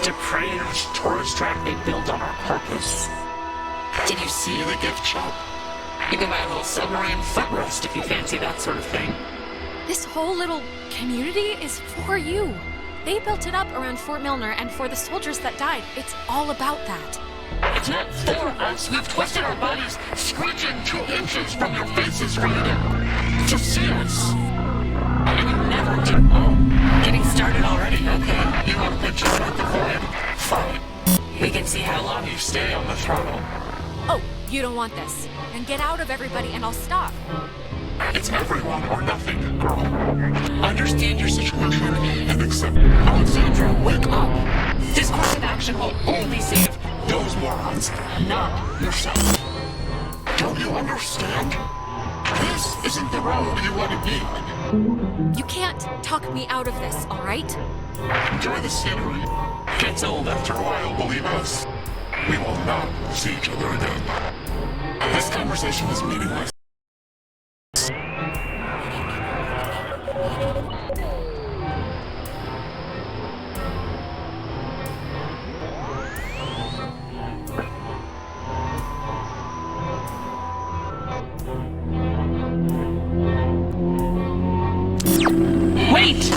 depraved tourist trap they built on our purpose. Did you see the gift shop? You can buy a little submarine footrest if you fancy that sort of thing. This whole little community is for you. They built it up around Fort Milner and for the soldiers that died. It's all about that. It's not for us. We've twisted our bodies, screeching 2 inches from your faces for you to see us. And you never do. Oh, getting started already. Okay, you want to picture at the void? Fine. We can see how long you stay on the throttle. Oh, you don't want this. Then get out of everybody and I'll stop. It's everyone or nothing, girl. Understand your situation and accept it. Alexandra, wake up. This course of action will only save those morons, not yourself. Don't you understand? This isn't the road you want to be on. You can't talk me out of this, all right? Enjoy the scenery. Gets old after a while, believe us. We will not see each other again. This conversation is meaningless. Wait!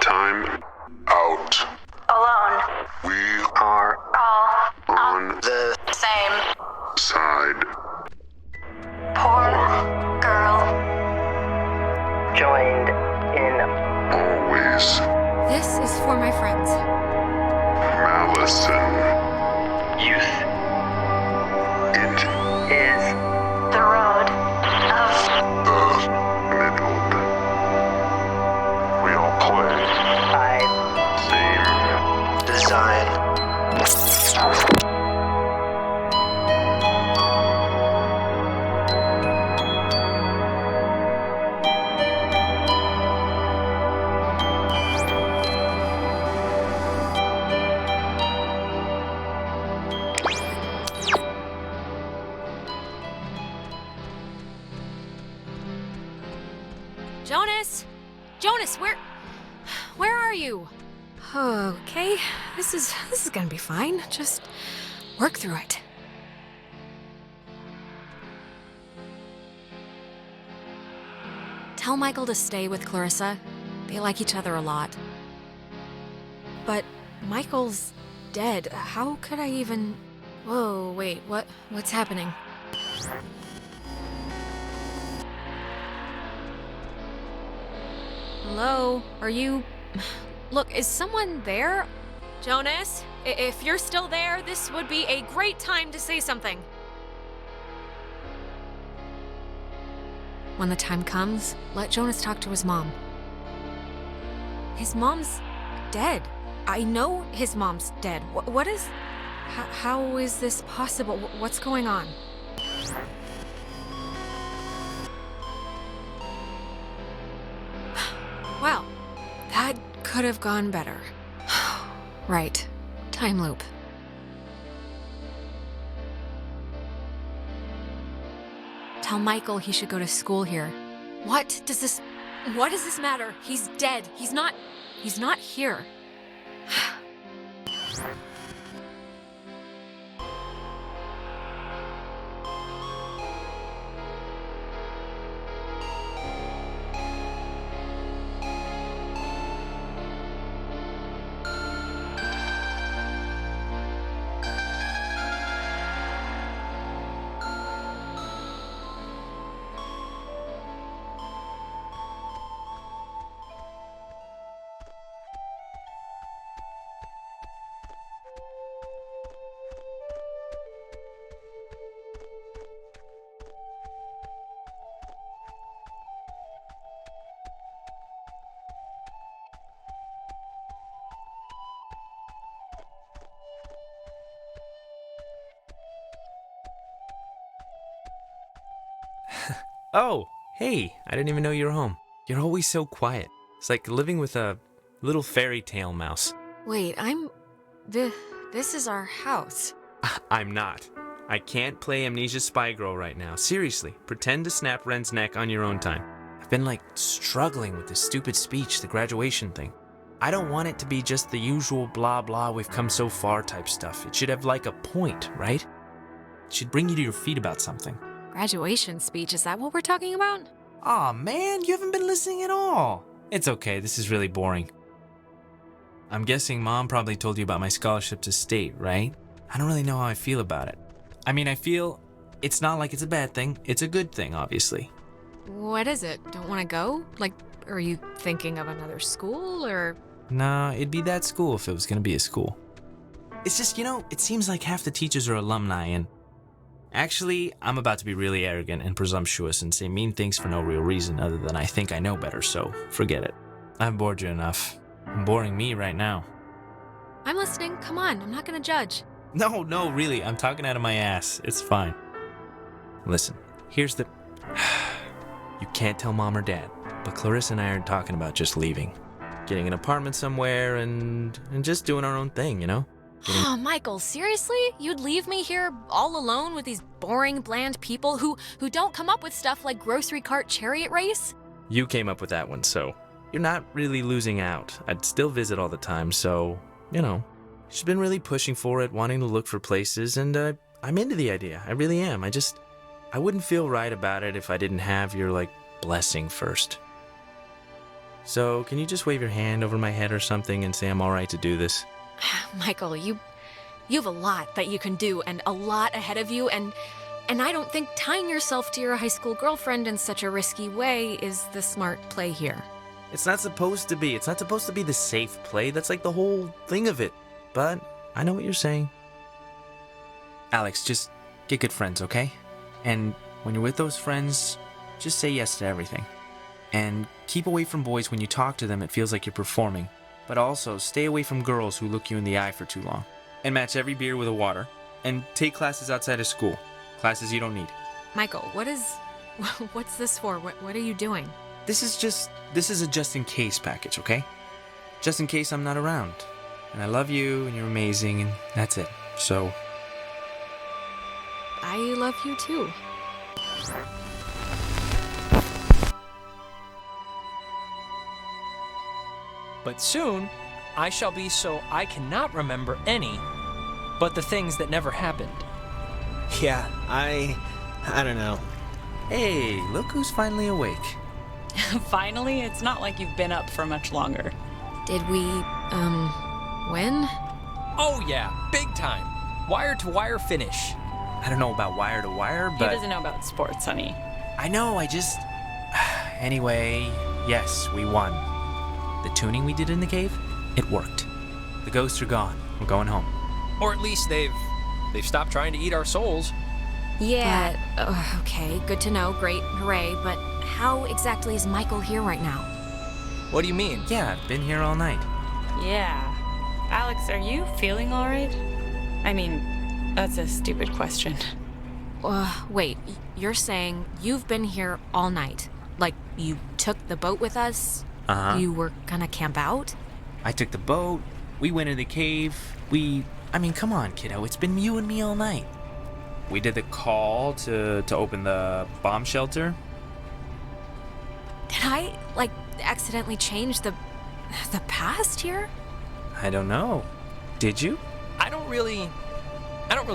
Time out. Alone. We are All on the same. side. Poor girl. Joined in. Always. This is for my friends. Malice and Youth. it Is. The road of the middle. We all play. I. Same. Design. Jonas! Jonas, where are you? Okay, this is gonna be fine. Just work through it. Tell Michael to stay with Clarissa. They like each other a lot. But Michael's dead. How could I even... Whoa, wait, what's happening? Hello? Are you... Look, is someone there? Jonas, if you're still there, this would be a great time to say something. When the time comes, let Jonas talk to his mom. His mom's dead. I know his mom's dead. What is... How is this possible? What's going on? Well, that could have gone better. Right. Time loop. Tell Michael he should go to school here. What does this matter? He's dead. He's not here. Oh, hey, I didn't even know you were home. You're always so quiet. It's like living with a little fairy tale mouse. Wait, this is our house. I'm not. I can't play Amnesia Spy Girl right now. Seriously, pretend to snap Ren's neck on your own time. I've been struggling with this stupid speech, the graduation thing. I don't want it to be just the usual blah blah we've come so far type stuff. It should have a point, right? It should bring you to your feet about something. Graduation speech, is that what we're talking about? Aw, man, you haven't been listening at all. It's okay, this is really boring. I'm guessing Mom probably told you about my scholarship to state, right? I don't really know how I feel about it. I mean, I feel it's not like it's a bad thing. It's a good thing, obviously. What is it? Don't want to go? Are you thinking of another school, or...? Nah, it'd be that school if it was gonna be a school. It's just, it seems like half the teachers are alumni, and... Actually, I'm about to be really arrogant and presumptuous and say mean things for no real reason other than I think I know better, so forget it. I've bored you enough. I'm boring me right now. I'm listening. Come on, I'm not gonna judge. No, really, I'm talking out of my ass. It's fine. Listen, here's the... You can't tell Mom or Dad, but Clarissa and I are talking about just leaving. Getting an apartment somewhere and just doing our own thing, Oh, Michael, seriously? You'd leave me here all alone with these boring, bland people who don't come up with stuff like grocery cart chariot race? You came up with that one, so you're not really losing out. I'd still visit all the time, so, She's been really pushing for it, wanting to look for places, and I'm into the idea. I really am. I wouldn't feel right about it if I didn't have your, blessing first. So, can you just wave your hand over my head or something and say I'm all right to do this? Michael, you have a lot that you can do and a lot ahead of you, and I don't think tying yourself to your high school girlfriend in such a risky way is the smart play here. It's not supposed to be. It's not supposed to be the safe play. That's the whole thing of it. But I know what you're saying. Alex, just get good friends, okay? And when you're with those friends, just say yes to everything. And keep away from boys when you talk to them. It feels like you're performing. But also, stay away from girls who look you in the eye for too long. And match every beer with a water. And take classes outside of school. Classes you don't need. Michael, what's this for? What are you doing? This is a just-in-case package, okay? Just in case I'm not around. And I love you, and you're amazing, and that's it. So... I love you too. But soon, I shall be so I cannot remember any but the things that never happened. Yeah, I don't know. Hey, look who's finally awake. Finally? It's not like you've been up for much longer. Did we, win? Oh yeah, big time. Wire-to-wire finish. I don't know about wire-to-wire, but... He doesn't know about sports, honey. I know, Anyway, yes, we won. The tuning we did in the cave, it worked. The ghosts are gone. We're going home. Or at least they've stopped trying to eat our souls. Yeah, okay, good to know, great, hooray, but how exactly is Michael here right now? What do you mean? Yeah, I've been here all night. Yeah. Alex, are you feeling all right? I mean, that's a stupid question. Wait, you're saying you've been here all night? Like, you took the boat with us? Uh-huh. You were gonna camp out? I took the boat, we went in the cave, come on, kiddo, it's been you and me all night. We did the call to open the bomb shelter. Did I, accidentally change the past here? I don't know. Did you? I don't really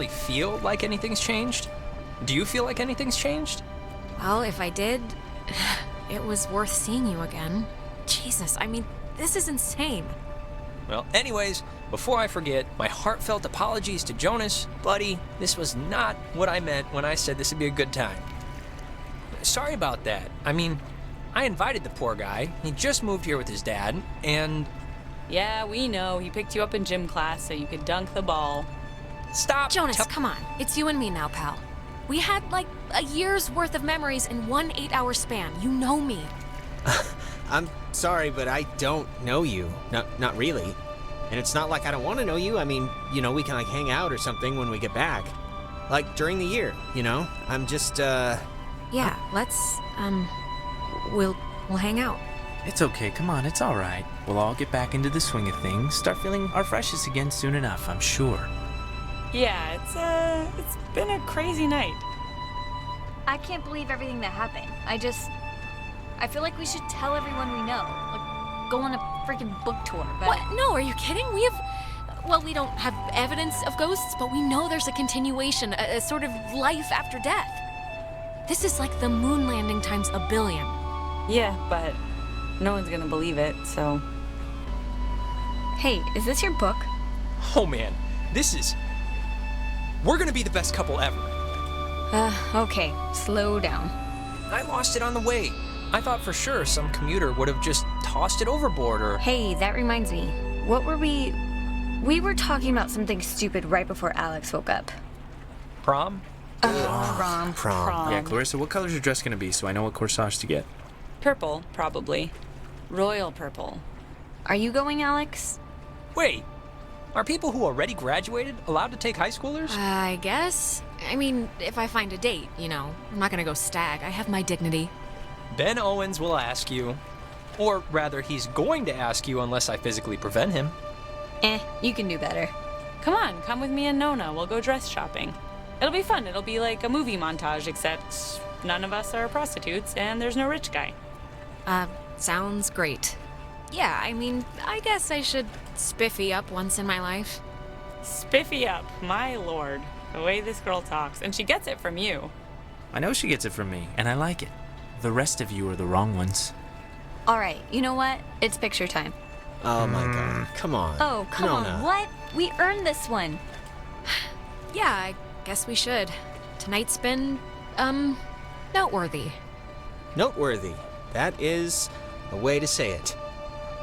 feel like anything's changed. Do you feel like anything's changed? Well, if I did, it was worth seeing you again. Jesus, this is insane. Well, anyways, before I forget, my heartfelt apologies to Jonas. Buddy, this was not what I meant when I said this would be a good time. Sorry about that. I invited the poor guy. He just moved here with his dad, and... Yeah, we know. He picked you up in gym class so you could dunk the ball. Stop! Jonas, come on. It's you and me now, pal. We had, a year's worth of memories in one 8-hour span. You know me. I'm sorry, but I don't know you. Not really. And it's not like I don't want to know you. We can, hang out or something when we get back. During the year, I'm just, Yeah, let's, we'll hang out. It's okay, come on, it's all right. We'll all get back into the swing of things, start feeling our freshest again soon enough, I'm sure. Yeah, it's been a crazy night. I can't believe everything that happened. I feel like we should tell everyone we know. Like, go on a freaking book tour, but... What? No, are you kidding? Well, we don't have evidence of ghosts, but we know there's a continuation, a sort of life after death. This is like the moon landing times a billion. Yeah, but no one's gonna believe it, so... Hey, is this your book? Oh man, we're gonna be the best couple ever. Okay, slow down. I lost it on the way. I thought for sure some commuter would have just tossed it overboard or... Hey, that reminds me. What were we... We were talking about something stupid right before Alex woke up. Prom? Prom. Yeah, Clarissa, what color's your dress gonna be so I know what corsage to get? Purple, probably. Royal purple. Are you going, Alex? Wait, are people who already graduated allowed to take high schoolers? I guess. I mean, if I find a date, you know. I'm not gonna go stag. I have my dignity. Ben Owens will ask you. Or rather, he's going to ask you unless I physically prevent him. You can do better. Come on, come with me and Nona. We'll go dress shopping. It'll be fun. It'll be like a movie montage, except none of us are prostitutes and there's no rich guy. Sounds great. Yeah, I mean, I guess I should spiffy up once in my life. Spiffy up, my lord. The way this girl talks. And she gets it from you. I know she gets it from me, and I like it. The rest of you are the wrong ones. All right, you know what? It's picture time. Oh my god, come on. Oh, come on, what? We earned this one. Yeah, I guess we should. Tonight's been, noteworthy. Noteworthy. That is a way to say it.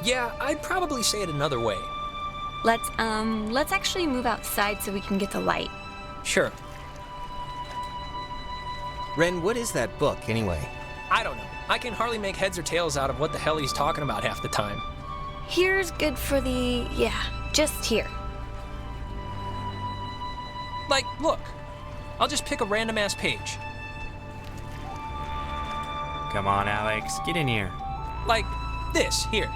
Yeah, I'd probably say it another way. Let's actually move outside so we can get the light. Sure. Ren, what is that book, anyway? I don't know. I can hardly make heads or tails out of what the hell he's talking about half the time. Here's good for the... yeah, just here. Like, look. I'll just pick a random-ass page. Come on, Alex, get in here. Like this, here.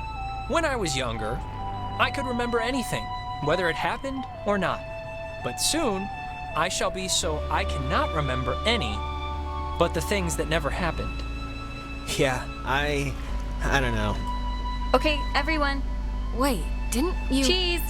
When I was younger, I could remember anything, whether it happened or not. But soon, I shall be so I cannot remember any but the things that never happened. Yeah, I don't know. Okay, everyone. Wait, didn't you... Cheese!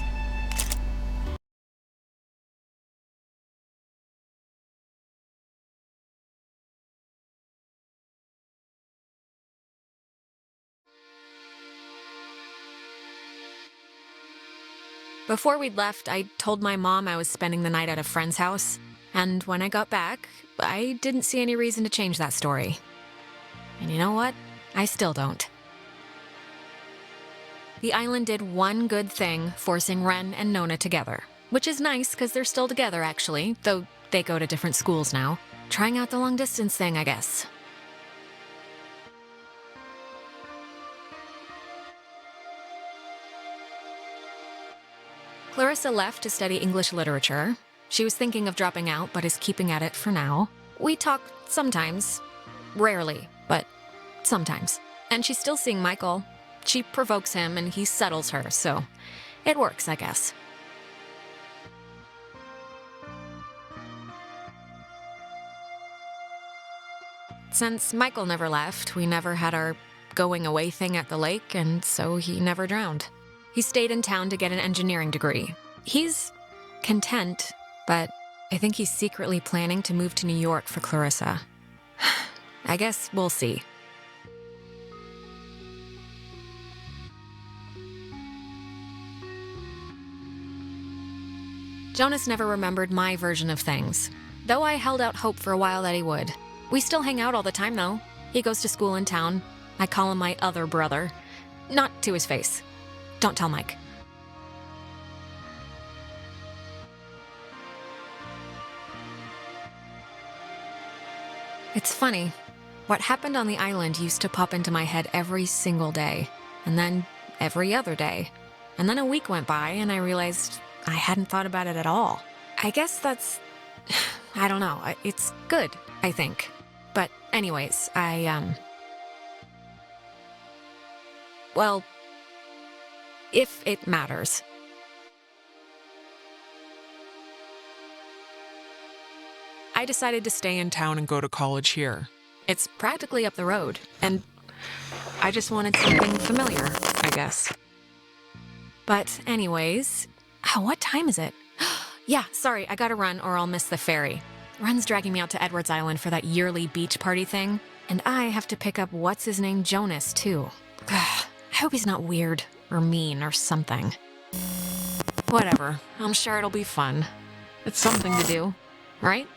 Before we'd left, I told my mom I was spending the night at a friend's house. And when I got back, I didn't see any reason to change that story. And you know what? I still don't. The island did one good thing, forcing Ren and Nona together. Which is nice, because they're still together, actually, though they go to different schools now. Trying out the long-distance thing, I guess. Clarissa left to study English literature. She was thinking of dropping out, but is keeping at it for now. We talk sometimes. Rarely, but sometimes. And she's still seeing Michael. She provokes him, and he settles her, so it works, I guess. Since Michael never left, we never had our going away thing at the lake, and so he never drowned. He stayed in town to get an engineering degree. He's content, but I think he's secretly planning to move to New York for Clarissa. I guess we'll see. Jonas never remembered my version of things, though I held out hope for a while that he would. We still hang out all the time, though. He goes to school in town. I call him my other brother. Not to his face. Don't tell Mike. It's funny. What happened on the island used to pop into my head every single day, and then every other day. And then a week went by, and I realized I hadn't thought about it at all. I guess that's... I don't know. It's good, I think. But anyways, well, if it matters. I decided to stay in town and go to college here. It's practically up the road, and I just wanted something familiar, I guess. But anyways, what time is it? Yeah, sorry, I gotta run or I'll miss the ferry. Ren's dragging me out to Edwards Island for that yearly beach party thing, and I have to pick up what's-his-name Jonas, too. I hope he's not weird or mean or something. Whatever, I'm sure it'll be fun. It's something to do, right?